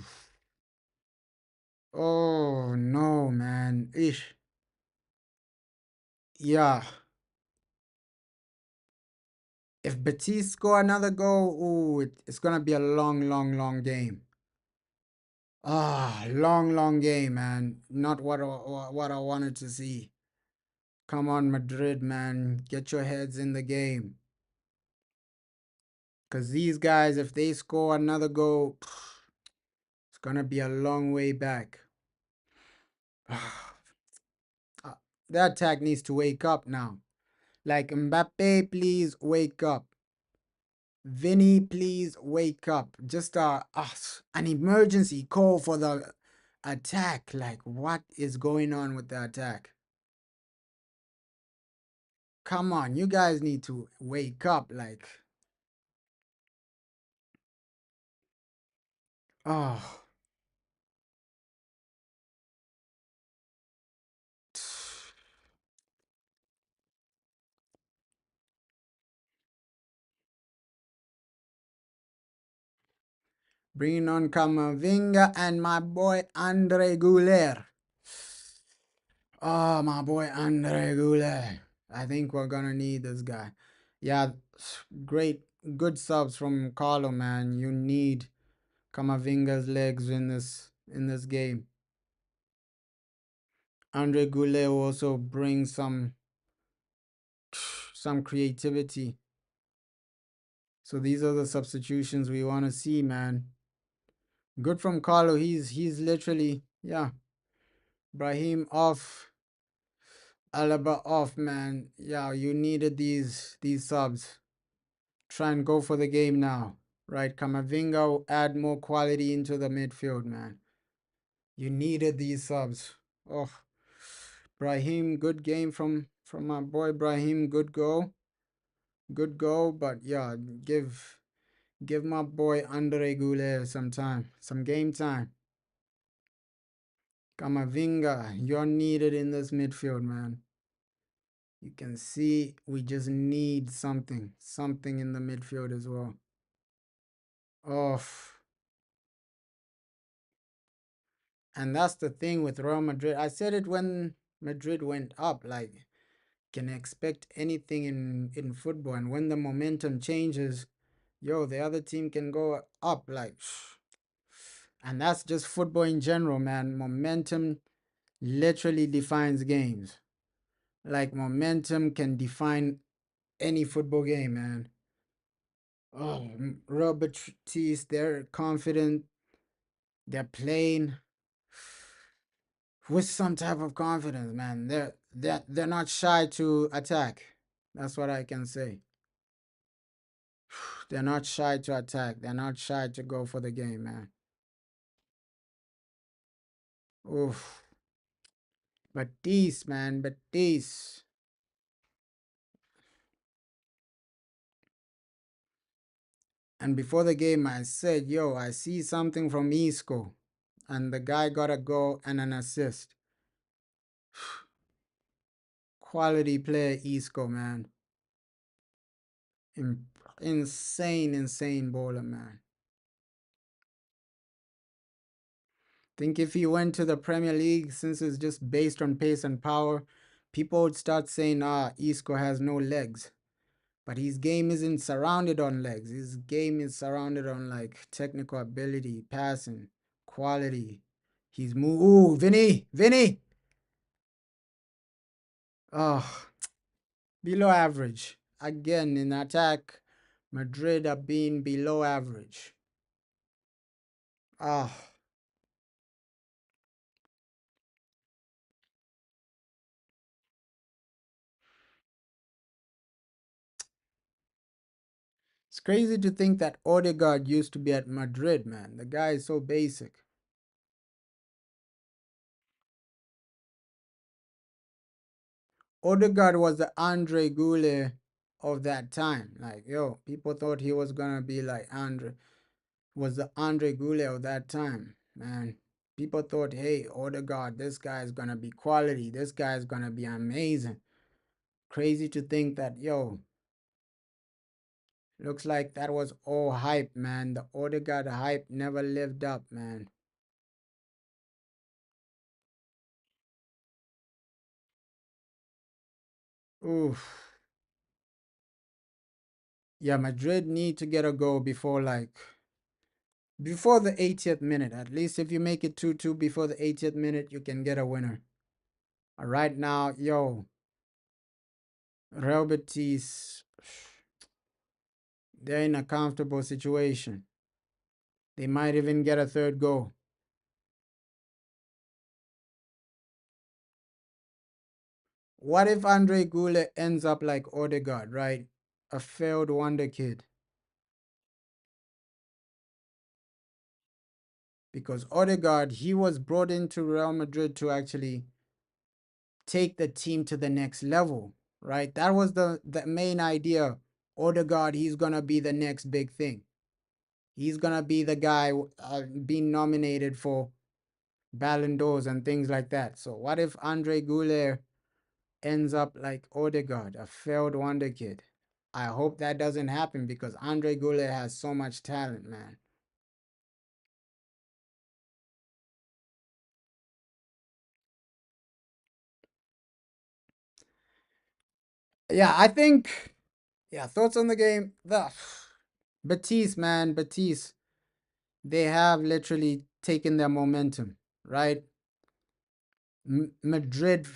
Oh no, man. Ish. Yeah. If Betis score another goal, ooh, it's gonna be a long, long, long game. Ah, long, long game, man. Not what I wanted to see. Come on, Madrid, man. Get your heads in the game. Because these guys, if they score another goal, it's gonna be a long way back. The attack needs to wake up now. Like, Mbappe, please wake up. Vinny, please wake up. Just an emergency call for the attack. Like, what is going on with the attack? come on, you guys need to wake up. Like, oh, bringing on Kamavinga and my boy Andre Goulet. Oh, my boy Andre Goulet. I think we're gonna need this guy. Yeah, great, good subs from Carlo, man. You need Kamavinga's legs in this game. Andre Goulet will also brings some creativity. So these are the substitutions we want to see, man. Good from Carlo. He's literally, yeah. Brahim off, Alaba off, man. Yeah, you needed these subs. Try and go for the game now. Right, Kamavinga will add more quality into the midfield, man. You needed these subs. Oh, Brahim, good game from my boy Brahim. Good goal. But yeah, give my boy Andre Goulet some time, some game time. Kamavinga, you're needed in this midfield, man. You can see we just need something in the midfield as well. Oh, and that's the thing with Real Madrid. I said it when Madrid went up, like, can expect anything in football, and when the momentum changes, yo, the other team can go up, like, and that's just football in general, man. Momentum literally defines games. Like, momentum can define any football game, man. Oh, Robert Betis, they're confident, they're playing with some type of confidence, man. They're not shy to attack. That's what I can say. They're not shy to attack. They're not shy to go for the game, man. Oof. But these, man, but these. And before the game, I said, yo, I see something from Isco. And the guy got a goal and an assist. Quality player, Isco, man. Insane bowler, man. Think if he went to the Premier League, since it's just based on pace and power, people would start saying, Isco has no legs. But his game isn't surrounded on legs. His game is surrounded on like technical ability, passing, quality. He's move. Ooh, Vinny. Oh, below average. Again, in attack, Madrid are being below average. Ah, it's crazy to think that Odegaard used to be at Madrid, man. The guy is so basic. Odegaard was the Andre Goulet of that time. Like, yo, people thought he was gonna be like was the Andre Goulet of that time, man. People thought, hey, Odegaard, this guy is gonna be quality. This guy is gonna be amazing. Crazy to think that, yo, looks like that was all hype, man. The Odegaard hype never lived up, man. Oof. Yeah, Madrid need to get a goal before the 80th minute. At least if you make it 2-2 before the 80th minute, you can get a winner. Right now, yo, Real Betis, they're in a comfortable situation. They might even get a third goal. What if Andre Goulet ends up like Odegaard, right? A failed wonder kid. Because Odegaard, he was brought into Real Madrid to actually take the team to the next level. right? That was the main idea. Odegaard, he's gonna be the next big thing. He's gonna be the guy being nominated for Ballon d'Ors and things like that. So what if Andre Goulet ends up like Odegaard, a failed wonder kid? I hope that doesn't happen because Andre Goulet has so much talent, man. Yeah, I think. Yeah, thoughts on the game? The Betis, man, Betis. They have literally taken their momentum, right? Madrid.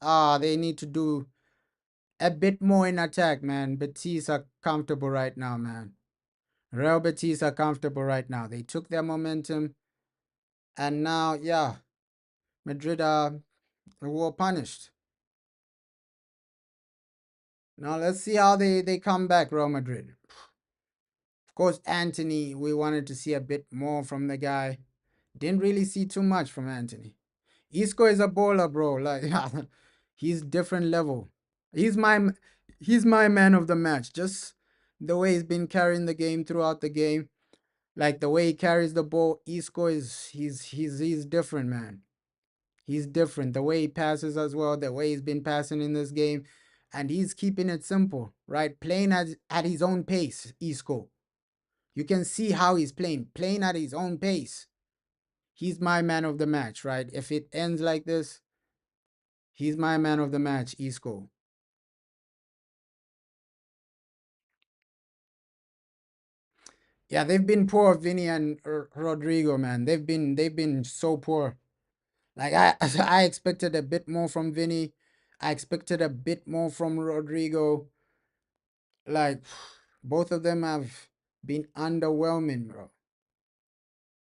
They need to do a bit more in attack, man. Betis are comfortable right now, man. Real Betis are comfortable right now. They took their momentum, and now, yeah, Madrid are were punished. Now let's see how they come back, Real Madrid. Of course, Anthony, we wanted to see a bit more from the guy. Didn't really see too much from Anthony. Isco is a baller, bro. Like, he's different level. He's my he's my man of the match. Just the way he's been carrying the game throughout the game, like the way he carries the ball. Isco is he's different, man. He's different. The way he passes as well, the way he's been passing in this game, and he's keeping it simple, right? Playing at his own pace. Isco, you can see how he's playing at his own pace. He's my man of the match, right? If it ends like this, he's my man of the match, Isco. Yeah, they've been poor, Vinny and Rodrigo, man. They've been so poor. Like I expected a bit more from Vinny. I expected a bit more from Rodrigo. Like both of them have been underwhelming, bro.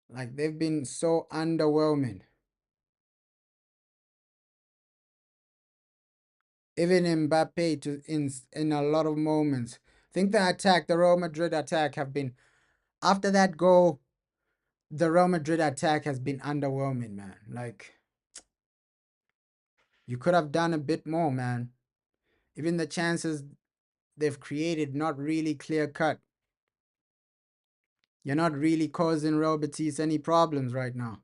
Like they've been so underwhelming. Even Mbappe to in a lot of moments. I think the attack, the Real Madrid attack, have been after that goal. The Real Madrid attack has been underwhelming, man. Like you could have done a bit more, man. Even the chances they've created, not really clear cut. You're not really causing Real Betis any problems right now.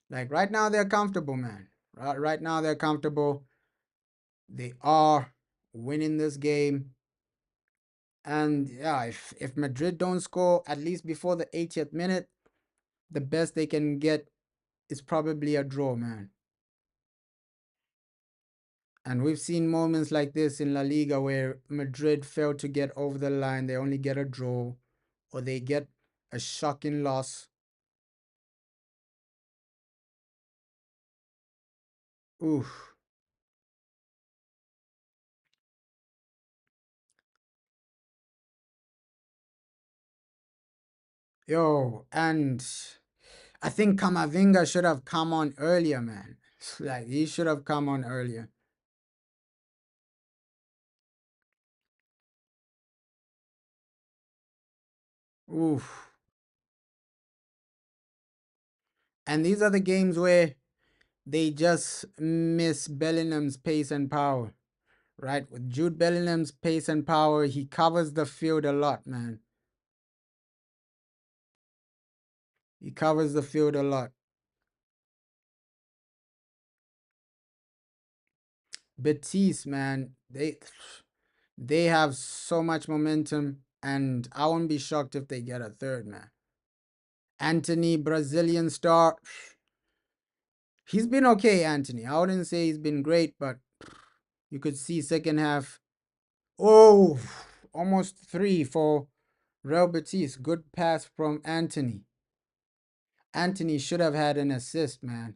Like right now, they're comfortable, man. Right now, they're comfortable. They are winning this game. And yeah, if Madrid don't score at least before the 80th minute, the best they can get is probably a draw, man. And we've seen moments like this in La Liga where Madrid fail to get over the line. They only get a draw or they get a shocking loss. Oof. Yo, and I think Kamavinga should have come on earlier, man. Like he should have come on earlier. Oof. And these are the games where they just miss Bellingham's pace and power, right? With Jude Bellingham's pace and power, he covers the field a lot, man. He covers the field a lot. Betis, man, they have so much momentum, and I won't be shocked if they get a third, man. Anthony, Brazilian star, he's been okay, Anthony. I wouldn't say he's been great, but you could see second half. Oh, almost three for Real Betis. Good pass from Anthony. Anthony should have had an assist, man.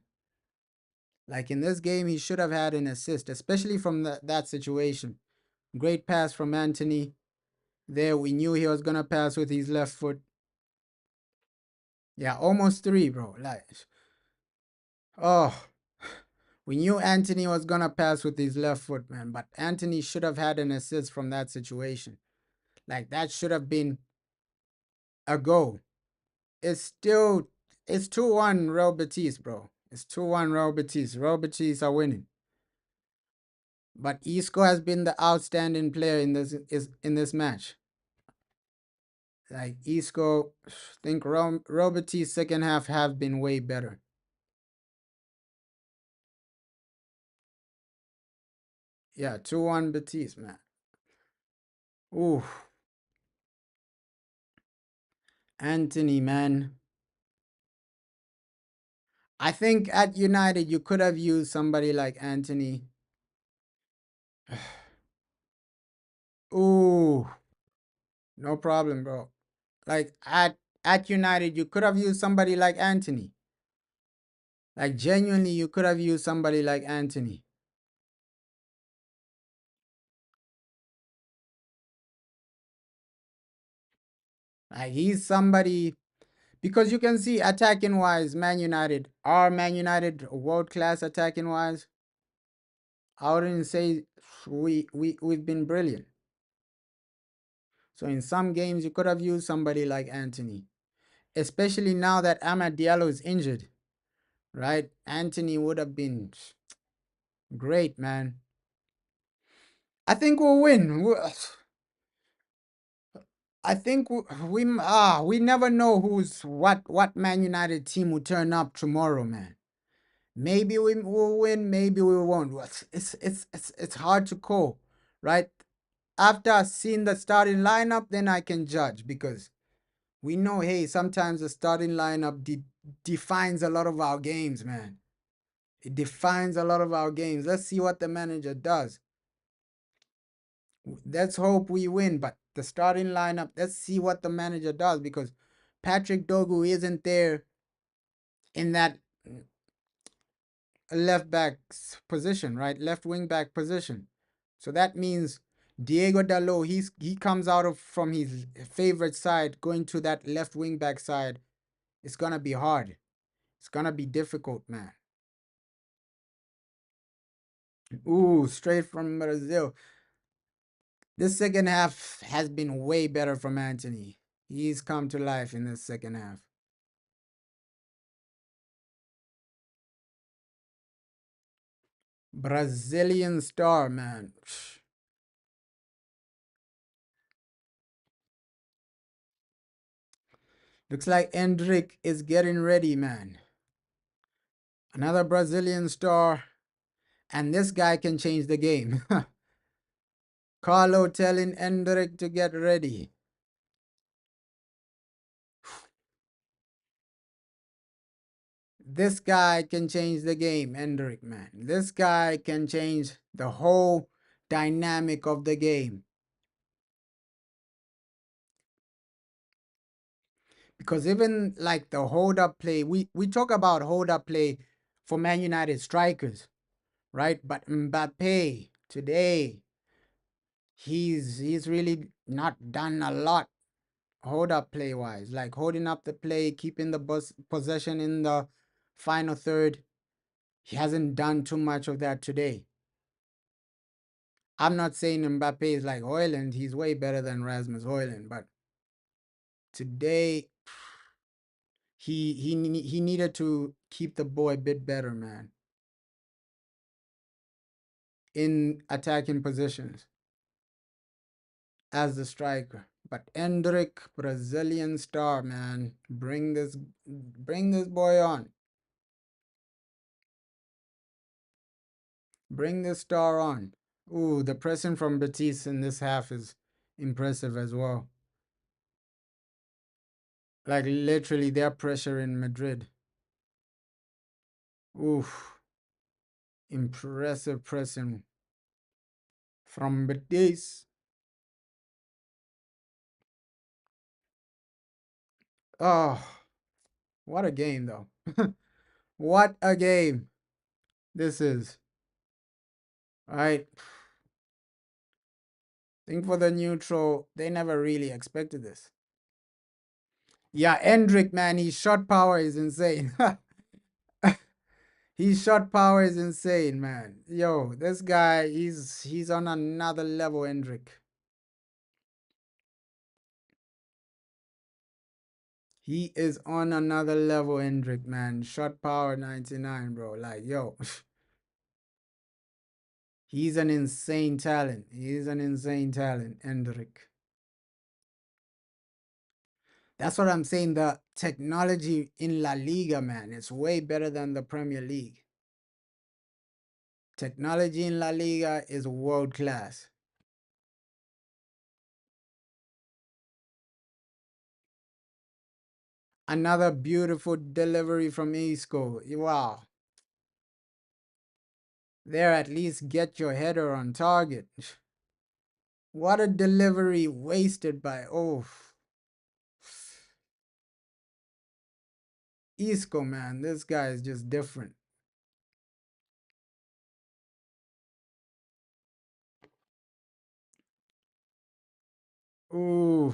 Like in this game, he should have had an assist, especially from that situation. Great pass from Anthony. There, we knew he was gonna pass with his left foot. Yeah, almost three, bro. Like, oh, we knew Anthony was gonna pass with his left foot, man. But Anthony should have had an assist from that situation. Like that should have been a goal. It's still it's 2-1 Real Betis, bro. It's 2-1 Real Betis. Real Betis are winning. But Isco has been the outstanding player in this match. Like Isco, I think Robert's second half have been way better. Yeah, 2-1 Betis, man. Ooh, Anthony, man. I think at United you could have used somebody like Anthony. Ooh, no problem, bro. Like at United you could have used somebody like Anthony. Like genuinely you could have used somebody like Anthony. Like he's somebody because you can see attacking wise, Man United world class attacking wise. I wouldn't say we've been brilliant. So in some games you could have used somebody like Anthony, especially now that Amad Diallo is injured, right? Anthony would have been great, man. I think we'll win. I think we never know what Man United team will turn up tomorrow, man. Maybe we will win, maybe we won't. It's hard to call, right? After seeing the starting lineup, then I can judge because we know, hey, sometimes the starting lineup defines a lot of our games, man. It defines a lot of our games. Let's see what the manager does. Let's hope we win, but the starting lineup, let's see what the manager does because Patrick Dogu isn't there in that left back position, right? Left wing back position. So that means Diego Dalot, he comes out of from his favorite side, going to that left wing back side. It's gonna be hard. It's gonna be difficult, man. Ooh, straight from Brazil. This second half has been way better from Anthony. He's come to life in this second half. Brazilian star, man. Looks like Hendrick is getting ready, man. Another Brazilian star, and this guy can change the game. Carlo telling Hendrick to get ready. This guy can change the game, Hendrick, man. This guy can change the whole dynamic of the game. Because even like the hold up play, we talk about hold up play for Man United strikers, right? But Mbappe today, he's really not done a lot hold up play wise, like holding up the play, keeping the possession in the final third. He hasn't done too much of that today. I'm not saying Mbappe is like Hoyland. He's way better than Rasmus Hoyland, but today he needed to keep the boy a bit better, man, in attacking positions as the striker. But Endrick, Brazilian star, man, bring this boy on. Bring this star on. Ooh, the pressing from Betis in this half is impressive as well. Like literally, their pressure in Madrid. Oof, impressive pressing from Betis. Oh, what a game though. What a game this is. Right? Think for the neutral, they never really expected this. Yeah, Endrick, man, his shot power is insane. His shot power is insane, man. Yo, this guy, he's on another level, Endrick. He is on another level, Hendrick, man. Shot power 99, bro. Like, yo. He's an insane talent. He's an insane talent, Endrick. That's what I'm saying. The technology in La Liga, man, it's way better than the Premier League. Technology in La Liga is world class. Another beautiful delivery from Isco. Wow. There, at least get your header on target. What a delivery wasted by, oh, Isco, man. This guy is just different. Ooh.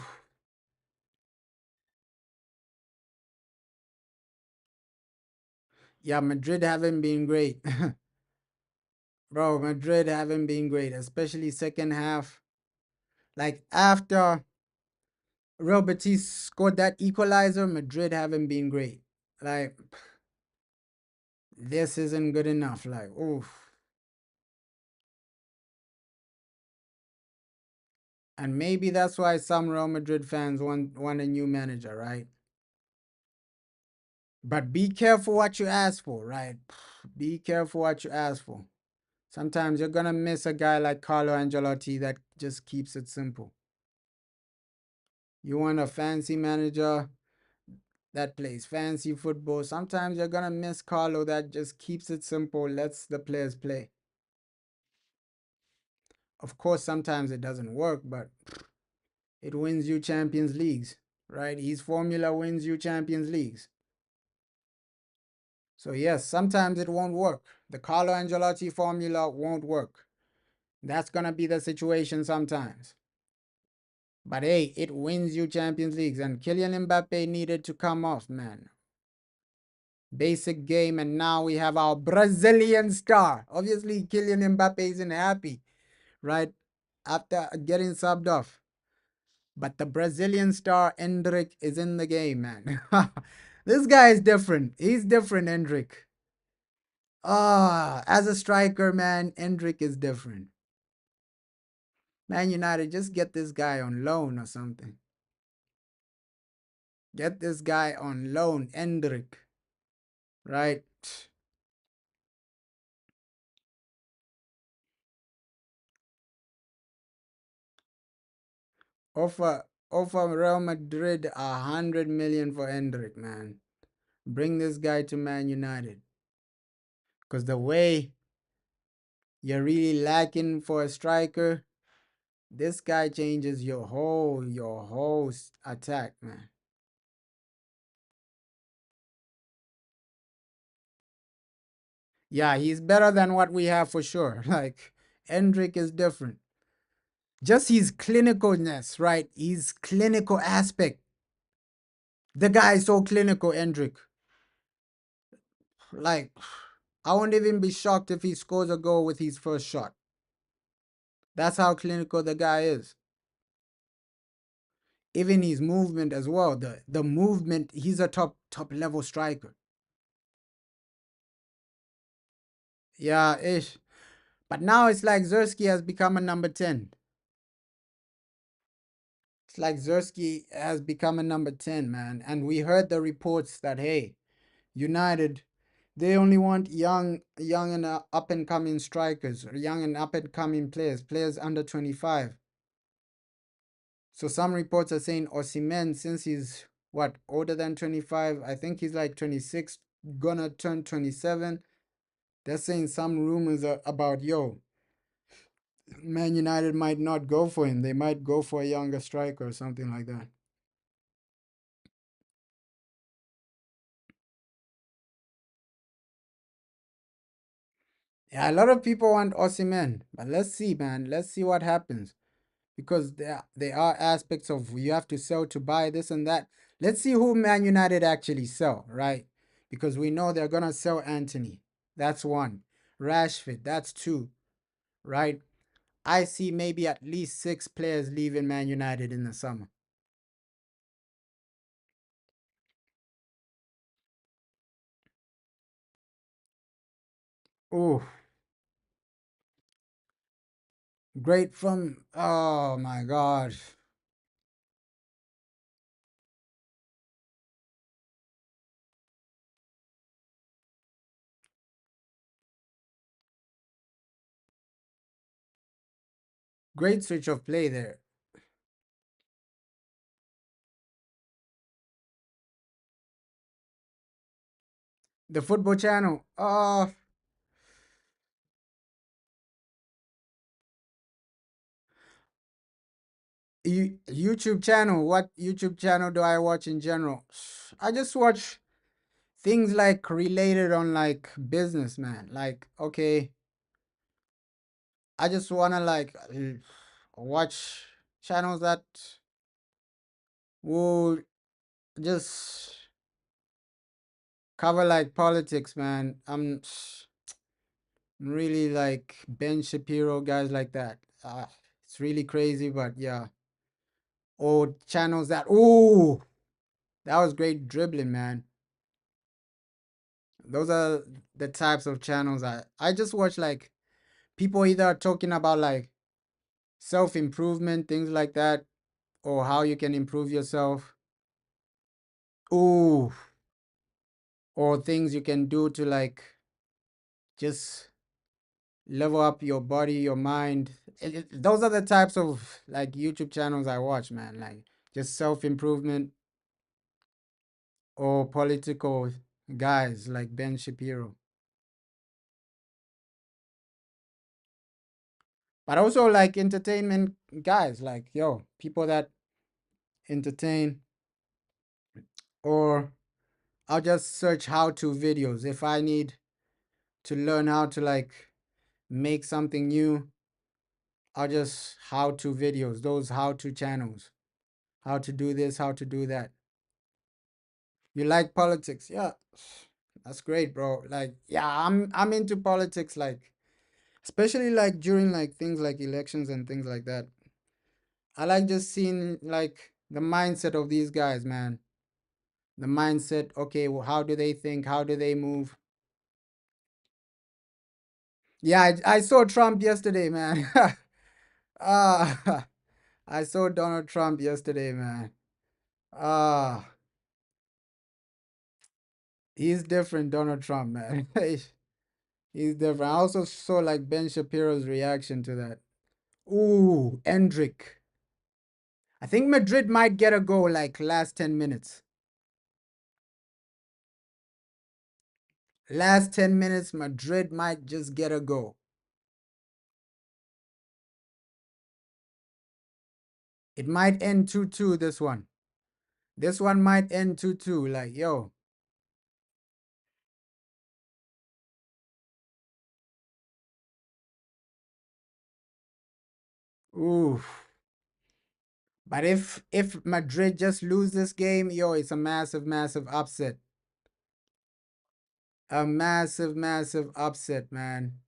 Yeah, Madrid haven't been great. Bro, Madrid haven't been great, especially second half. Like after Real Betis scored that equalizer, Madrid haven't been great. Like, this isn't good enough. Like, oof. And maybe that's why some Real Madrid fans want a new manager, right? But be careful what you ask for, right? Be careful what you ask for. Sometimes you're gonna miss a guy like Carlo Ancelotti that just keeps it simple. You want a fancy manager that plays fancy football. Sometimes you're gonna miss Carlo that just keeps it simple, lets the players play. Of course, sometimes it doesn't work, but it wins you Champions Leagues, right? His formula wins you Champions Leagues. So yes, sometimes it won't work. The Carlo Ancelotti formula won't work. That's gonna be the situation sometimes. But hey, it wins you Champions Leagues, and Kylian Mbappe needed to come off, man. Basic game, and now we have our Brazilian star. Obviously, Kylian Mbappe isn't happy, right? After getting subbed off. But the Brazilian star, Endrick, is in the game, man. This guy is different. He's different, Endrick. Ah, as a striker, man, Endrick is different. Man United, just get this guy on loan or something. Get this guy on loan, Endrick. Right? Offer Real Madrid 100 million for Endrick, man. Bring this guy to Man United. Because the way you're really lacking for a striker, this guy changes your whole attack, man. Yeah, he's better than what we have for sure. Like Endrick is different. Just his clinicalness, right? His clinical aspect. The guy is so clinical, Endrick. Like, I won't even be shocked if he scores a goal with his first shot. That's how clinical the guy is. Even his movement as well. The movement, he's a top level striker. Yeah, ish. But now it's like Zersky has become a number 10. It's like Zersky has become a number 10, man. And we heard the reports that, hey, United, they only want young and up and coming strikers, or young and up and coming players under 25. So some reports are saying Osimhen, since he's what, older than 25, I think he's like 26, gonna turn 27. They're saying some rumors are about, yo, Man United might not go for him. They might go for a younger striker or something like that. Yeah, a lot of people want Osimhen, but let's see, man. Let's see what happens. Because there are aspects of you have to sell to buy this and that. Let's see who Man United actually sell, right? Because we know they're gonna sell Anthony. That's one. Rashford, that's two, right? I see maybe at least six players leaving Man United in the summer. Oh, Great from, oh my God. Great switch of play there. The football channel. YouTube channel. What YouTube channel do I watch in general? I just watch things like related on like business, man. Like, okay, I just wanna like watch channels that will just cover like politics, man. I'm really like Ben Shapiro, guys like that. It's really crazy, but yeah. Or channels that, ooh, that was great dribbling, man. Those are the types of channels I just watch like people either talking about like self improvement, things like that, or how you can improve yourself. Ooh, or things you can do to like just level up your body, your mind. Those are the types of like YouTube channels I watch, man. Like just self improvement or political guys like Ben Shapiro. But also like entertainment guys, like yo, people that entertain, or I'll just search how to videos if I need to learn how to like make something new. I'll just how to videos, those how to channels, how to do this, how to do that. You like politics? Yeah. That's great, bro. Like, yeah, I'm into politics like especially like during like things like elections and things like that. I like just seeing like the mindset of these guys, man. The mindset, okay, well, how do they think? How do they move? Yeah, I saw Trump yesterday, man. Ah, I saw Donald Trump yesterday, man. Ah, he's different, Donald Trump, man. He's different. I also saw like Ben Shapiro's reaction to that. Ooh, Endrick. I think Madrid might get a goal like last 10 minutes. Last 10 minutes, Madrid might just get a goal. It might end 2-2 this one. This one might end 2-2. Like, yo. Ooh. But if Madrid just lose this game, yo, it's a massive, massive upset. A massive, massive upset, man.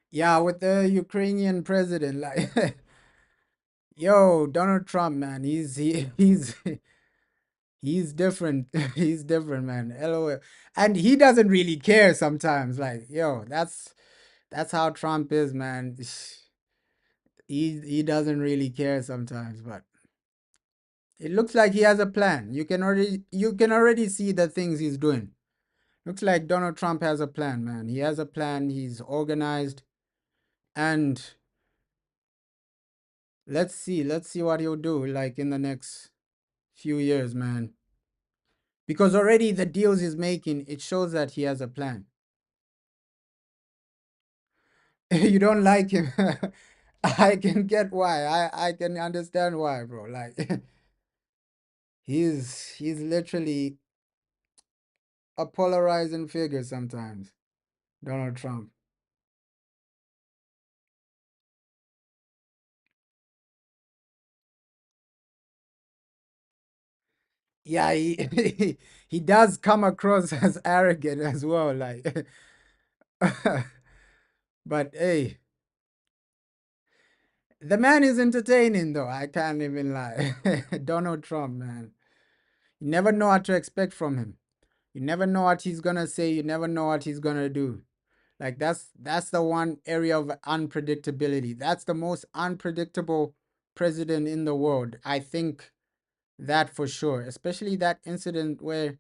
Yeah, with the Ukrainian president, like, yo, Donald Trump, man, he's different. He's different, man. LOL. And he doesn't really care sometimes. Like, yo, that's how Trump is, man. He doesn't really care sometimes, but it looks like he has a plan. You can already see the things he's doing. Looks like Donald Trump has a plan, man. He has a plan. He's organized, and let's see what he'll do like in the next few years, man. Because already the deals he's making, it shows that he has a plan. You don't like him. I can get why. I can understand why, bro. Like he's literally a polarizing figure sometimes. Donald Trump. Yeah, he does come across as arrogant as well, like but hey, the man is entertaining though. I can't even lie. Donald Trump, man. You never know what to expect from him. You never know what he's gonna say. You never know what he's gonna do. Like that's the one area of unpredictability. That's the most unpredictable president in the world. I think that for sure. Especially that incident where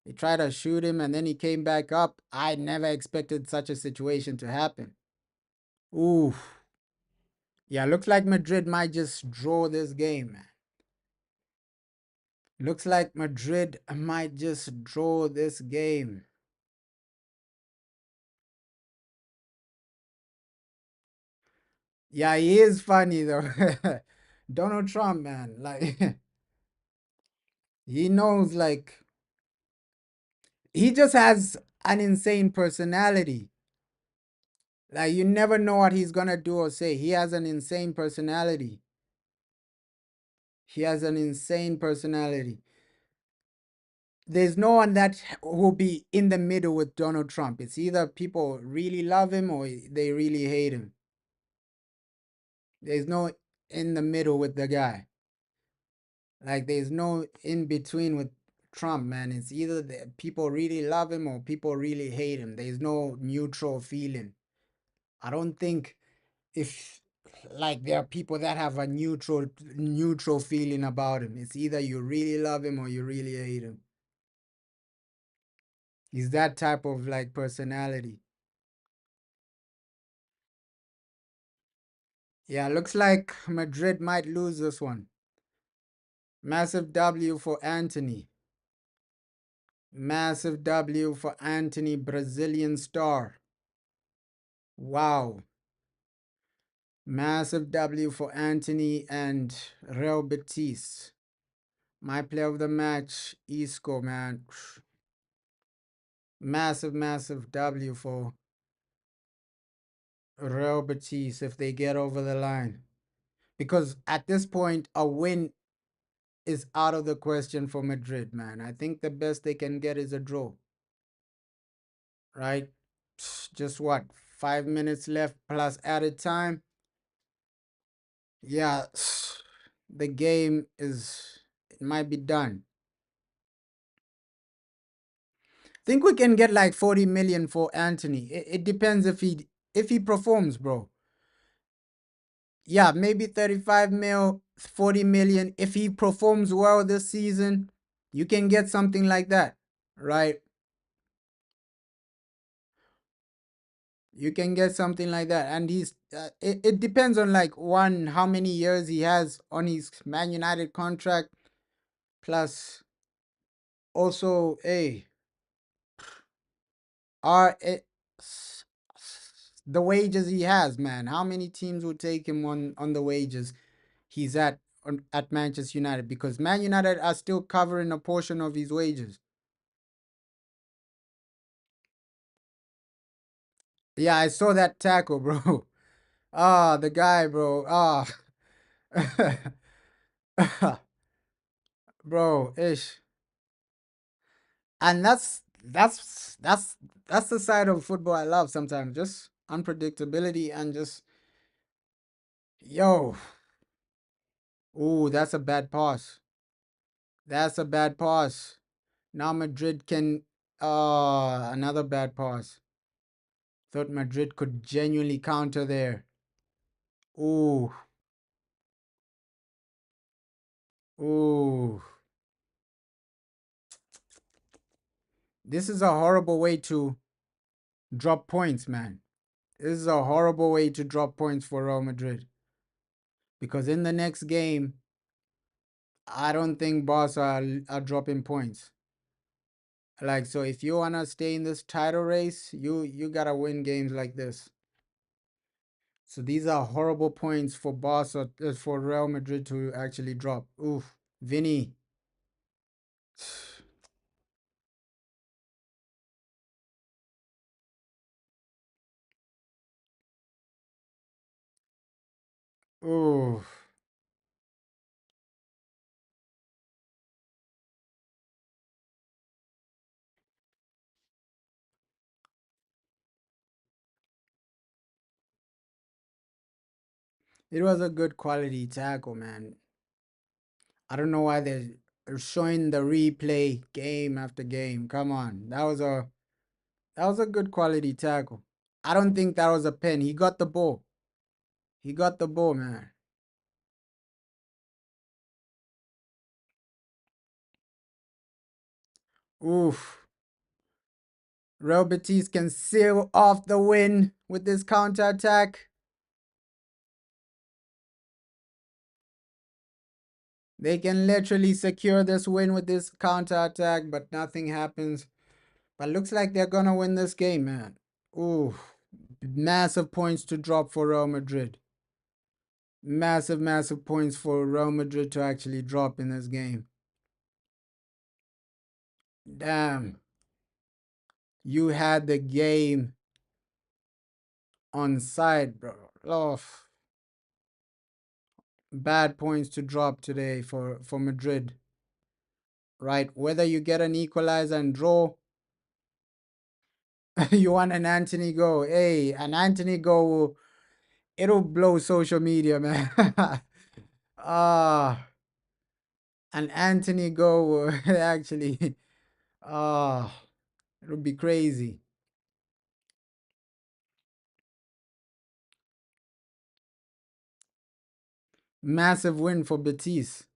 they tried to shoot him and then he came back up. I never expected such a situation to happen. Ooh. Yeah, looks like Madrid might just draw this game, man. Looks like Madrid might just draw this game. Yeah, he is funny though. Donald Trump, man. Like he knows like he just has an insane personality. Like you never know what he's gonna do or say. He has an insane personality. He has an insane personality. There's no one that will be in the middle with Donald Trump. It's either people really love him or they really hate him. There's no in the middle with the guy. Like there's no in between with Trump, man. It's either the people really love him or people really hate him. There's no neutral feeling. I don't think if like there are people that have a neutral feeling about him. It's either you really love him or you really hate him. He's that type of like personality. Yeah, looks like Madrid might lose this one. Massive W for Anthony. Massive W for Anthony, Brazilian star. Wow. Massive W for Anthony and Real Betis. My player of the match, Isco, man. Massive, massive W for Real Betis if they get over the line. Because at this point, a win is out of the question for Madrid, man. I think the best they can get is a draw, right? Just what? 5 minutes left plus added time. Yeah, the game is, it might be done. Think we can get like 40 million for Anthony. It depends if he performs, bro. Yeah, maybe 35 mil, 40 million. If he performs well this season, you can get something like that, right? You can get something like that. And it depends on like one, how many years he has on his Man United contract, plus also, hey, are it the wages he has, man. How many teams would take him on the wages he's at Manchester United? Because Man United are still covering a portion of his wages. Yeah, I saw that tackle, bro. Ah, the guy, bro. Ah, bro, ish. And that's the side of football I love sometimes. Just unpredictability and just yo. Ooh, that's a bad pass. That's a bad pass. Now Madrid can another bad pass. Thought Madrid could genuinely counter there. Ooh. Ooh. This is a horrible way to drop points, man. This is a horrible way to drop points for Real Madrid. Because in the next game, I don't think Barca are dropping points. Like so if you wanna stay in this title race, you gotta win games like this. So these are horrible points for Barca for Real Madrid to actually drop. Oof. Vinny. Ooh. It was a good quality tackle, man. I don't know why they showing the replay game after game. Come on. That was a good quality tackle. I don't think that was a pen. He got the ball. He got the ball, man. Oof. Real Betis can seal off the win with this counter attack. They can literally secure this win with this counter attack, but nothing happens. But looks like they're gonna win this game, man. Ooh, massive points to drop for Real Madrid. Massive, massive points for Real Madrid to actually drop in this game. Damn, you had the game on side, bro. Oh, bad points to drop today for Madrid. Right, whether you get an equalizer and draw, you want an Anthony goal. Hey, an Anthony goal, it'll blow social media, man. Ah, an Anthony goal will actually, ah, it'll be crazy. Massive win for Betis.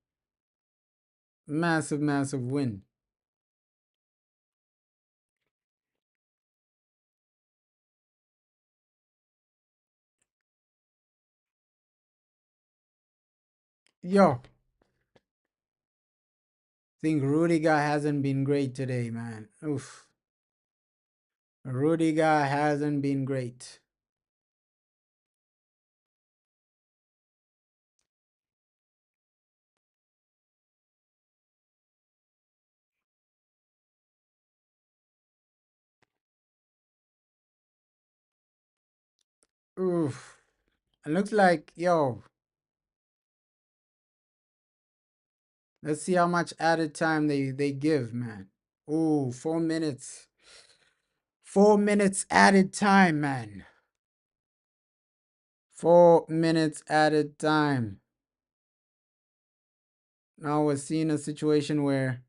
Massive, massive win. Yo, think Rudiger hasn't been great today, man. Oof. Rudiger hasn't been great. Oof. It looks like, yo, let's see how much added time they give, man. Ooh, 4 minutes. 4 minutes added time, man. 4 minutes added time. Now we're seeing a situation where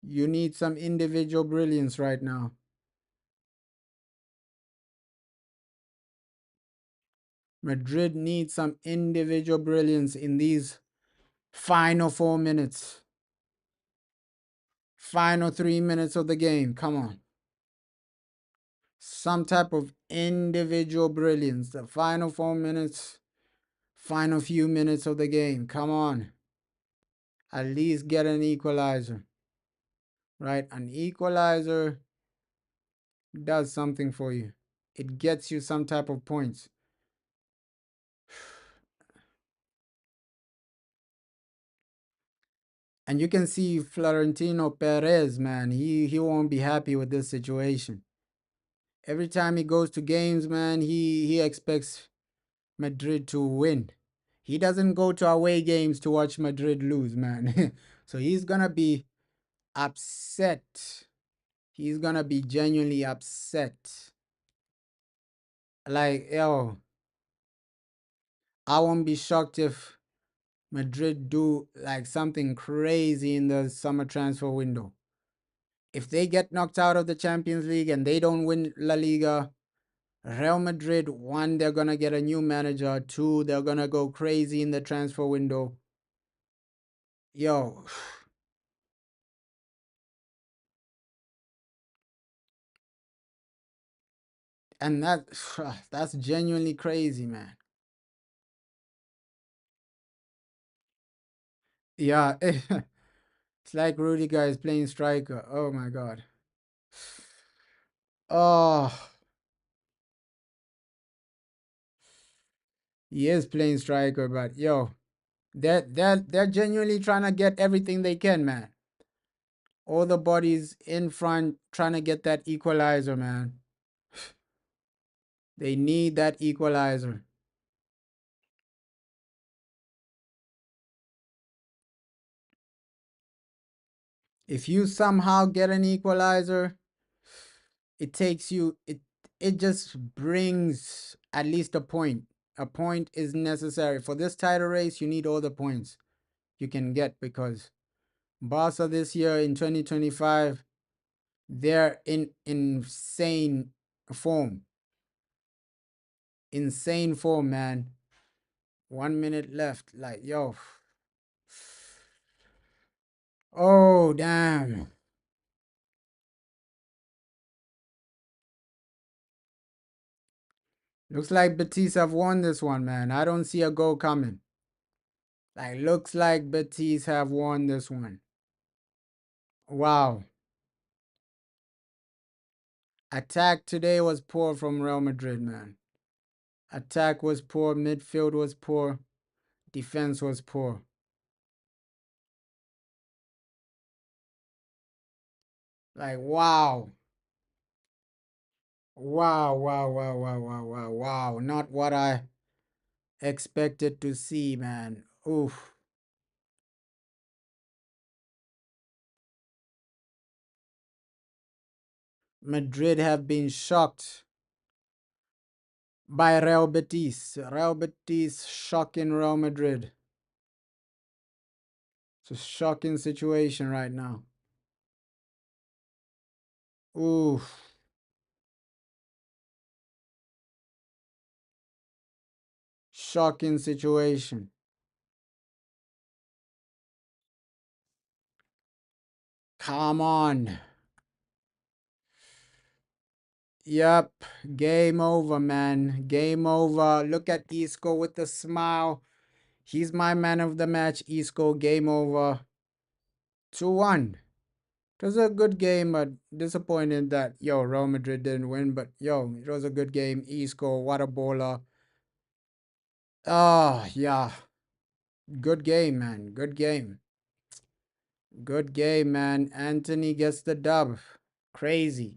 you need some individual brilliance right now. Madrid needs some individual brilliance in these final 4 minutes. Final 3 minutes of the game. Come on. Some type of individual brilliance. The final 4 minutes, final few minutes of the game. Come on. At least get an equalizer. Right? An equalizer does something for you. It gets you some type of points. And you can see Florentino Perez, man. He won't be happy with this situation. Every time he goes to games, man, he expects Madrid to win. He doesn't go to away games to watch Madrid lose, man. So he's gonna be upset. He's gonna be genuinely upset. Like, yo, I won't be shocked if Madrid do like something crazy in the summer transfer window. If they get knocked out of the Champions League and they don't win La Liga, Real Madrid, one, they're gonna get a new manager. Two, they're gonna go crazy in the transfer window. Yo, and that's genuinely crazy, man. Yeah, it's like Rudiger is playing striker. Oh my god. Oh, he is playing striker, but yo, they're genuinely trying to get everything they can, man. All the bodies in front trying to get that equalizer, man. They need that equalizer. If you somehow get an equalizer, it takes you it just brings at least a point. A point is necessary. For this title race, you need all the points you can get because Barca this year in 2025, they're in insane form. Insane form, man. 1 minute left. Like, yo. Oh, damn. Looks like Betis have won this one, man. I don't see a goal coming. Like, looks like Betis have won this one. Wow. Attack today was poor from Real Madrid, man. Attack was poor, midfield was poor, defense was poor. Like, wow. Wow, wow, wow, wow, wow, wow, wow. Not what I expected to see, man. Oof. Madrid have been shocked by Real Betis. Real Betis shocking Real Madrid. It's a shocking situation right now. Oof. Shocking situation. Come on. Yep. Game over, man. Game over. Look at Isco with the smile. He's my man of the match. Isco, game over. 2-1. It was a good game, but disappointed that, yo, Real Madrid didn't win. But, yo, it was a good game. Isco, what a bowler. Oh, yeah. Good game, man. Good game. Good game, man. Anthony gets the dub. Crazy.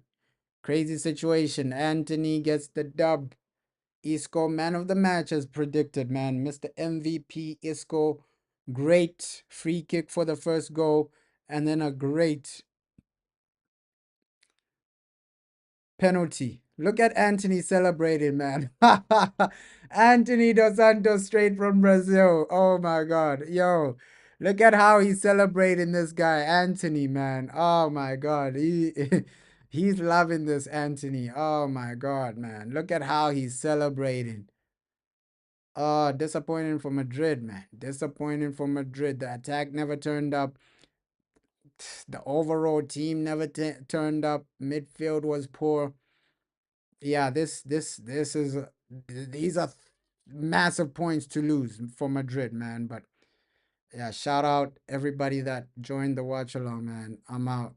Crazy situation. Anthony gets the dub. Isco, man of the match, as predicted, man. Mr. MVP Isco. Great free kick for the first goal. And then a great penalty. Look at Anthony celebrating, man. Anthony Dos Santos straight from Brazil. Oh my God. Yo, look at how he's celebrating this guy, Anthony, man. Oh my God. He's loving this, Anthony. Oh my God, man. Look at how he's celebrating. Oh, disappointing for Madrid, man. Disappointing for Madrid. The attack never turned up. The overall team never turned up. Midfield was poor. Yeah, this is these are massive points to lose for Madrid, man. But yeah, shout out everybody that joined the watch along, man. I'm out.